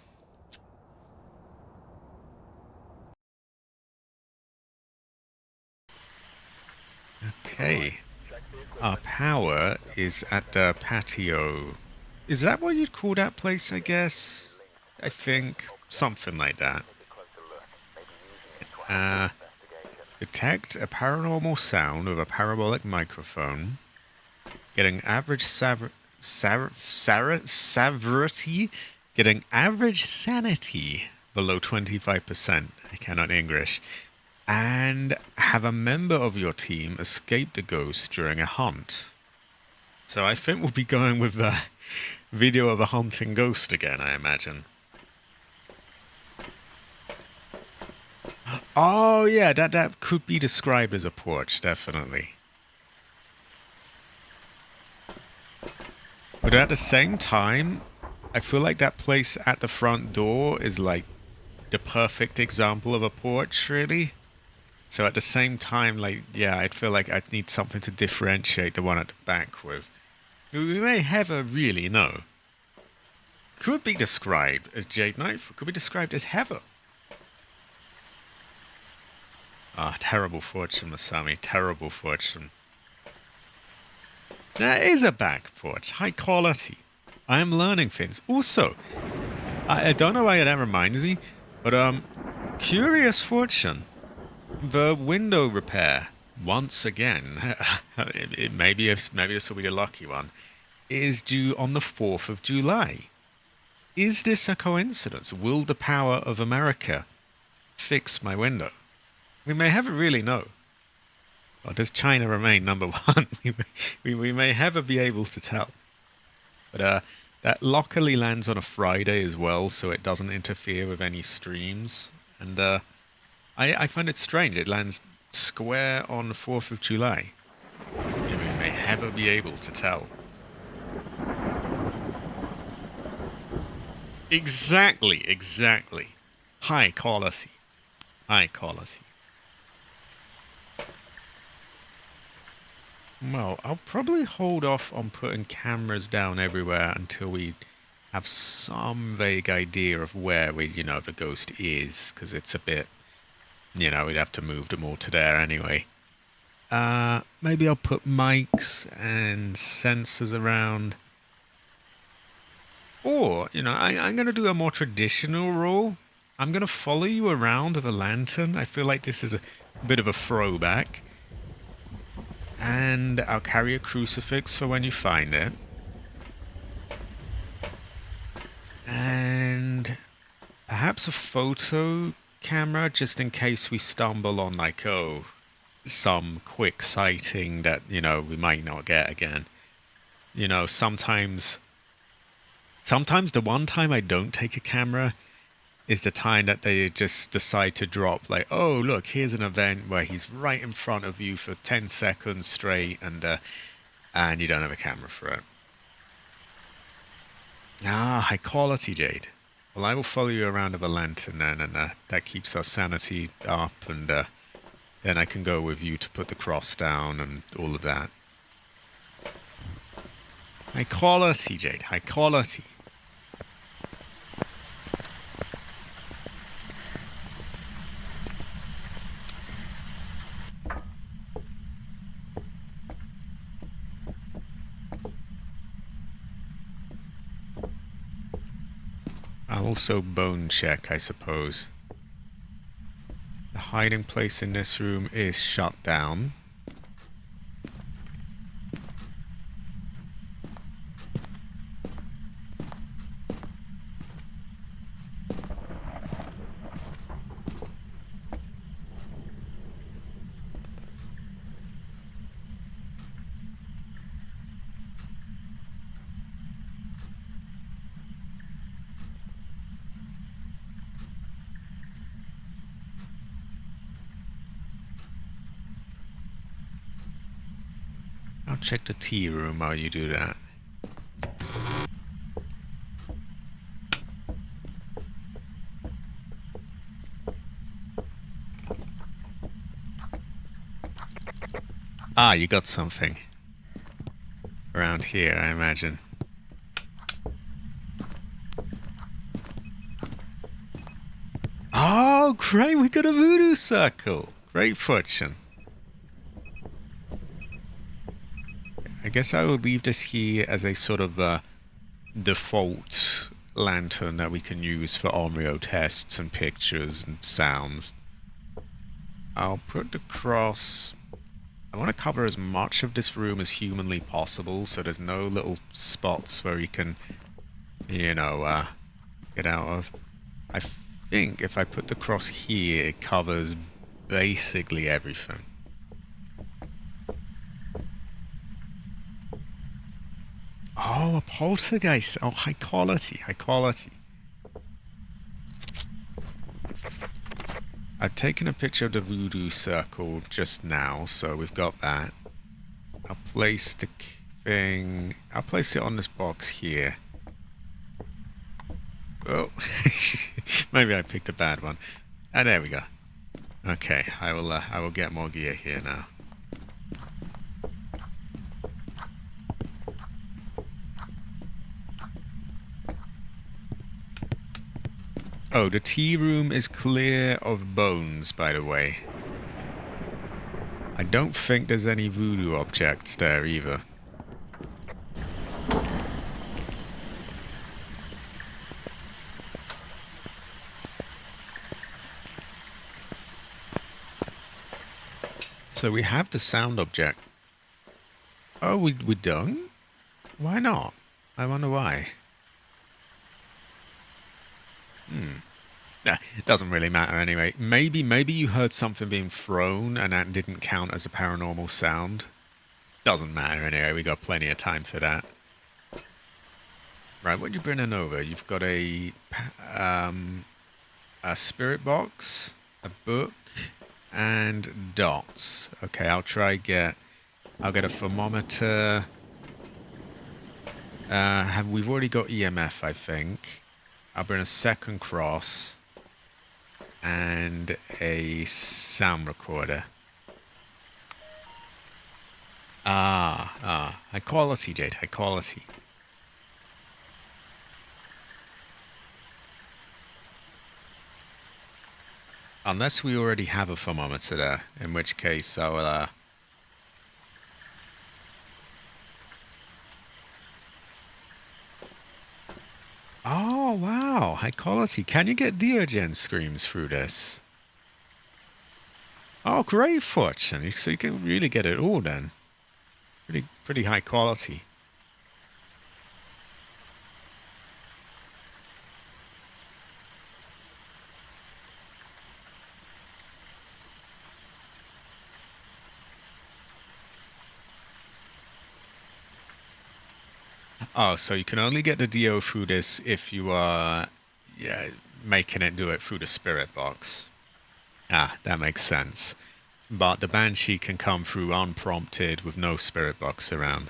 Okay. Our power is at the patio. Is that what you'd call that place, I guess? I think. Something like that. Detect a paranormal sound with a parabolic microphone. Getting average severity. Getting average sanity below 25%. I cannot English. And have a member of your team escape the ghost during a hunt. So I think we'll be going with the video of a hunting ghost again, I imagine. Oh yeah, that could be described as a porch, definitely. But at the same time, I feel like that place at the front door is like the perfect example of a porch, really. So at the same time, like, yeah, I'd feel like I'd need something to differentiate the one at the back with. We may never really know. Could be described as Jade Knife, could be described as Heather. Ah, terrible fortune, Masami, terrible fortune. That is a back porch. High quality. I am learning things. Also, I don't know why that reminds me, but curious fortune. The window repair, once again, maybe this will be the lucky one, is due on the 4th of July. Is this a coincidence? Will the power of America fix my window? We may never really know. Or does China remain number one? we may never be able to tell. But that luckily lands on a Friday as well, so it doesn't interfere with any streams. And I find it strange. It lands square on the 4th of July. We may never be able to tell. Exactly. High quality. High quality. Well, I'll probably hold off on putting cameras down everywhere until we have some vague idea of where the ghost is, because it's a bit, we'd have to move them all to there anyway. Maybe I'll put mics and sensors around. Or, I'm going to do a more traditional role. I'm going to follow you around with a lantern. I feel like this is a bit of a throwback. And I'll carry a crucifix for when you find it. And perhaps a photo camera just in case we stumble on some quick sighting that, we might not get again. Sometimes the one time I don't take a camera is the time that they just decide to drop, like, oh, look, here's an event where he's right in front of you for 10 seconds straight, and you don't have a camera for it. High quality, Jade. Well, I will follow you around with a lantern then, and that keeps our sanity up, and then I can go with you to put the cross down and all of that. High quality, Jade. High quality. I'll also bone check, I suppose. The hiding place in this room is shut down. I'll check the tea room while you do that. Ah, you got something. Around here, I imagine. Oh, great, we got a voodoo circle. Great fortune. I guess I will leave this here as a sort of default lantern that we can use for Omrio tests and pictures and sounds. I'll put the cross... I want to cover as much of this room as humanly possible, so there's no little spots where you can, get out of. I think if I put the cross here, it covers basically everything. Oh, a poltergeist. Oh, high quality, high quality. I've taken a picture of the voodoo circle just now, so we've got that. I'll place the thing... I'll place it on this box here. Oh, maybe I picked a bad one. Ah, there we go. Okay, I will get more gear here now. Oh, the tea room is clear of bones, by the way. I don't think there's any voodoo objects there either. So we have the sound object. Oh, we don't? Why not? I wonder why. Nah, it doesn't really matter anyway. Maybe you heard something being thrown and that didn't count as a paranormal sound. Doesn't matter anyway, we got plenty of time for that. Right, what are you bringing over? You've got a spirit box, a book, and dots. Okay, I'll get a thermometer. We've already got EMF, I think. I'll bring a second cross and a sound recorder. High quality, Jade, high quality. Unless we already have a thermometer there, in which case I'll, Oh, wow, high quality. Can you get Diogen screams through this? Oh, great, Fortune. So you can really get it all then. Pretty high quality. Oh, so you can only get the Dio through this if you are making it do it through the spirit box. Ah, that makes sense. But the Banshee can come through unprompted with no spirit box around.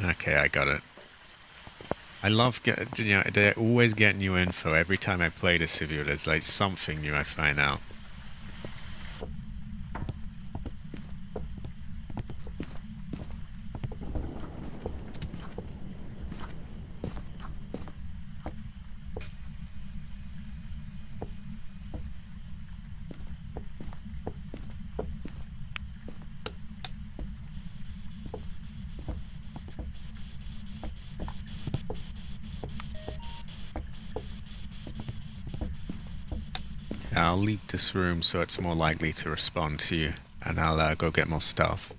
Okay, I got it. I love they're always getting new info. Every time I play this with you, there's like something new I find out. I'll leave this room so it's more likely to respond to you, and I'll go get more stuff.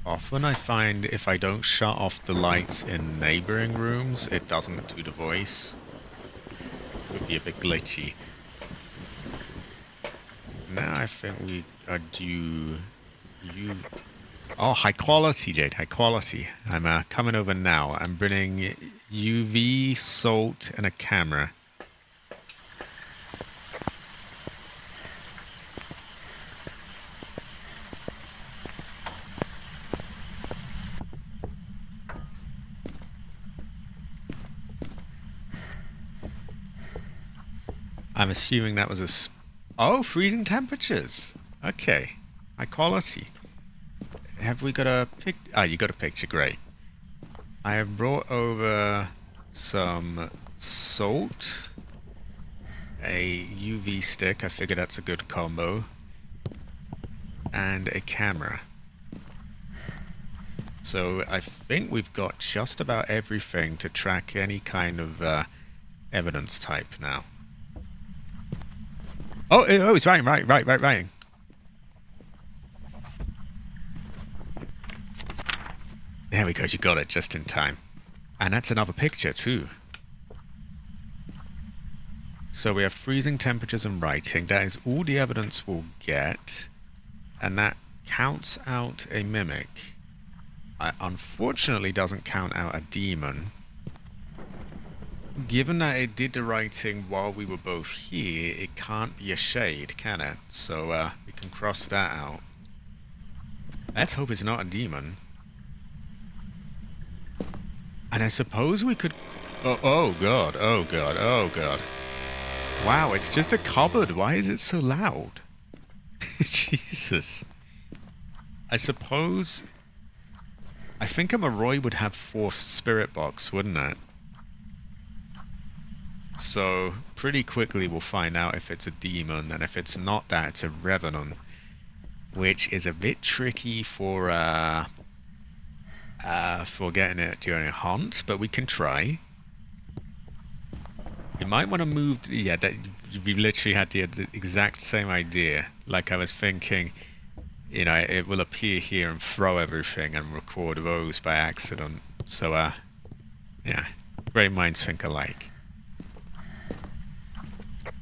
Often I find if I don't shut off the lights in neighboring rooms, it doesn't do the voice. It would be a bit glitchy. Now I think we are due... Oh, high quality, Jade, high quality. I'm coming over now. I'm bringing UV, salt, and a camera. I'm assuming that was a... Oh, freezing temperatures. Okay, high quality. Have we got a pic? Ah, you got a picture, great. I have brought over some salt, a UV stick, I figure that's a good combo, and a camera. So I think we've got just about everything to track any kind of evidence type now. Oh, it's right. There we go, you got it just in time. And that's another picture too. So we have freezing temperatures and writing. That is all the evidence we'll get. And that counts out a mimic. Unfortunately doesn't count out a demon. Given that it did the writing while we were both here, it can't be a shade, can it? So we can cross that out. Let's hope it's not a demon. And I suppose we could... Oh god. Wow, it's just a cupboard. Why is it so loud? Jesus. I suppose... I think a Moroi would have forced spirit box, wouldn't it? So, pretty quickly we'll find out if it's a demon, and if it's not that, it's a revenant. Which is a bit tricky for getting it during a hunt, but we can try. You might want to move. Yeah, that we literally had the exact same idea. Like I was thinking, it will appear here and throw everything and record those by accident. So, yeah, great minds think alike.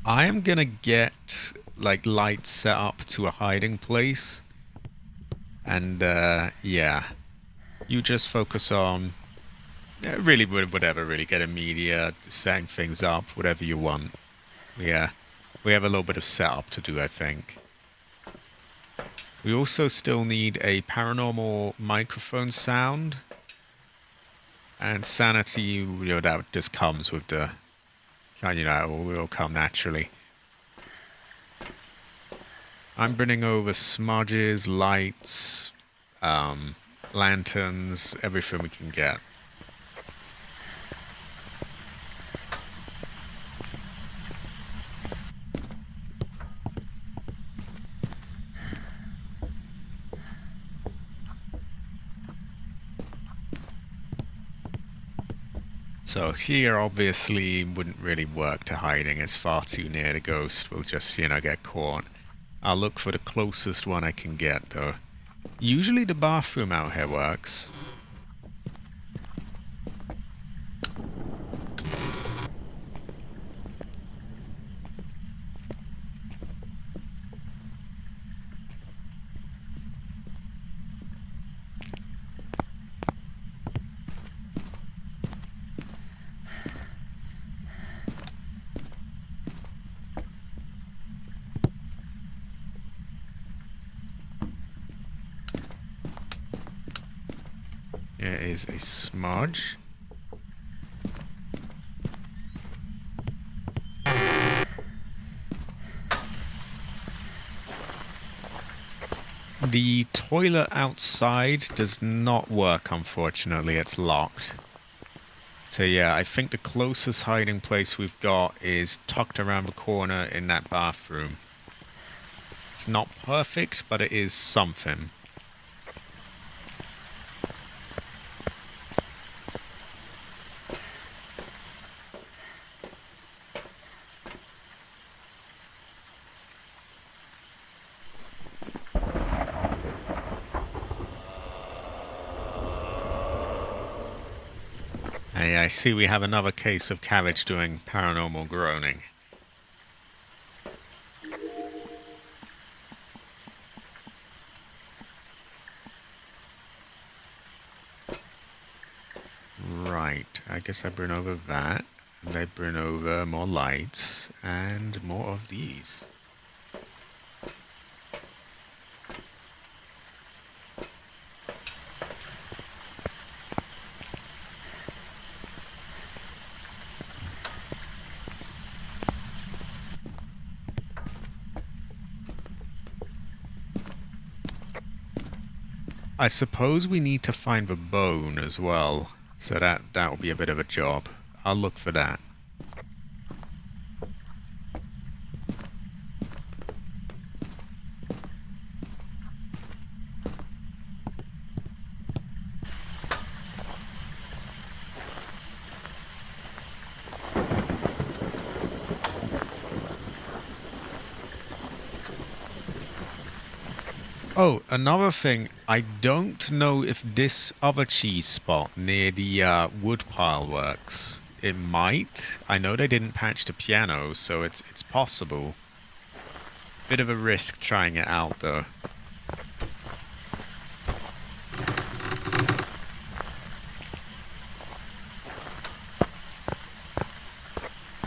I am gonna get like lights set up to a hiding place, and yeah, you just focus on really whatever. Really, get a media, setting things up, whatever you want. Yeah, we have a little bit of setup to do, I think. We also still need a paranormal microphone sound. And sanity, that just comes with the, it will come naturally. I'm bringing over smudges, lights, lanterns, everything we can get. So here obviously wouldn't really work to hiding. It's far too near the ghost. We'll just, get caught. I'll look for the closest one I can get though. Usually the bathroom out here works. Here is a smudge. The toilet outside does not work, unfortunately. It's locked. So yeah, I think the closest hiding place we've got is tucked around the corner in that bathroom. It's not perfect, but it is something. Hey, I see we have another case of Cabbage doing paranormal groaning. Right, I guess I bring over that, and I bring over more lights, and more of these. I suppose we need to find the bone as well, so that will be a bit of a job. I'll look for that. Oh, another thing, I don't know if this other cheese spot near the wood pile works. It might. I know they didn't patch the piano, so it's possible. Bit of a risk trying it out, though.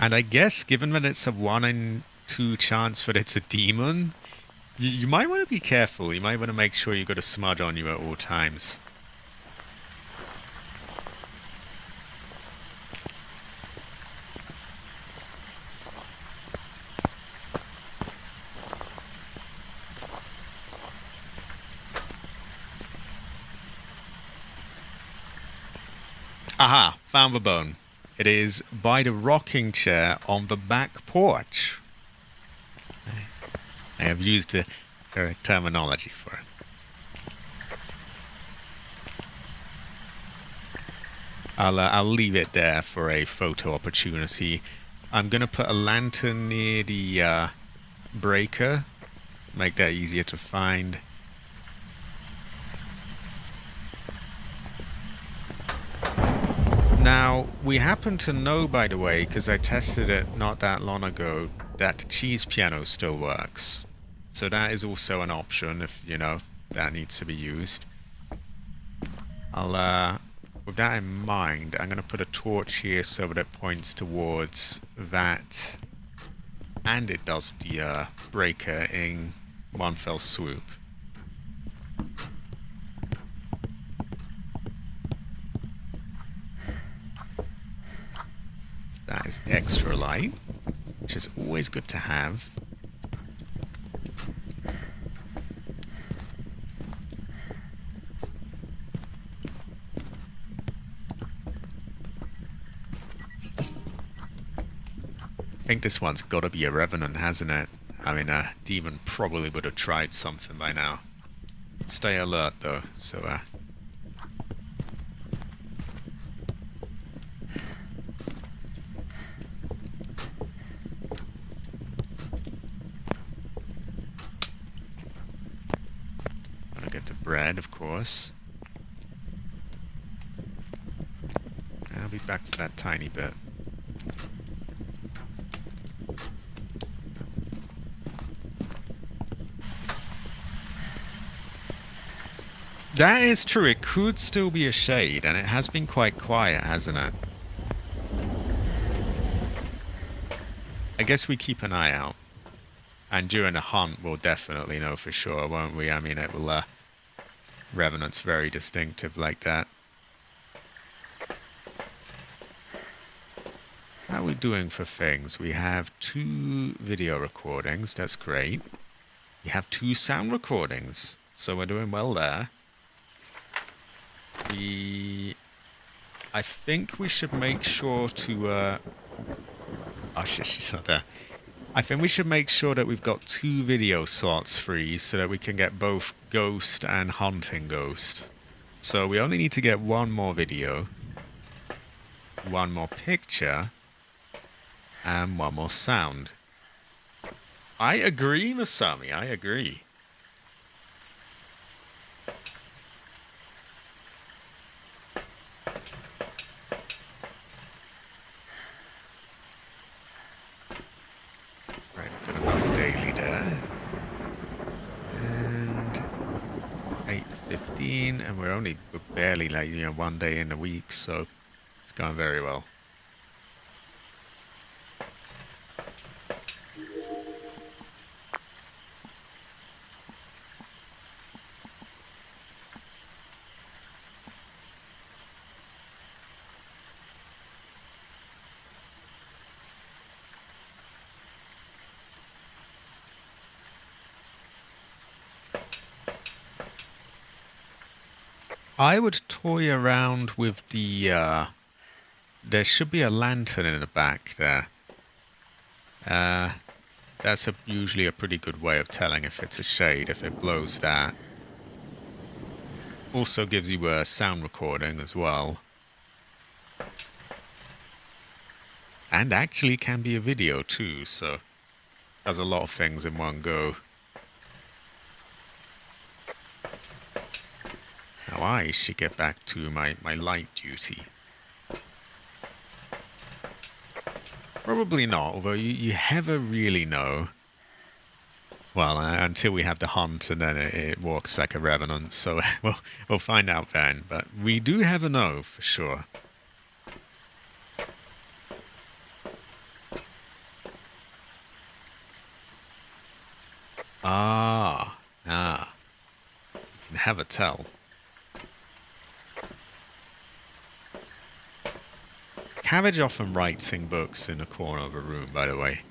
And I guess, given that it's a 1 in 2 chance that it's a demon, you might want to be careful. You might want to make sure you've got a smudge on you at all times. Aha! Found the bone. It is by the rocking chair on the back porch. I have used the correct terminology for it. I'll leave it there for a photo opportunity. I'm going to put a lantern near the breaker. Make that easier to find. Now, we happen to know, by the way, because I tested it not that long ago, that the cheese piano still works. So that is also an option if, you know, that needs to be used. With that in mind, I'm going to put a torch here so that it points towards that. And it does the breaker in one fell swoop. That is extra light, which is always good to have. I think this one's got to be a revenant, hasn't it? I mean, a demon probably would have tried something by now. Stay alert, though, so, Gotta get the bread, of course. I'll be back for that tiny bit. That is true, it could still be a shade, and it has been quite quiet, hasn't it? I guess we keep an eye out. And during the hunt, we'll definitely know for sure, won't we? I mean, it will, Revenant's very distinctive like that. How are we doing for things? We have 2 video recordings, that's great. We have 2 sound recordings, so we're doing well there. I think we should make sure to, oh shit, she's not there. I think we should make sure that we've got 2 video slots free so that we can get both Ghost and Hunting Ghost. So we only need to get 1 more video, 1 more picture, and 1 more sound. I agree, Masami, I agree. Right, got another daily there. And 8:15, and we're barely, like, you know, 1 day in a week, so it's going very well. I would toy around with the, there should be a lantern in the back there. That's usually a pretty good way of telling if it's a shade, if it blows that. Also gives you a sound recording as well. And actually can be a video too, so does a lot of things in one go. Now I should get back to my light duty. Probably not, although you never really know. Well, until we have the hunt, and then it walks like a revenant, so we'll find out then. But we do have a know for sure. You can have a tell. Cabbage often writes in books in the corner of a room, by the way.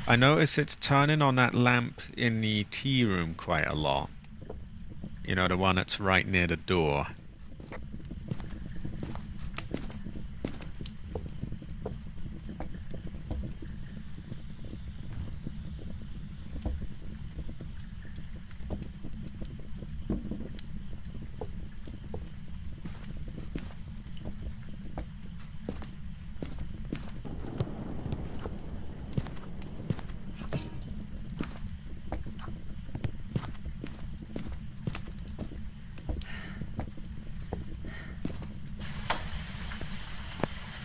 I notice it's turning on that lamp in the tea room quite a lot. You know, the one that's right near the door.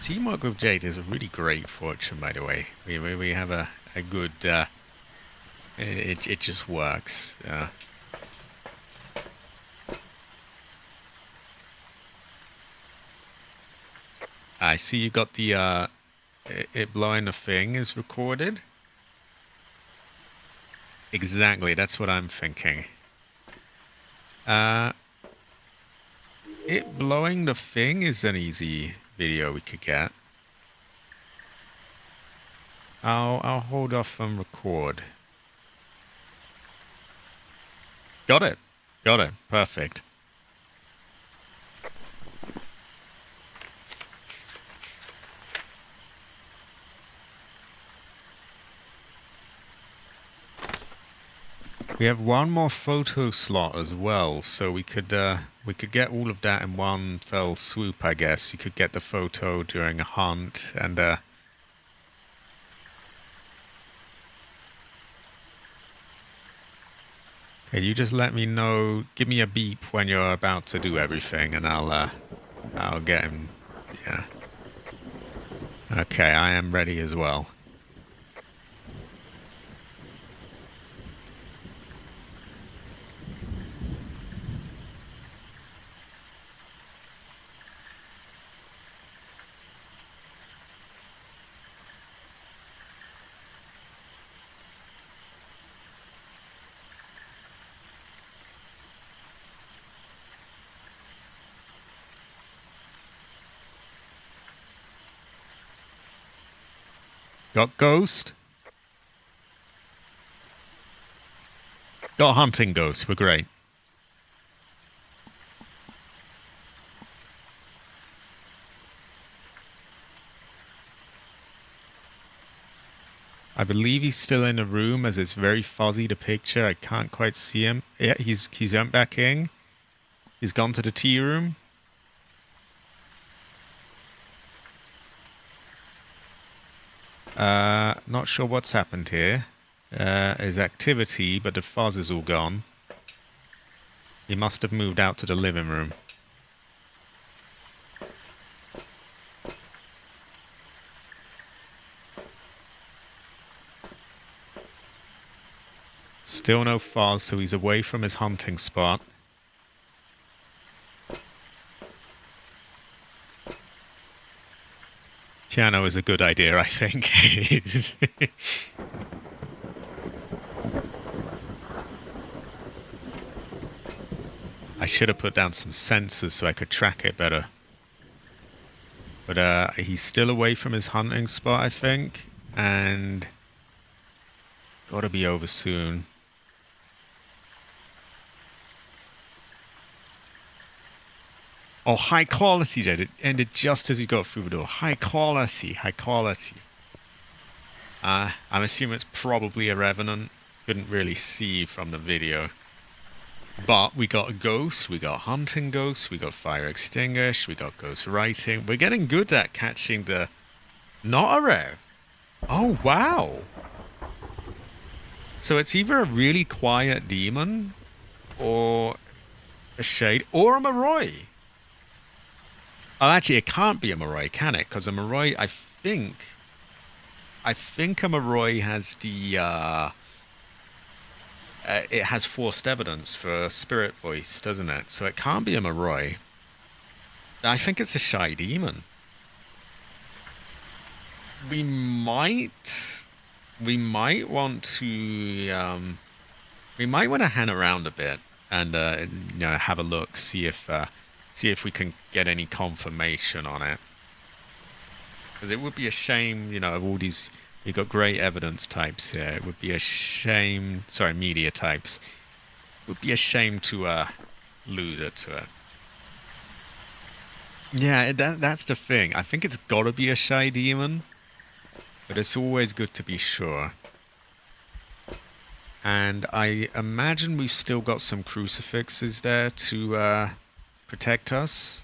Teamwork with Jade is a really great fortune, by the way. We have a good. It just works. I see you got the it blowing the thing is recorded. Exactly, that's what I'm thinking. It blowing the thing is an easy video we could get. I'll hold off and record. Got it. Got it. Perfect. We have one more photo slot as well, so we could get all of that in one fell swoop, I guess. You could get the photo during a hunt and okay, you just let me know, give me a beep when you're about to do everything and I'll get him. Yeah. Okay, I am ready as well. Got ghost? Got hunting ghost, we're great. I believe he's still in the room as it's very fuzzy, the picture. I can't quite see him. Yeah, he's went back in. He's gone to the tea room. Not sure what's happened here. His activity, but the fuzz is all gone. He must have moved out to the living room. Still no fuzz, so he's away from his hunting spot. Piano is a good idea, I think. I should have put down some sensors so I could track it better. But he's still away from his hunting spot, I think. And gotta be over soon. Oh, high quality, Jed. It ended just as you got through the door. High quality, high quality. I'm assuming it's probably a Revenant. Couldn't really see from the video. But we got a ghost, we got hunting ghosts, we got fire extinguish, we got ghost writing. We're getting good at catching the... Not a rare. Oh, wow. So it's either a really quiet demon, or a shade, or a Moroi. Oh, actually, it can't be a Moroi, can it? Because a Moroi, I think a Moroi has the... it has forced evidence for spirit voice, doesn't it? So it can't be a Moroi. I think it's a shy demon. We might want to hang around a bit and have a look, see if we can get any confirmation on it. Because it would be a shame, of all these. You've got great evidence types here. It would be a shame... Sorry, media types. It would be a shame to lose it to it. Yeah, that's the thing. I think it's got to be a shy demon. But it's always good to be sure. And I imagine we've still got some crucifixes there to protect us.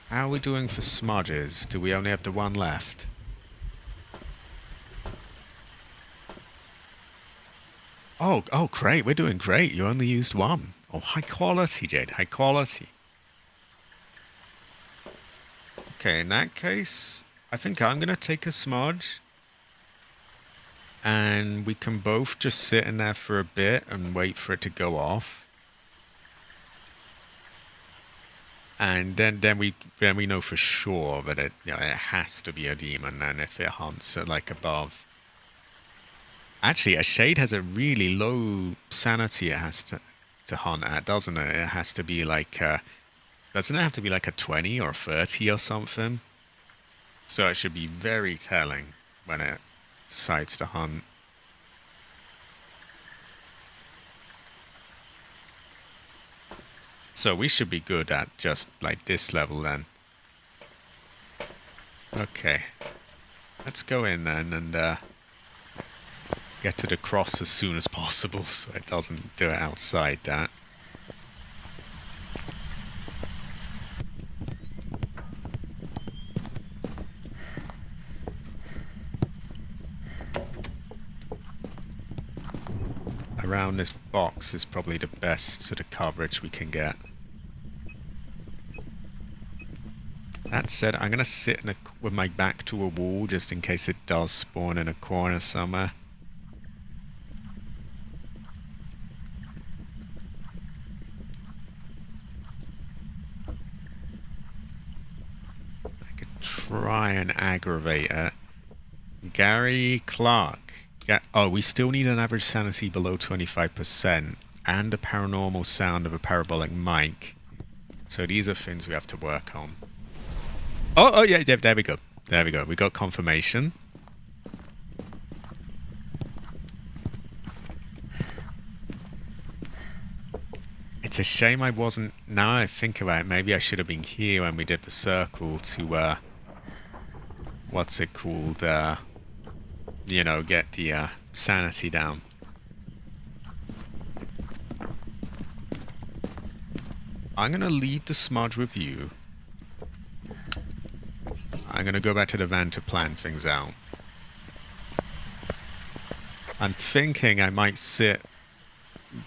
How are we doing for smudges? Do we only have the one left? Oh, great. We're doing great. You only used one. Oh, high quality, Jade. High quality. Okay, in that case, I think I'm gonna take a smudge. And we can both just sit in there for a bit and wait for it to go off. And then we know for sure that it has to be a demon then if it hunts at like above. Actually, a shade has a really low sanity it has to hunt at, doesn't it? It has to be like doesn't it have to be like a 20 or 30 or something? So it should be very telling when it decides to hunt. So we should be good at just like this level then. Okay. Let's go in then and get to the cross as soon as possible so it doesn't do it outside that. Around this box is probably the best sort of coverage we can get. That said, I'm going to sit with my back to a wall just in case it does spawn in a corner somewhere. I could try and aggravate it. Gary Clark. Oh, we still need an average sanity below 25% and a paranormal sound of a parabolic mic. So these are things we have to work on. Oh yeah, there we go. There we go. We got confirmation. It's a shame I wasn't... Now I think about it, maybe I should have been here when we did the circle to, what's it called? You know, get the sanity down. I'm going to leave the smudge with you. I'm going to go back to the van to plan things out. I'm thinking I might sit,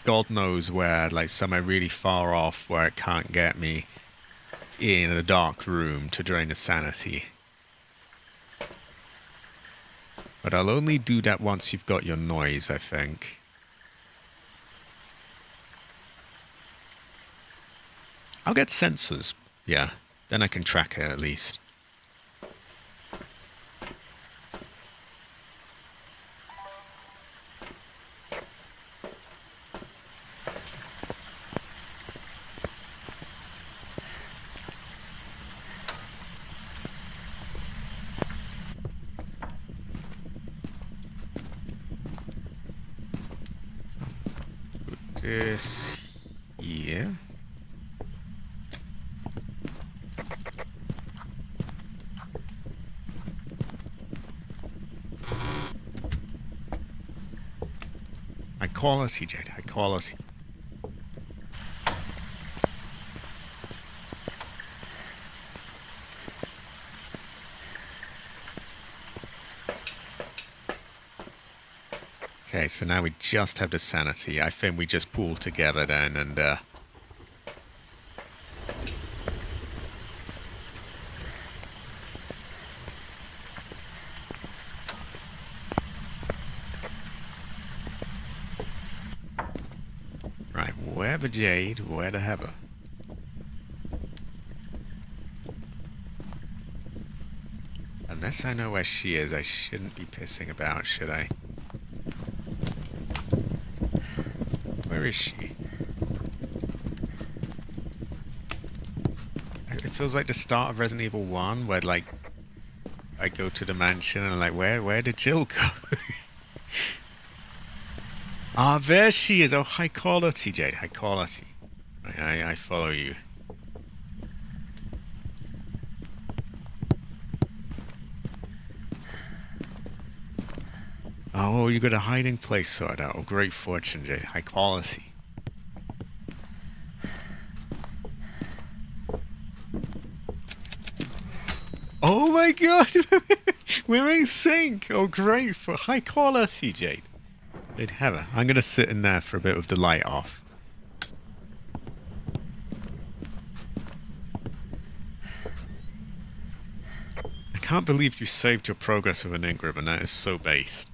God knows where, like somewhere really far off where it can't get me, in a dark room to drain the sanity. But I'll only do that once you've got your noise, I think. I'll get sensors, yeah. Then I can track it at least. This here. High quality, Jade, high quality. Okay, so now we just have the sanity. I think we just pool together then and right, where the Jade, where the Heather? Unless I know where she is, I shouldn't be pissing about, should I? Where is she? It feels like the start of Resident Evil 1, where like I go to the mansion and I'm like, where did Jill go? Ah, there she is. Oh, high quality, Jade, high quality. I follow you. Oh, you got a hiding place sorted out. Oh, great fortune, Jade. High quality. Oh my god! We're in sync! Oh, great for high quality, Jade. They'd have it. I'm going to sit in there for a bit with the light off. can't believe you saved your progress with an ink ribbon. That is so base.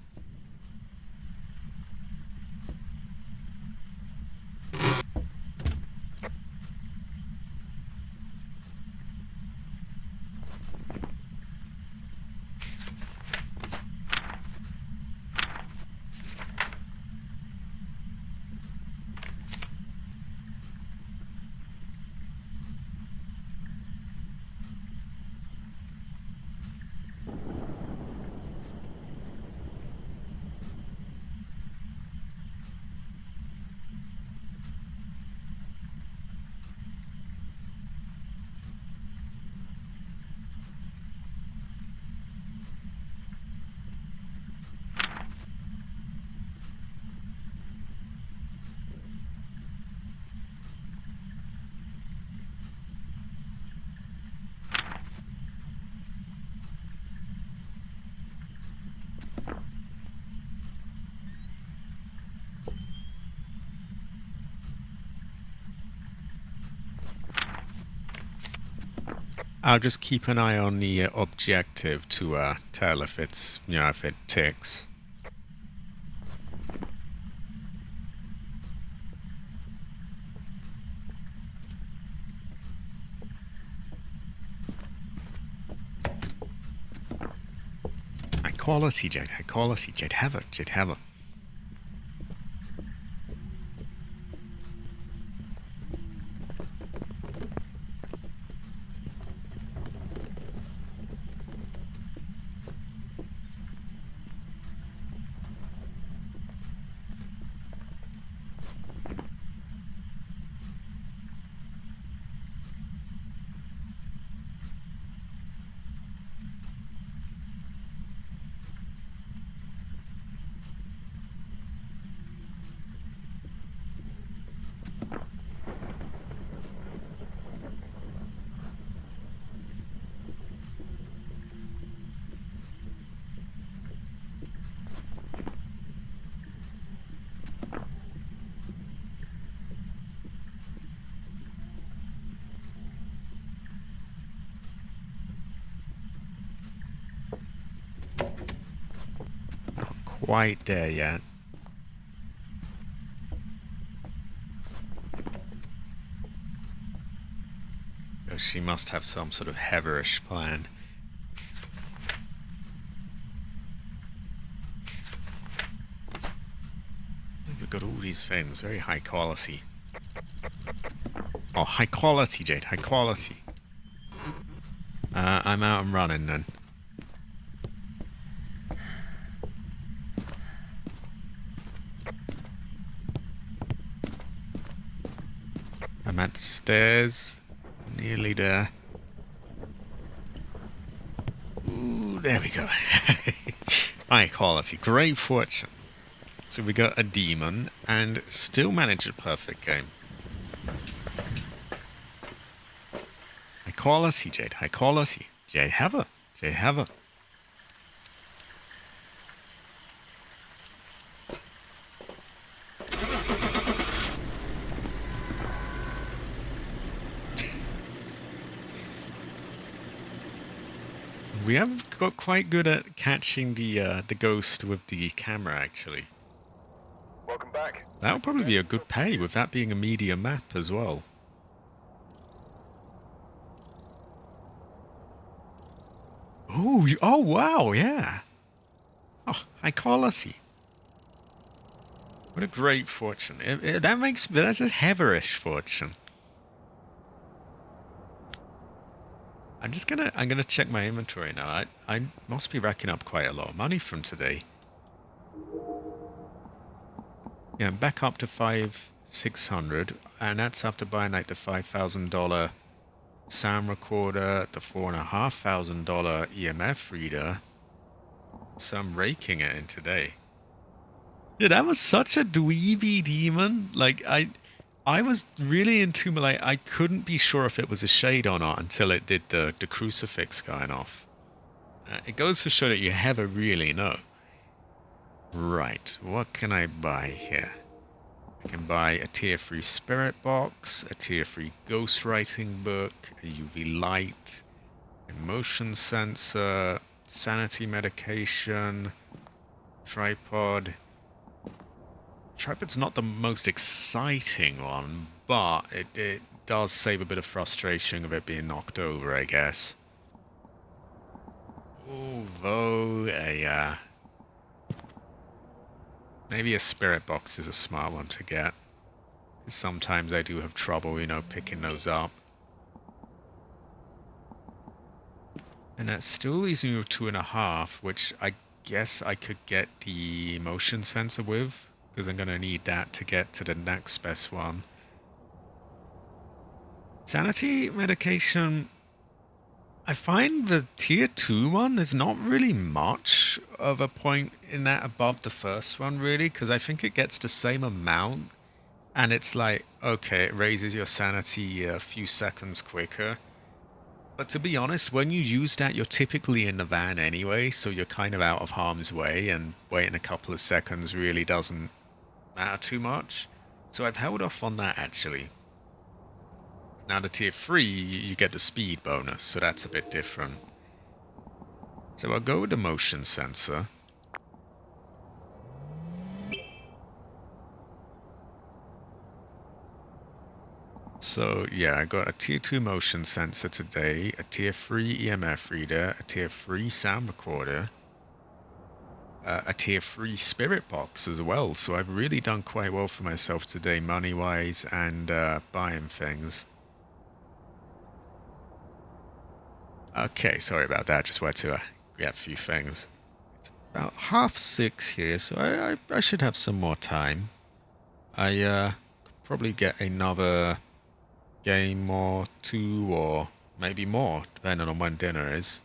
I'll just keep an eye on the objective to tell if it's, if it ticks. High quality, Jade. High quality, Jade. Have it, Jade. Have it. Quite there yet. Oh, she must have some sort of Heatherish plan. We've got all these things, very high quality. Oh, high quality, Jade, high quality. I'm out and running then. I'm at the stairs, nearly there. Ooh, there we go. High quality, great fortune. So we got a demon and still managed a perfect game. High quality, Jade, high quality. Jade Heather, Jade Heather. We have got quite good at catching the ghost with the camera, actually. Welcome back. That would probably be a good pay, with that being a media map as well. Oh, oh wow, yeah. Oh, high quality. What a great fortune. That's a Heatherish fortune. I'm gonna check my inventory now. I must be racking up quite a lot of money from today. Yeah, I'm back up to 600, and that's after buying like the $5,000 sound recorder, the $4,500 EMF reader. So I'm raking it in today. Yeah, that was such a dweeby demon. Like I was really into, like, I couldn't be sure if it was a shade or not until it did the crucifix going off. It goes to show that you never really know. Right, what can I buy here? I can buy a tier 3 spirit box, a tier 3 ghostwriting book, a UV light, Motion sensor, sanity medication, tripod. Tripod's not the most exciting one, but it does save a bit of frustration of it being knocked over, I guess. Although, maybe a spirit box is a smart one to get. Sometimes I do have trouble, picking those up. And that still leaves me with 2.5, which I guess I could get the motion sensor with, because I'm going to need that to get to the next best one. Sanity medication, I find the tier 2 one, there's not really much of a point in that above the first one, really, because I think it gets the same amount, and it's like, okay, it raises your sanity a few seconds quicker. But to be honest, when you use that, you're typically in the van anyway, so you're kind of out of harm's way, and waiting a couple of seconds really doesn't matter too much. So I've held off on that, actually. Now the tier 3, you get the speed bonus, so that's a bit different. So I'll go with the motion sensor. So yeah, I got a tier 2 motion sensor today, a tier 3 EMF reader, a tier 3 sound recorder, a tier 3 spirit box as well. So I've really done quite well for myself today, money-wise and buying things. Okay, sorry about that. Just wanted to grab a few things. It's about 6:30 here, so I should have some more time. I could probably get another game or 2 or maybe more, depending on when dinner is.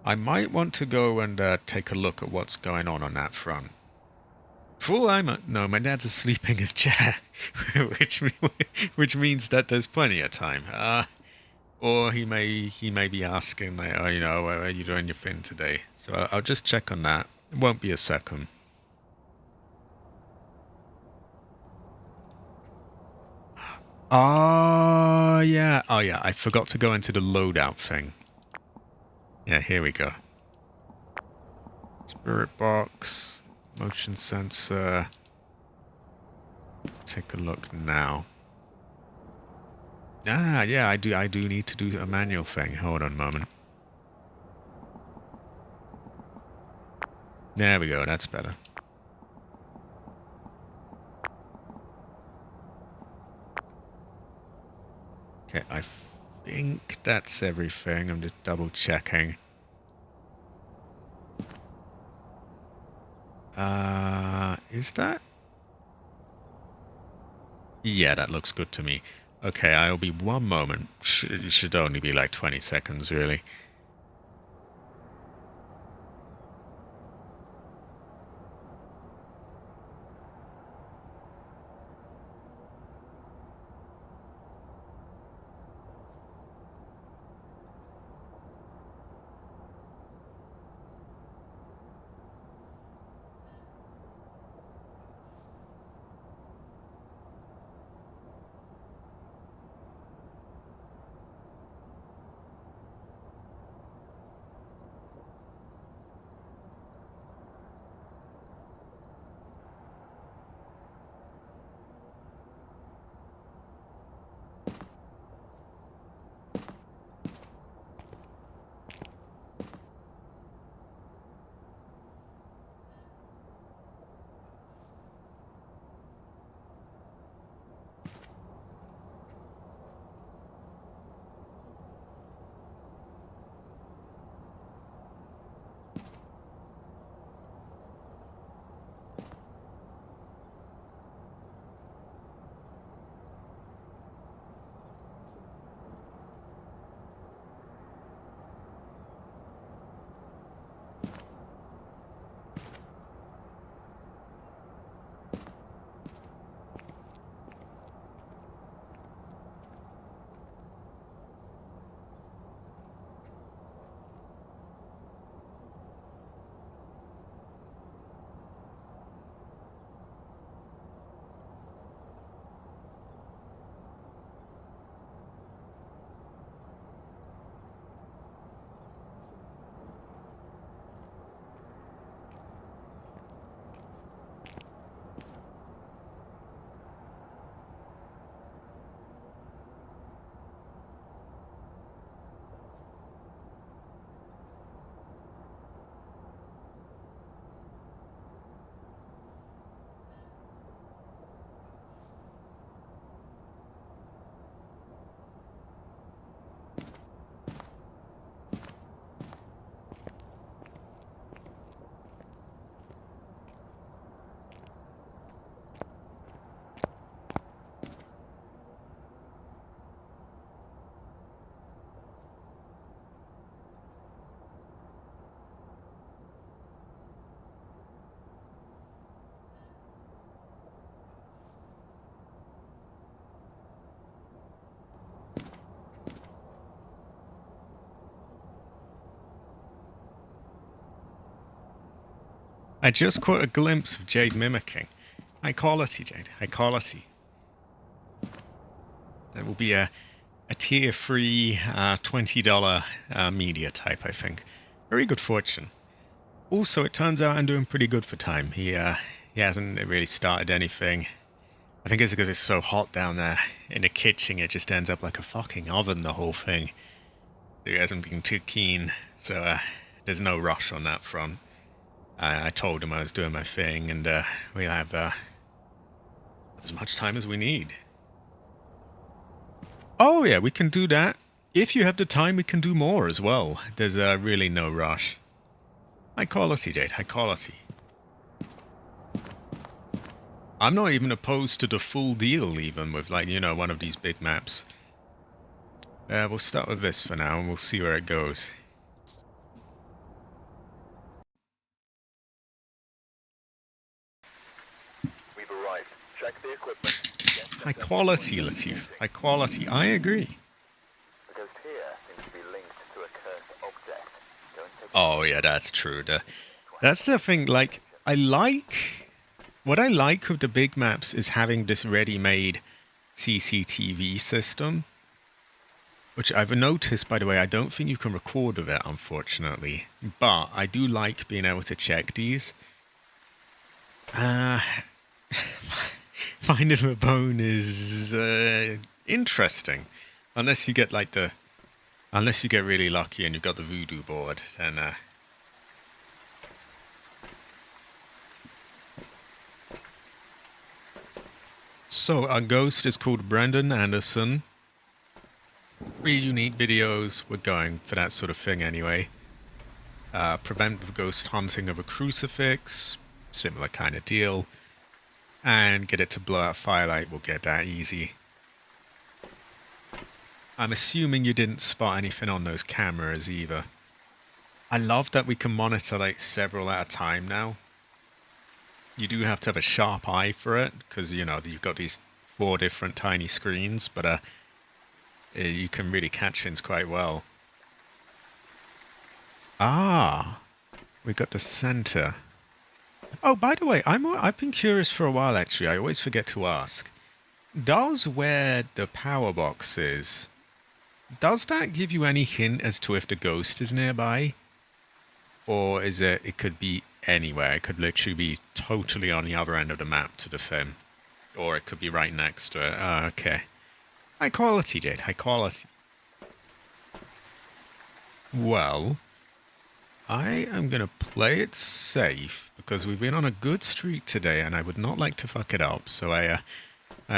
I might want to go and take a look at what's going on that front. No, my dad's asleep in his chair, which means that there's plenty of time. Or he may be asking, like, oh, where are you doing your thing today? So I'll just check on that. It won't be a second. Oh yeah, I forgot to go into the loadout thing. Yeah, here we go. Spirit box, motion sensor. Take a look now. Ah, yeah, I do need to do a manual thing. Hold on a moment. There we go, that's better. Okay, I think that's everything. I'm just double checking. Is that? Yeah, that looks good to me. Okay, I'll be one moment. It should only be like 20 seconds, really. I just caught a glimpse of Jade mimicking. High quality, Jade. High quality. That will be a tier 3 $20 media type, I think. Very good fortune. Also, it turns out I'm doing pretty good for time. He hasn't really started anything. I think it's because it's so hot down there in the kitchen. It just ends up like a fucking oven, the whole thing. He hasn't been too keen, so there's no rush on that front. I told him I was doing my thing, and we'll have as much time as we need. Oh yeah, we can do that. If you have the time, we can do more as well. There's really no rush. High quality, Jade. High quality. I'm not even opposed to the full deal, even with, like, you know, one of these big maps. We'll start with this for now, and we'll see where it goes. We've arrived. Check the equipment. High quality, Latif. High quality. I agree. The ghost here seems to be linked to a cursed object. Go and take Oh yeah, that's true. That's the thing. Like, what I like with the big maps is having this ready-made CCTV system, which I've noticed, by the way. I don't think you can record with it, unfortunately, but I do like being able to check these. Finding a bone is interesting, unless you get unless you get really lucky and you've got the voodoo board, then. So our ghost is called Brendan Anderson. 3 unique videos. We're going for that sort of thing anyway. Prevent the ghost hunting of a crucifix. Similar kind of deal. And get it to blow out firelight. We'll get that easy. I'm assuming you didn't spot anything on those cameras either. I love that we can monitor like several at a time now. You do have to have a sharp eye for it, because, you know, you've got these 4 different tiny screens, but you can really catch things quite well. Ah, we got the center. Oh, by the way, I've been curious for a while, actually. I always forget to ask. Does where the power box is, does that give you any hint as to if the ghost is nearby? Or is it could be anywhere? It could literally be totally on the other end of the map to the film. Or it could be right next to it. Oh, okay. High quality, Jade. High quality. Well, I am going to play it safe, because we've been on a good streak today, and I would not like to fuck it up. So I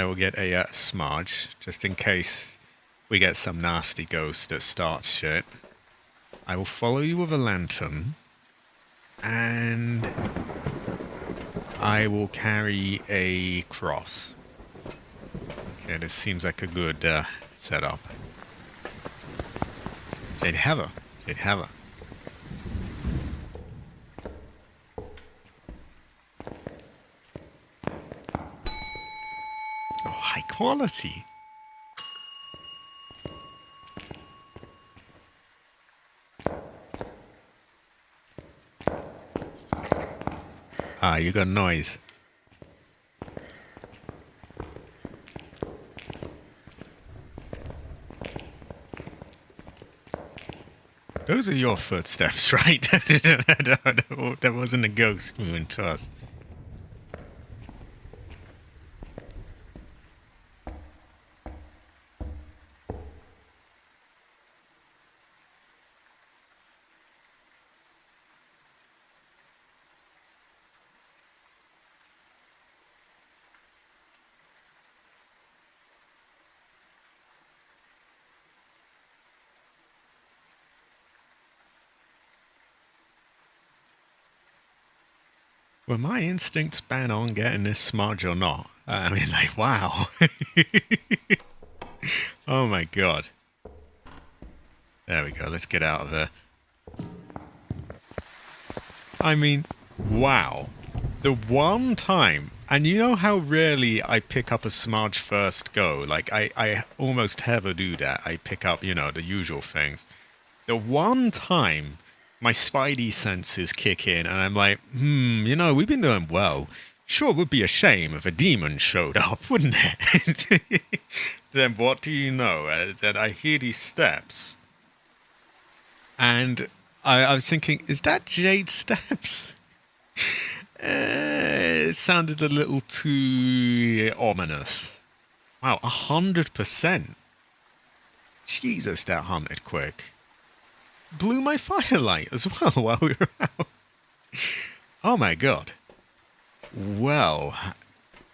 will get a smudge, just in case we get some nasty ghost that starts shit. I will follow you with a lantern, and I will carry a cross. Okay, this seems like a good setup. Jade Heather. Jade Heather. Oh, high quality. Ah, you got noise. Those are your footsteps, right? That wasn't a ghost moving to us. Were my instincts bang on getting this smudge or not? I mean, like, wow. Oh my god. There we go, let's get out of there. I mean, wow. The one time, and you know how rarely I pick up a smudge first go? Like, I almost never do that. I pick up, you know, the usual things. The one time my spidey senses kick in, and I'm like, we've been doing well. Sure, it would be a shame if a demon showed up, wouldn't it? Then what do you know? That I hear these steps, and I was thinking, is that Jade's steps? It sounded a little too ominous. Wow, 100%. Jesus, that hunted quick. Blew my firelight as well while we were out. Oh my god. Well,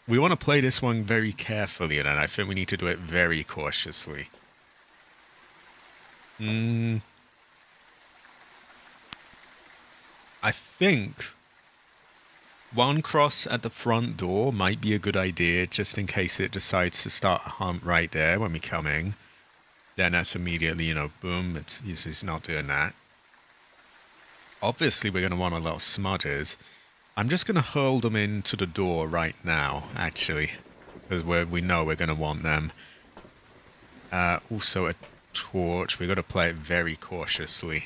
we want to play this one very carefully, and I think we need to do it very cautiously. I think one cross at the front door might be a good idea, just in case it decides to start a hunt right there when we come in. Then that's immediately, boom, it's not doing that. Obviously, we're going to want a lot of smudges. I'm just going to hurl them into the door right now, actually, because we know we're going to want them. Also, a torch. We've got to play it very cautiously.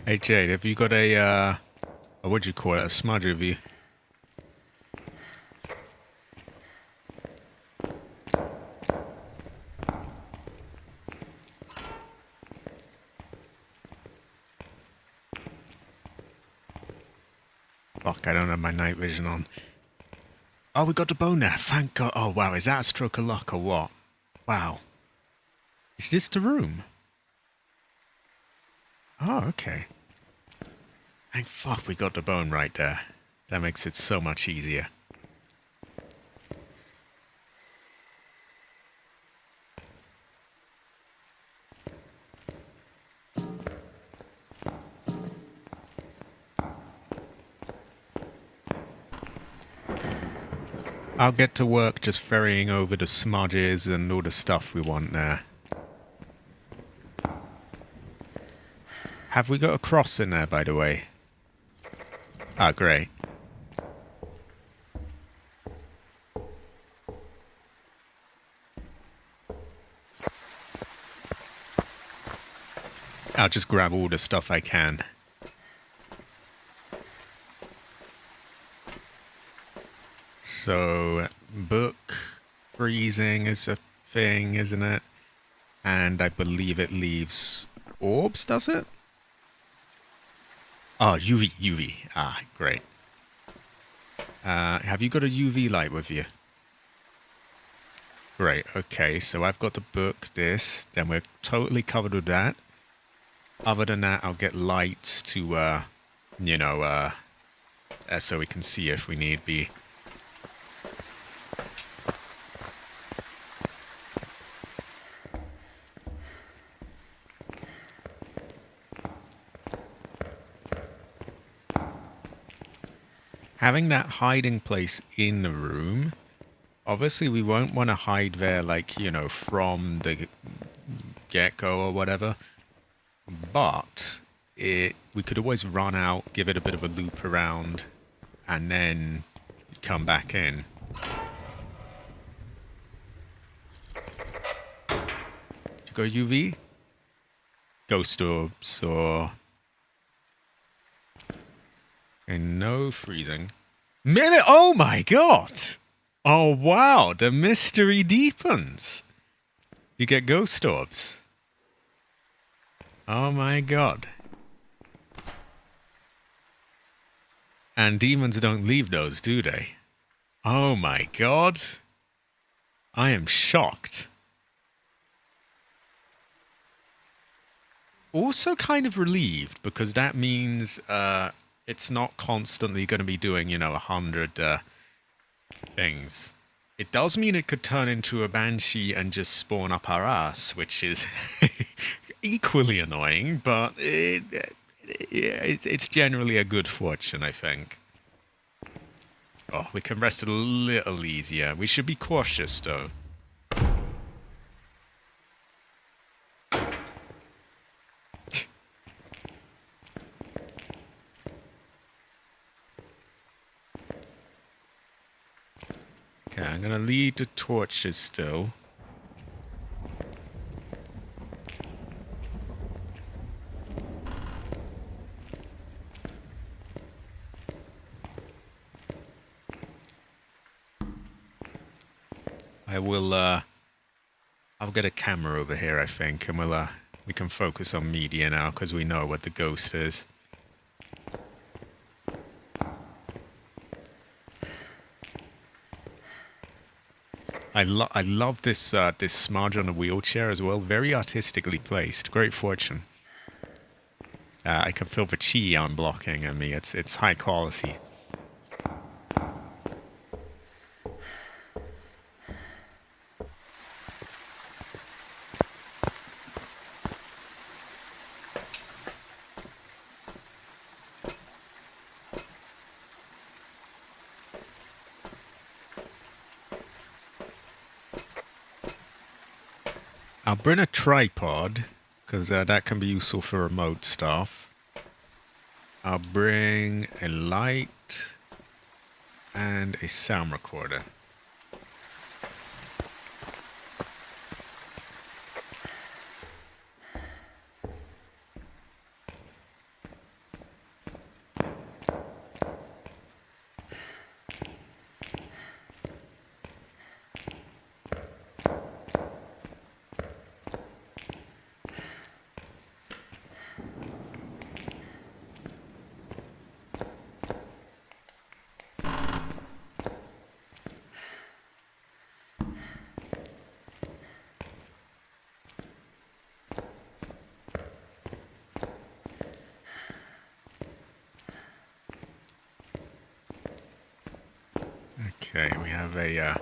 Hey Jade, have you got a, what'd you call it, a smudge review? Fuck, I don't have my night vision on. Oh, we got the bone there, thank God. Oh wow, is that a stroke of luck or what? Wow. Is this the room? Oh, okay. Thank fuck we got the bone right there. That makes it so much easier. I'll get to work just ferrying over the smudges and all the stuff we want there. Have we got a cross in there, by the way? Ah, great. I'll just grab all the stuff I can. So, book freezing is a thing, isn't it? And I believe it leaves orbs, does it? Oh, UV. Ah, great. Have you got a UV light with you? Great, okay, so I've got the book, this, then we're totally covered with that. Other than that, I'll get lights to, so we can see if we need be. Having that hiding place in the room, obviously we won't want to hide there like, from the get-go or whatever, but we could always run out, give it a bit of a loop around, and then come back in. Did you go UV? Ghost orbs or... And no freezing. Minute! Oh my god! Oh wow, the mystery deepens. You get ghost orbs. Oh my god. And demons don't leave those, do they? Oh my god. I am shocked. Also kind of relieved, because that means it's not constantly going to be doing, 100 things. It does mean it could turn into a banshee and just spawn up our ass, which is equally annoying, but it's generally a good fortune, I think. Oh, we can rest it a little easier. We should be cautious, though. I'm gonna leave the torches still. I'll get a camera over here, I think, and we can focus on media now, because we know what the ghost is. I love this this smudge on the wheelchair as well. Very artistically placed. Great fortune. I can feel the chi unblocking on me. It's high quality. I'll bring a tripod, because that can be useful for remote stuff. I'll bring a light and a sound recorder. Okay, we have a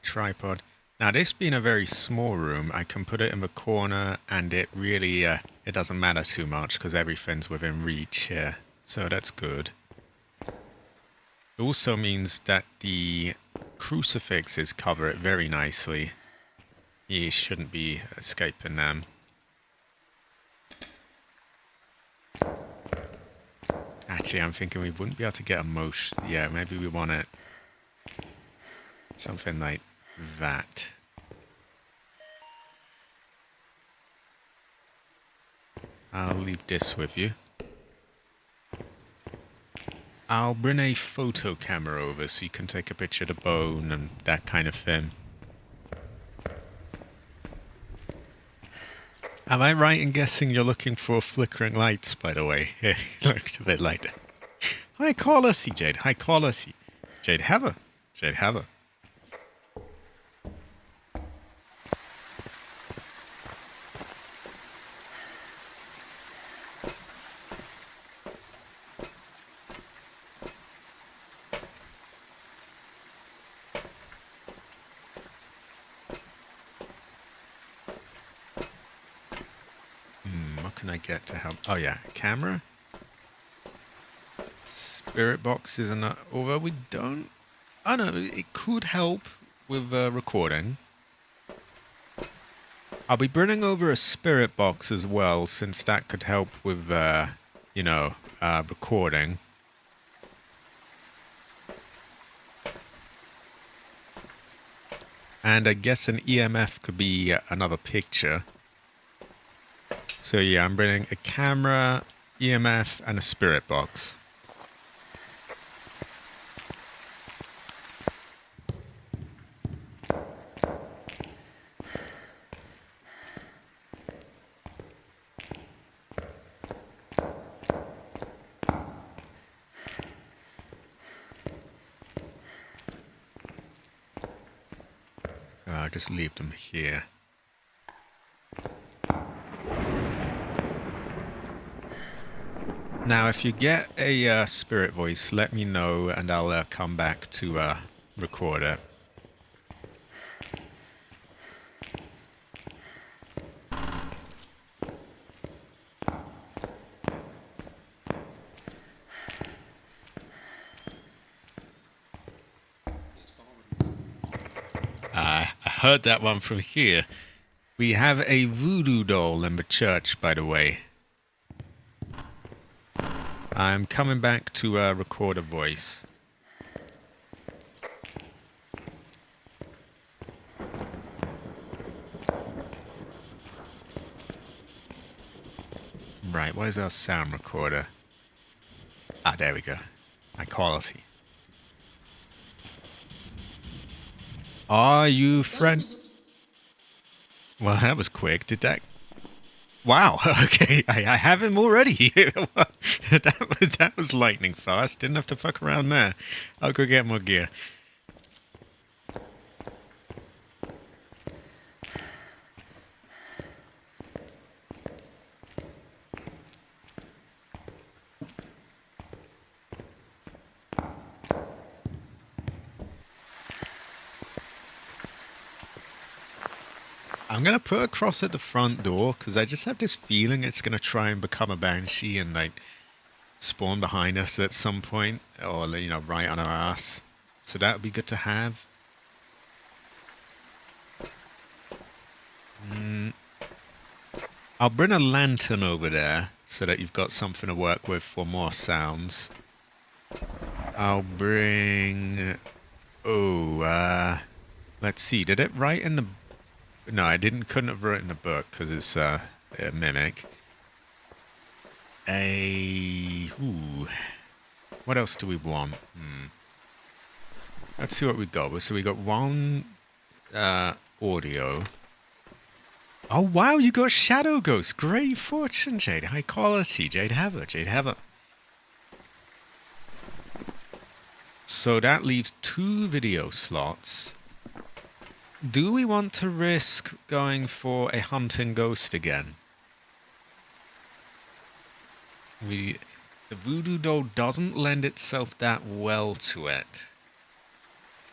tripod. Now, this being a very small room, I can put it in the corner, and it really it doesn't matter too much because everything's within reach here. So that's good. It also means that the crucifixes cover it very nicely. You shouldn't be escaping them. Actually, I'm thinking we wouldn't be able to get a motion. Yeah, maybe we want it something like that. I'll leave this with you. I'll bring a photo camera over so you can take a picture of the bone and that kind of thing. Am I right in guessing you're looking for flickering lights, by the way? It looks a bit like that. High quality, Jade. High quality. Jade, have a. Jade, have a. What can I get to help? Oh yeah, camera. Spirit box isn't that, although we don't. I don't know, it could help with recording. I'll be bringing over a spirit box as well, since that could help with, you know, recording. And I guess an EMF could be another picture. So yeah, I'm bringing a camera, EMF, and a spirit box. I'll just leave them here. Now, if you get a spirit voice, let me know and I'll come back to record it. I heard that one from here. We have a voodoo doll in the church, by the way. I'm coming back to record a voice. Right, where's our sound recorder? Ah, there we go. High quality. Are you friend? Well, that was quick. Did that... Wow, okay, I have him already. that was lightning fast. Didn't have to fuck around there. I'll go get more gear. I'm going to put a cross at the front door because I just have this feeling it's going to try and become a banshee and like spawn behind us at some point, or you know, right on our ass. So that would be good to have. I'll bring a lantern over there so that you've got something to work with for more sounds. I'll bring... Oh, let's see. Did it write in the... No, I couldn't have written the book because it's a mimic. Ooh. What else do we want? Let's see what we got. So we got one audio. Oh, wow, you got Shadow Ghost. Great fortune, Jade. High quality. Jade Haver. Jade Haver. So that leaves 2 video slots. Do we want to risk going for a hunting ghost again? The voodoo doll doesn't lend itself that well to it.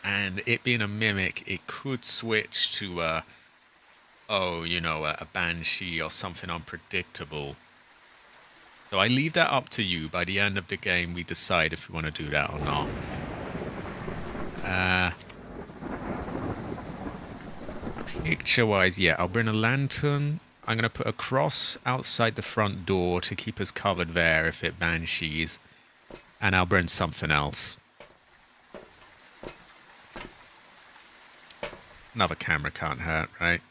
And it being a mimic, it could switch to a banshee or something unpredictable. So I leave that up to you. By the end of the game, we decide if we want to do that or not. Picture-wise, yeah, I'll bring a lantern. I'm going to put a cross outside the front door to keep us covered there if it banshees. And I'll bring something else. Another camera can't hurt, right?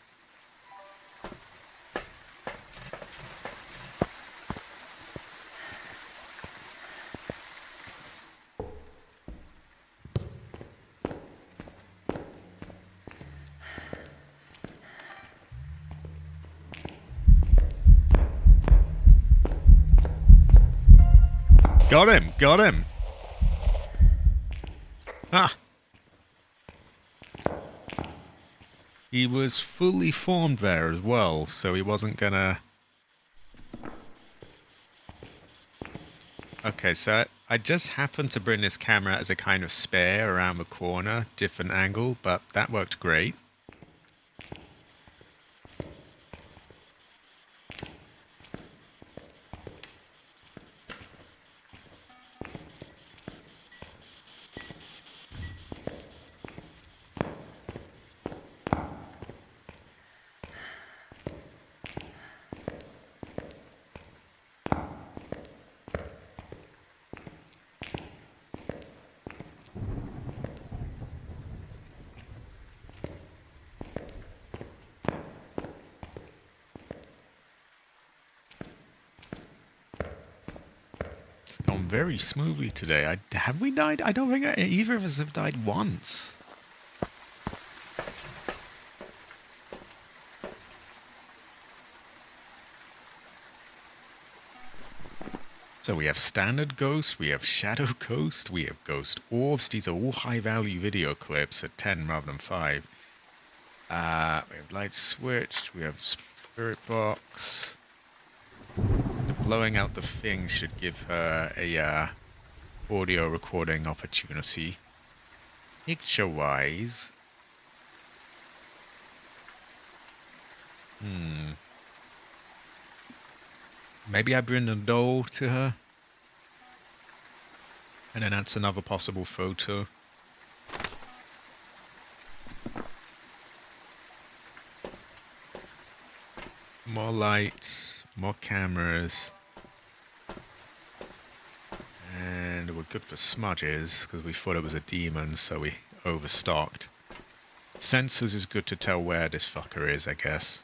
Got him! Got him! Ah! He was fully formed there as well, so he wasn't gonna... Okay, so I just happened to bring this camera as a kind of spare around the corner, different angle, but that worked great. Very smoothly today. Have we died? I don't think either of us have died once. So we have standard ghost, we have shadow ghost, we have ghost orbs. These are all high value video clips at 10 rather than 5. We have light switched, we have spirit box. Blowing out the thing should give her a audio recording opportunity. Picture-wise... Maybe I bring a doll to her. And then that's another possible photo. More lights, more cameras. And we're good for smudges, because we thought it was a demon, so we overstocked. Sensors is good to tell where this fucker is, I guess.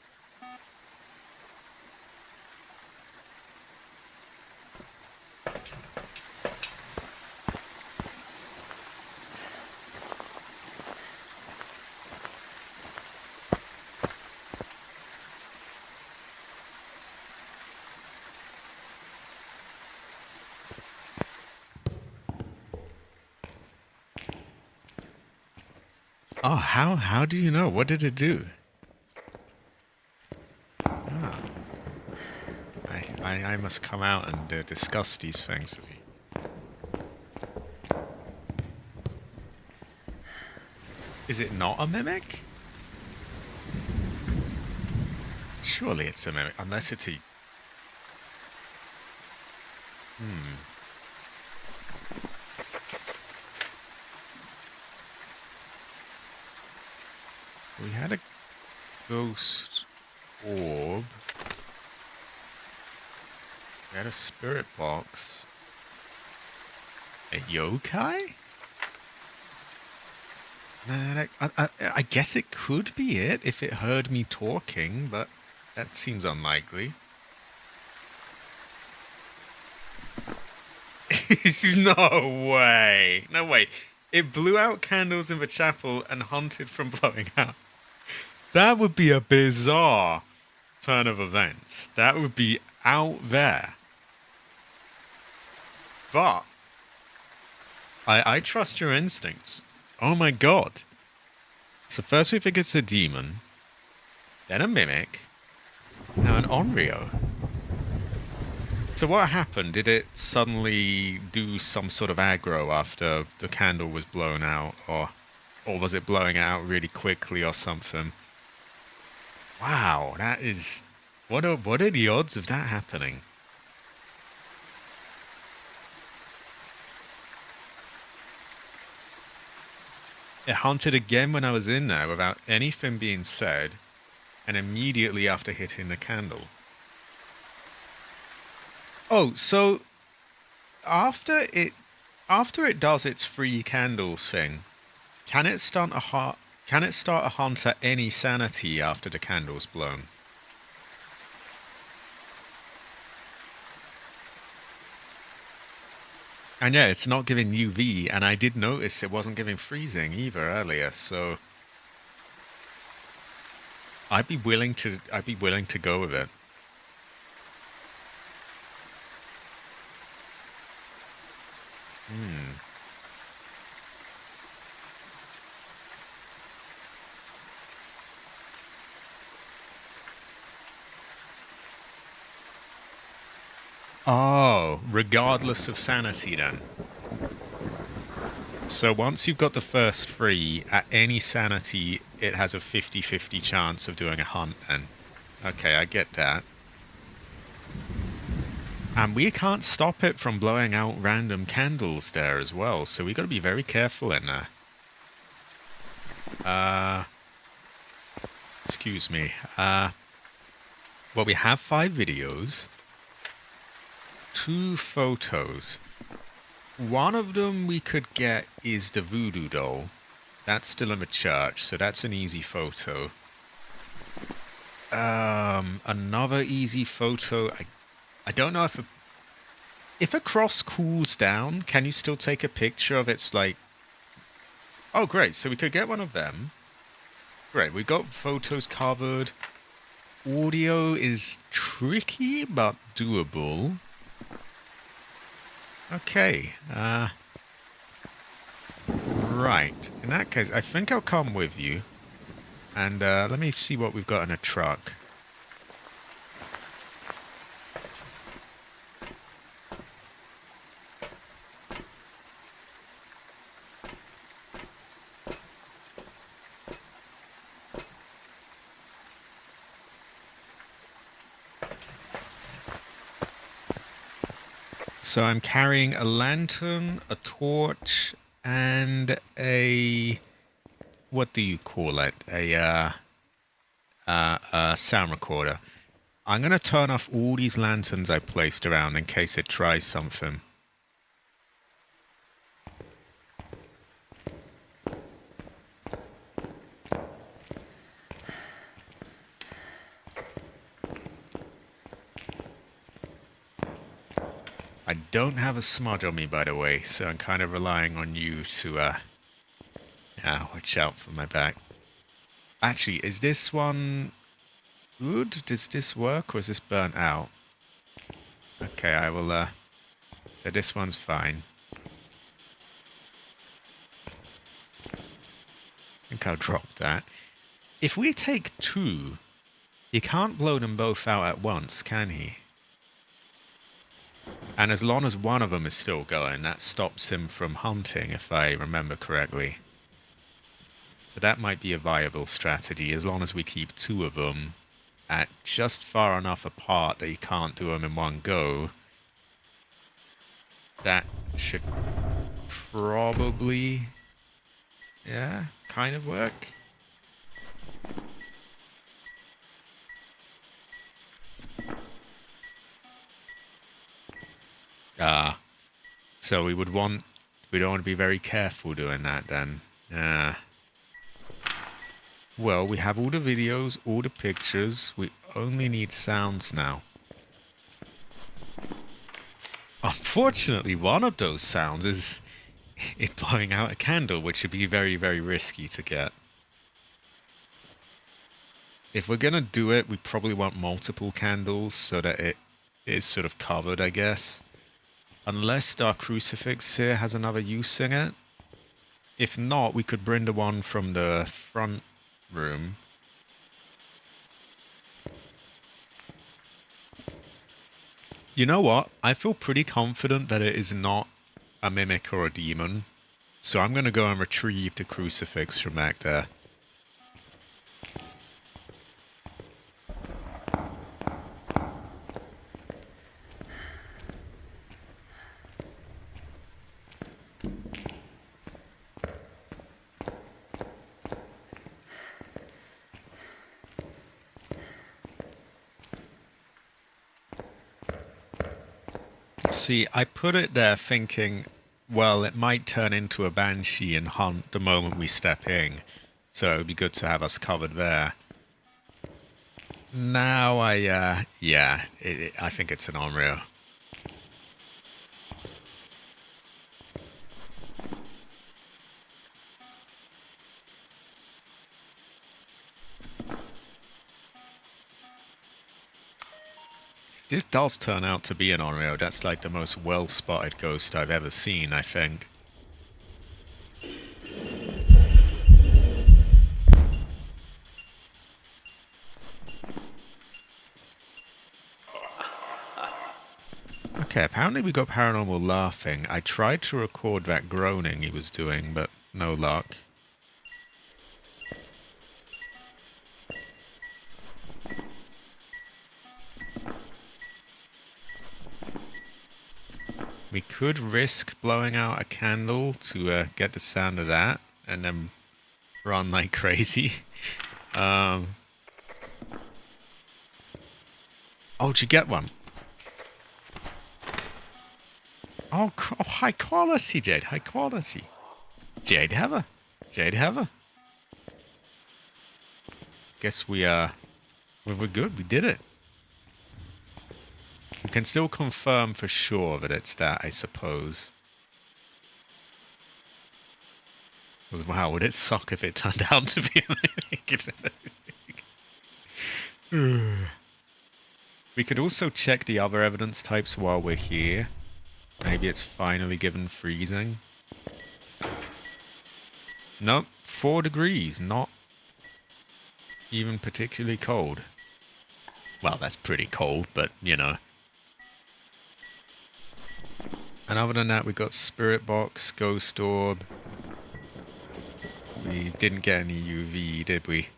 Oh, how do you know? What did it do? Ah, I must come out and discuss these things with you. Is it not a mimic? Surely it's a mimic, unless it's a... We had a ghost orb. We had a spirit box. A yokai? Nah, I guess it could be it if it heard me talking, but that seems unlikely. No way. No way. It blew out candles in the chapel and hunted from blowing out. That would be a bizarre turn of events. That would be out there. But I trust your instincts. Oh my god. So first we think it's a demon, then a mimic, now an Onryo. So what happened? Did it suddenly do some sort of aggro after the candle was blown out, or was it blowing it out really quickly or something? Wow, that is... What are the odds of that happening? It hunted again when I was in there without anything being said, and immediately after hitting the candle. Oh, so after it does its 3 candles thing, can it start a hunt at any sanity after the candle's blown? And yeah, it's not giving UV, and I did notice it wasn't giving freezing either earlier, so I'd be willing to go with it. Oh, regardless of sanity then. So once you've got the first 3, at any sanity, it has a 50-50 chance of doing a hunt then. Okay, I get that. And we can't stop it from blowing out random candles there as well, so we got to be very careful in there. Excuse me. Well, we have 5 videos. 2 photos. One of them we could get is the voodoo doll. That's still in the church, so that's an easy photo. Another easy photo. I don't know if a cross cools down, can you still take a picture of its like... Oh, great. So we could get one of them. Great. We've got photos covered. Audio is tricky, but doable. Okay, right. In that case, I think I'll come with you. And let me see what we've got in a truck. So I'm carrying a lantern, a torch, and a... What do you call it? A sound recorder. I'm going to turn off all these lanterns I placed around in case it tries something. I don't have a smudge on me, by the way, so I'm kind of relying on you to, watch out for my back. Actually, is this one good? Does this work, or is this burnt out? Okay, I will, so this one's fine. I'm Look, I'll drop that. If we take 2, he can't blow them both out at once, can he? And as long as one of them is still going, that stops him from hunting, if I remember correctly. So that might be a viable strategy, as long as we keep 2 of them at just far enough apart that you can't do them in one go. That should probably, yeah, kind of work. So we'd want to be very careful doing that then. Well, we have all the videos, all the pictures. We only need sounds now. Unfortunately, one of those sounds is it blowing out a candle, which would be very, very risky to get. If we're going to do it, we probably want multiple candles so that it is sort of covered, I guess. Unless our crucifix here has another use in it. If not, we could bring the one from the front room. You know what? I feel pretty confident that it is not a mimic or a demon. So I'm going to go and retrieve the crucifix from back there. See, I put it there thinking, well, it might turn into a banshee and hunt the moment we step in. So it would be good to have us covered there. Now I think it's an unreal. This does turn out to be an Onryo. That's like the most well-spotted ghost I've ever seen, I think. Okay, apparently we got paranormal laughing. I tried to record that groaning he was doing, but no luck. We could risk blowing out a candle to get the sound of that, and then run like crazy. Oh, did you get one? Oh, high quality, Jade. High quality. Jade Heather. Jade Heather. Guess we're good. We did it. We can still confirm for sure that it's that, I suppose. Wow, would it suck if it turned out to be a mimic? We could also check the other evidence types while we're here. Maybe it's finally given freezing. Nope, 4 degrees, not even particularly cold. Well, that's pretty cold, but, you know. And other than that, we got Spirit Box, Ghost Orb. We didn't get any UV, did we?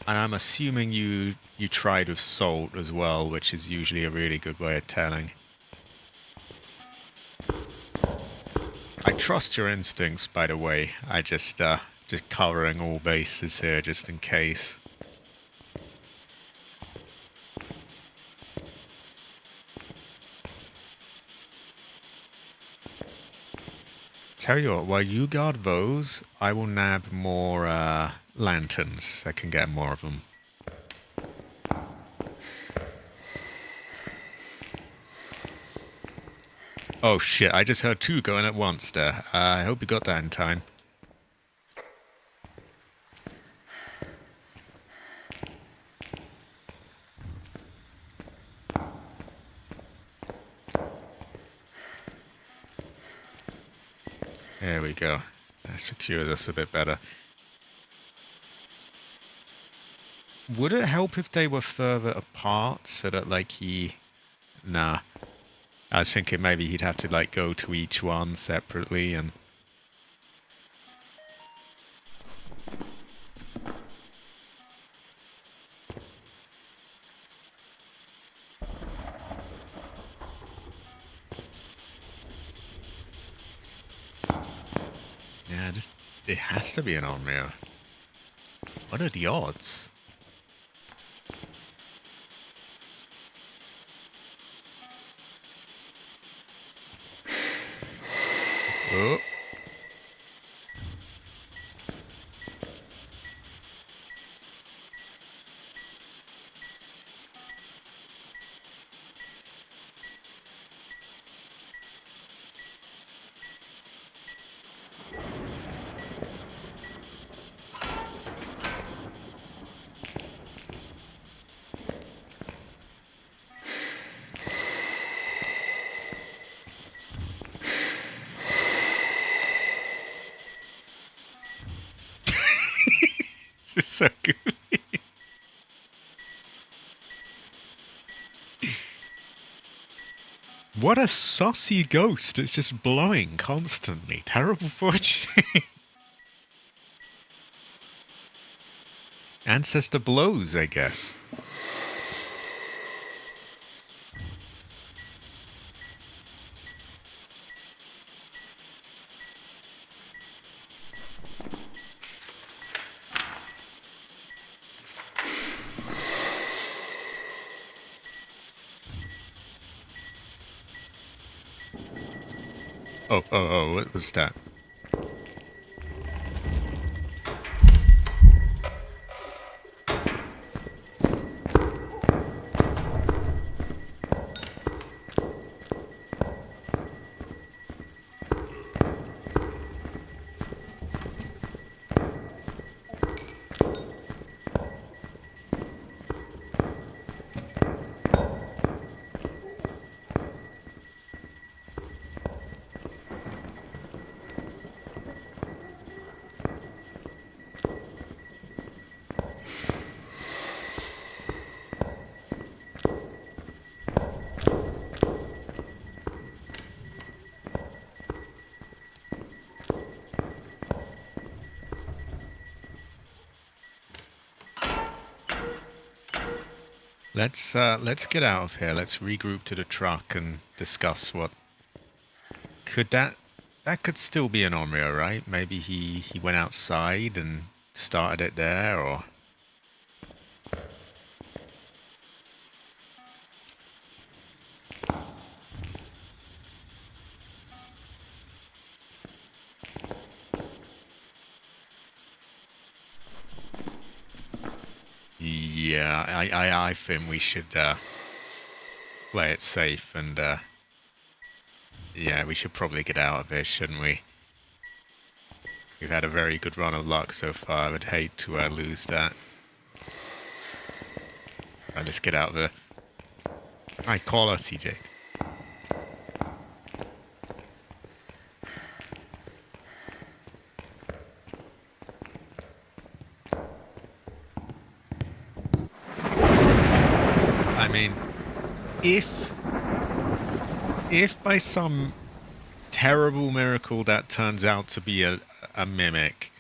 And I'm assuming you tried with salt as well, which is usually a really good way of telling. I trust your instincts, by the way. I just covering all bases here, just in case. Tell you what, while you guard those, I will nab more lanterns. I can get more of them. Oh shit, I just heard 2 going at once there. I hope you got that in time. There we go. That secures us a bit better. Would it help if they were further apart so that, like, he... Nah. I was thinking maybe he'd have to, like, go to each one separately and... Yeah, it has to be an Onryo. What are the odds? Oh. This is so good. What a saucy ghost. It's just blowing constantly. Terrible fortune. Ancestor blows, I guess. Oh, what was that? Let's get out of here. Let's regroup to the truck and discuss what could that could still be an Onryo, right? Maybe he went outside and started it there, or yeah, I think we should play it safe and yeah, we should probably get out of here, shouldn't we? We've had a very good run of luck so far. I would hate to lose that. Right, let's get out of here. Right, call us, CJ. I mean, if by some terrible miracle that turns out to be a mimic,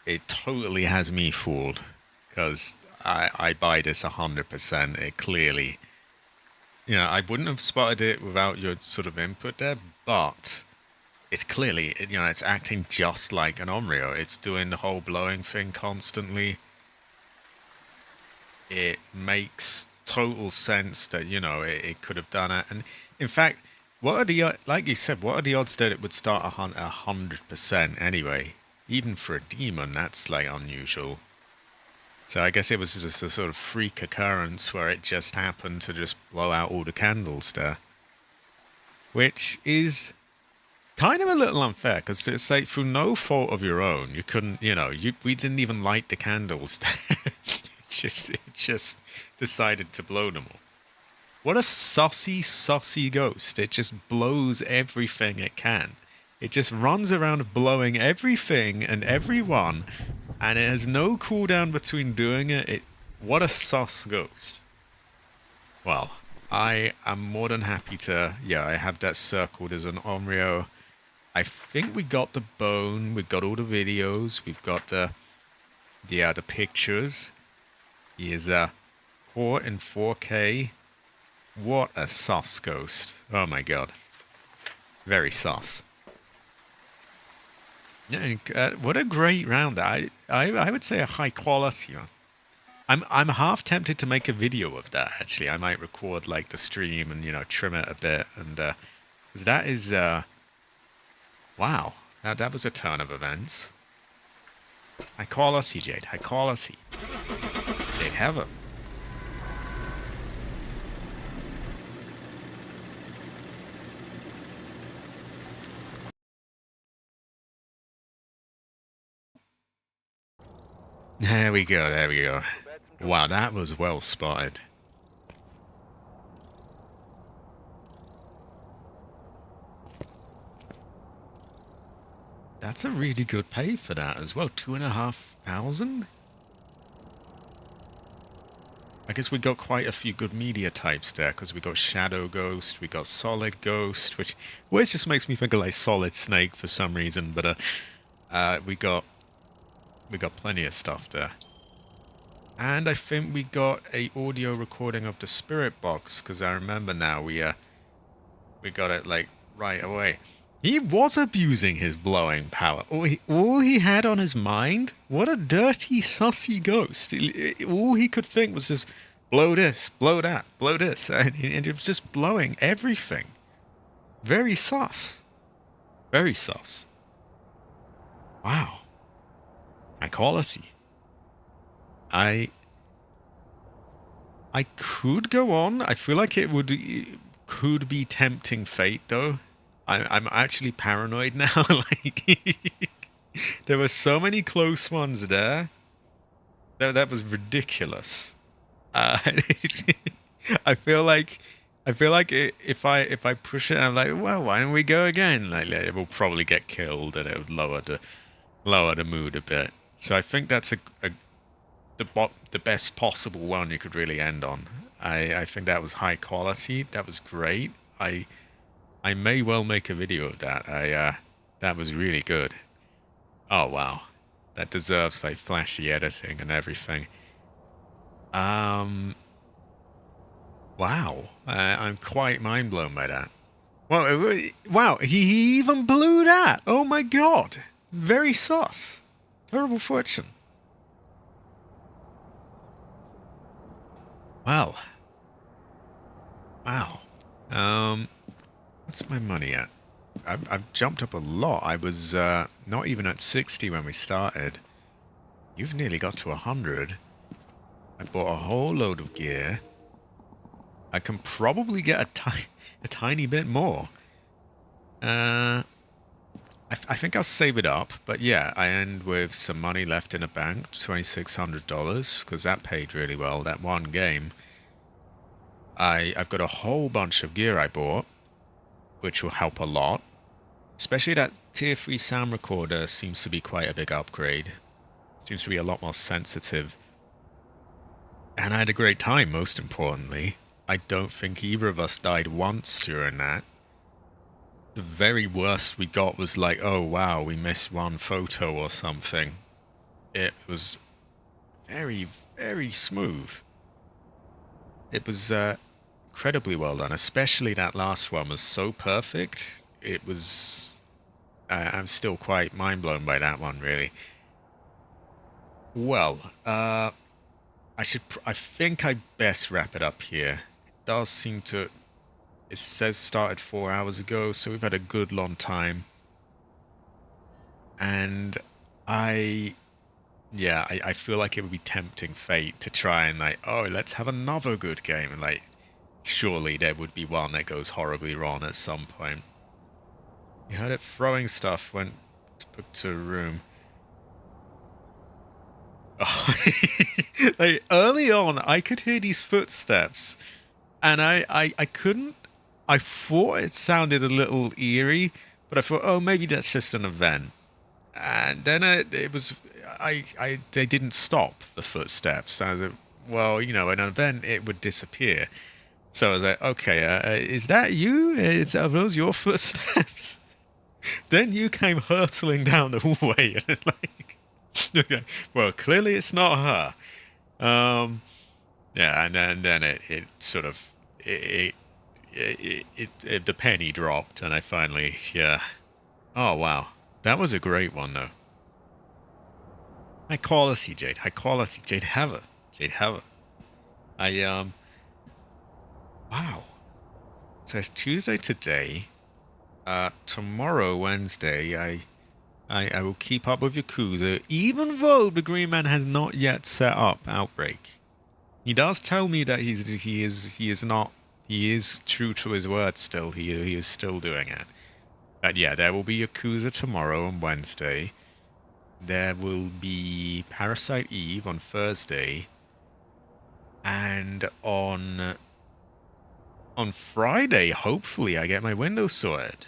it totally has me fooled, because I buy this 100%. It clearly, I wouldn't have spotted it without your sort of input there, but it's clearly, it's acting just like an Onryo. It's doing the whole blowing thing constantly. It makes total sense that, it could have done it. And in fact, what are the, like you said, what are the odds that it would start 100% anyway? Even for a demon, that's like unusual. So I guess it was just a sort of freak occurrence where it just happened to just blow out all the candles there. Which is kind of a little unfair, because it's like through no fault of your own, you couldn't, we didn't even light the candles. it just decided to blow them all. What a saucy ghost. It just blows everything it can. It just runs around blowing everything and everyone, and it has no cooldown between doing it. What a sus ghost. Well, I am more than happy to... Yeah, I have that circled as an Onryo. I think we got the bone, we got all the videos, we've got the pictures. He is caught in 4K. What a sus ghost. Oh my god. Very sus. Yeah, what a great round. I would say a high quality one. I'm half tempted to make a video of that, actually. I might record like the stream and, you know, trim it a bit, and 'cause that is wow. That was a turn of events. High quality, Jade. High quality. Jade Heaven. There we go, there we go. Wow, that was well spotted. That's a really good pay for that as well. 2,500? I guess we got quite a few good media types there, because we got Shadow Ghost, we got Solid Ghost, which always just makes me think of like Solid Snake for some reason, but we got plenty of stuff there. And I think we got a audio recording of the Spirit Box, because I remember now we got it like right away. He was abusing his blowing power. All he had on his mind, what a dirty, sussy ghost. All he could think was just blow this, blow that, blow this, and it was just blowing everything. Very sus. Very sus. Wow. High quality. I could go on. I feel like it could be tempting fate, though. I'm actually paranoid now. Like, there were so many close ones there. That was ridiculous. I feel like if I push it, I'm like, well, why don't we go again? Like, it will probably get killed, and it would lower the mood a bit. So I think that's the best possible one you could really end on. I think that was high quality. That was great. I may well make a video of that. That was really good. Oh wow, that deserves like flashy editing and everything. Wow, I'm quite mind blown by that. Well, wow, he even blew that. Oh my god, very sus. Terrible fortune. Well, wow. What's my money at? I've jumped up a lot. I was not even at 60 when we started. You've nearly got to 100. I bought a whole load of gear. I can probably get a tiny bit more. I think I'll save it up, but yeah, I end with some money left in the bank, $2,600, because that paid really well, that one game. I've got a whole bunch of gear I bought, which will help a lot. Especially that tier 3 sound recorder seems to be quite a big upgrade. Seems to be a lot more sensitive. And I had a great time, most importantly. I don't think either of us died once during that. The very worst we got was like, oh wow, we missed one photo or something. It was very, very smooth. It was incredibly well done, especially that last one was so perfect. It was... I'm still quite mind blown by that one, really. Well, I think I best wrap it up here. It does seem to... It says started 4 hours ago, so we've had a good long time. And I feel like it would be tempting fate to try and like, oh, let's have another good game. And like, surely there would be one that goes horribly wrong at some point. You heard it throwing stuff, went to a room. Oh. Like, early on, I could hear these footsteps, and I couldn't... I thought it sounded a little eerie, But I thought, oh, maybe that's just an event. And then it was, they didn't stop the footsteps. I was like, well, you know, an event, it would disappear. So I was like, okay, is that you? Are those your footsteps? Then you came hurtling down the hallway, and like, okay, well, clearly it's not her. Yeah, and then it sort of the penny dropped, and I finally, yeah. Oh wow, that was a great one though. High quality, Jade. High quality, Jade Heather. Jade Heather. Wow. So it's Tuesday today. Tomorrow, Wednesday, I will keep up with Yakuza, even though the Green Man has not yet set up Outbreak. He does tell me that he is true to his word still. He is still doing it. But yeah, there will be Yakuza tomorrow and Wednesday. There will be Parasite Eve on Thursday. And on Friday, hopefully, I get my window sorted.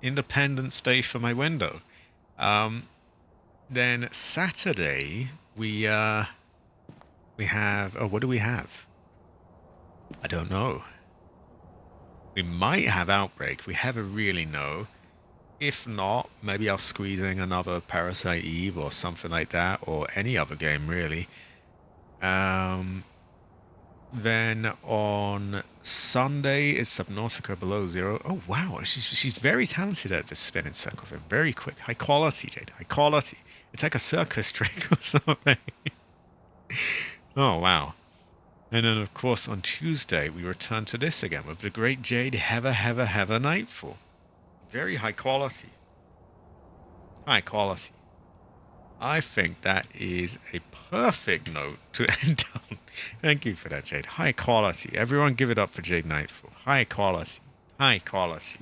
Independence Day for my window. Then Saturday we have. Oh, what do we have? I don't know. We might have Outbreak. We never really know. If not, maybe I'll squeeze in another Parasite Eve or something like that, or any other game really. Then on Sunday is Subnautica Below Zero. Oh wow, she's very talented at this spinning circle thing. Very quick, high quality, Jade. High quality. It's like a circus trick or something. Oh wow. And then of course on Tuesday we return to this again with the great Jade Heather Nightfall. Very high quality. High quality. I think that is a perfect note to end on. Thank you for that, Jade. High quality. Everyone give it up for Jade Nightfall. High quality. High quality.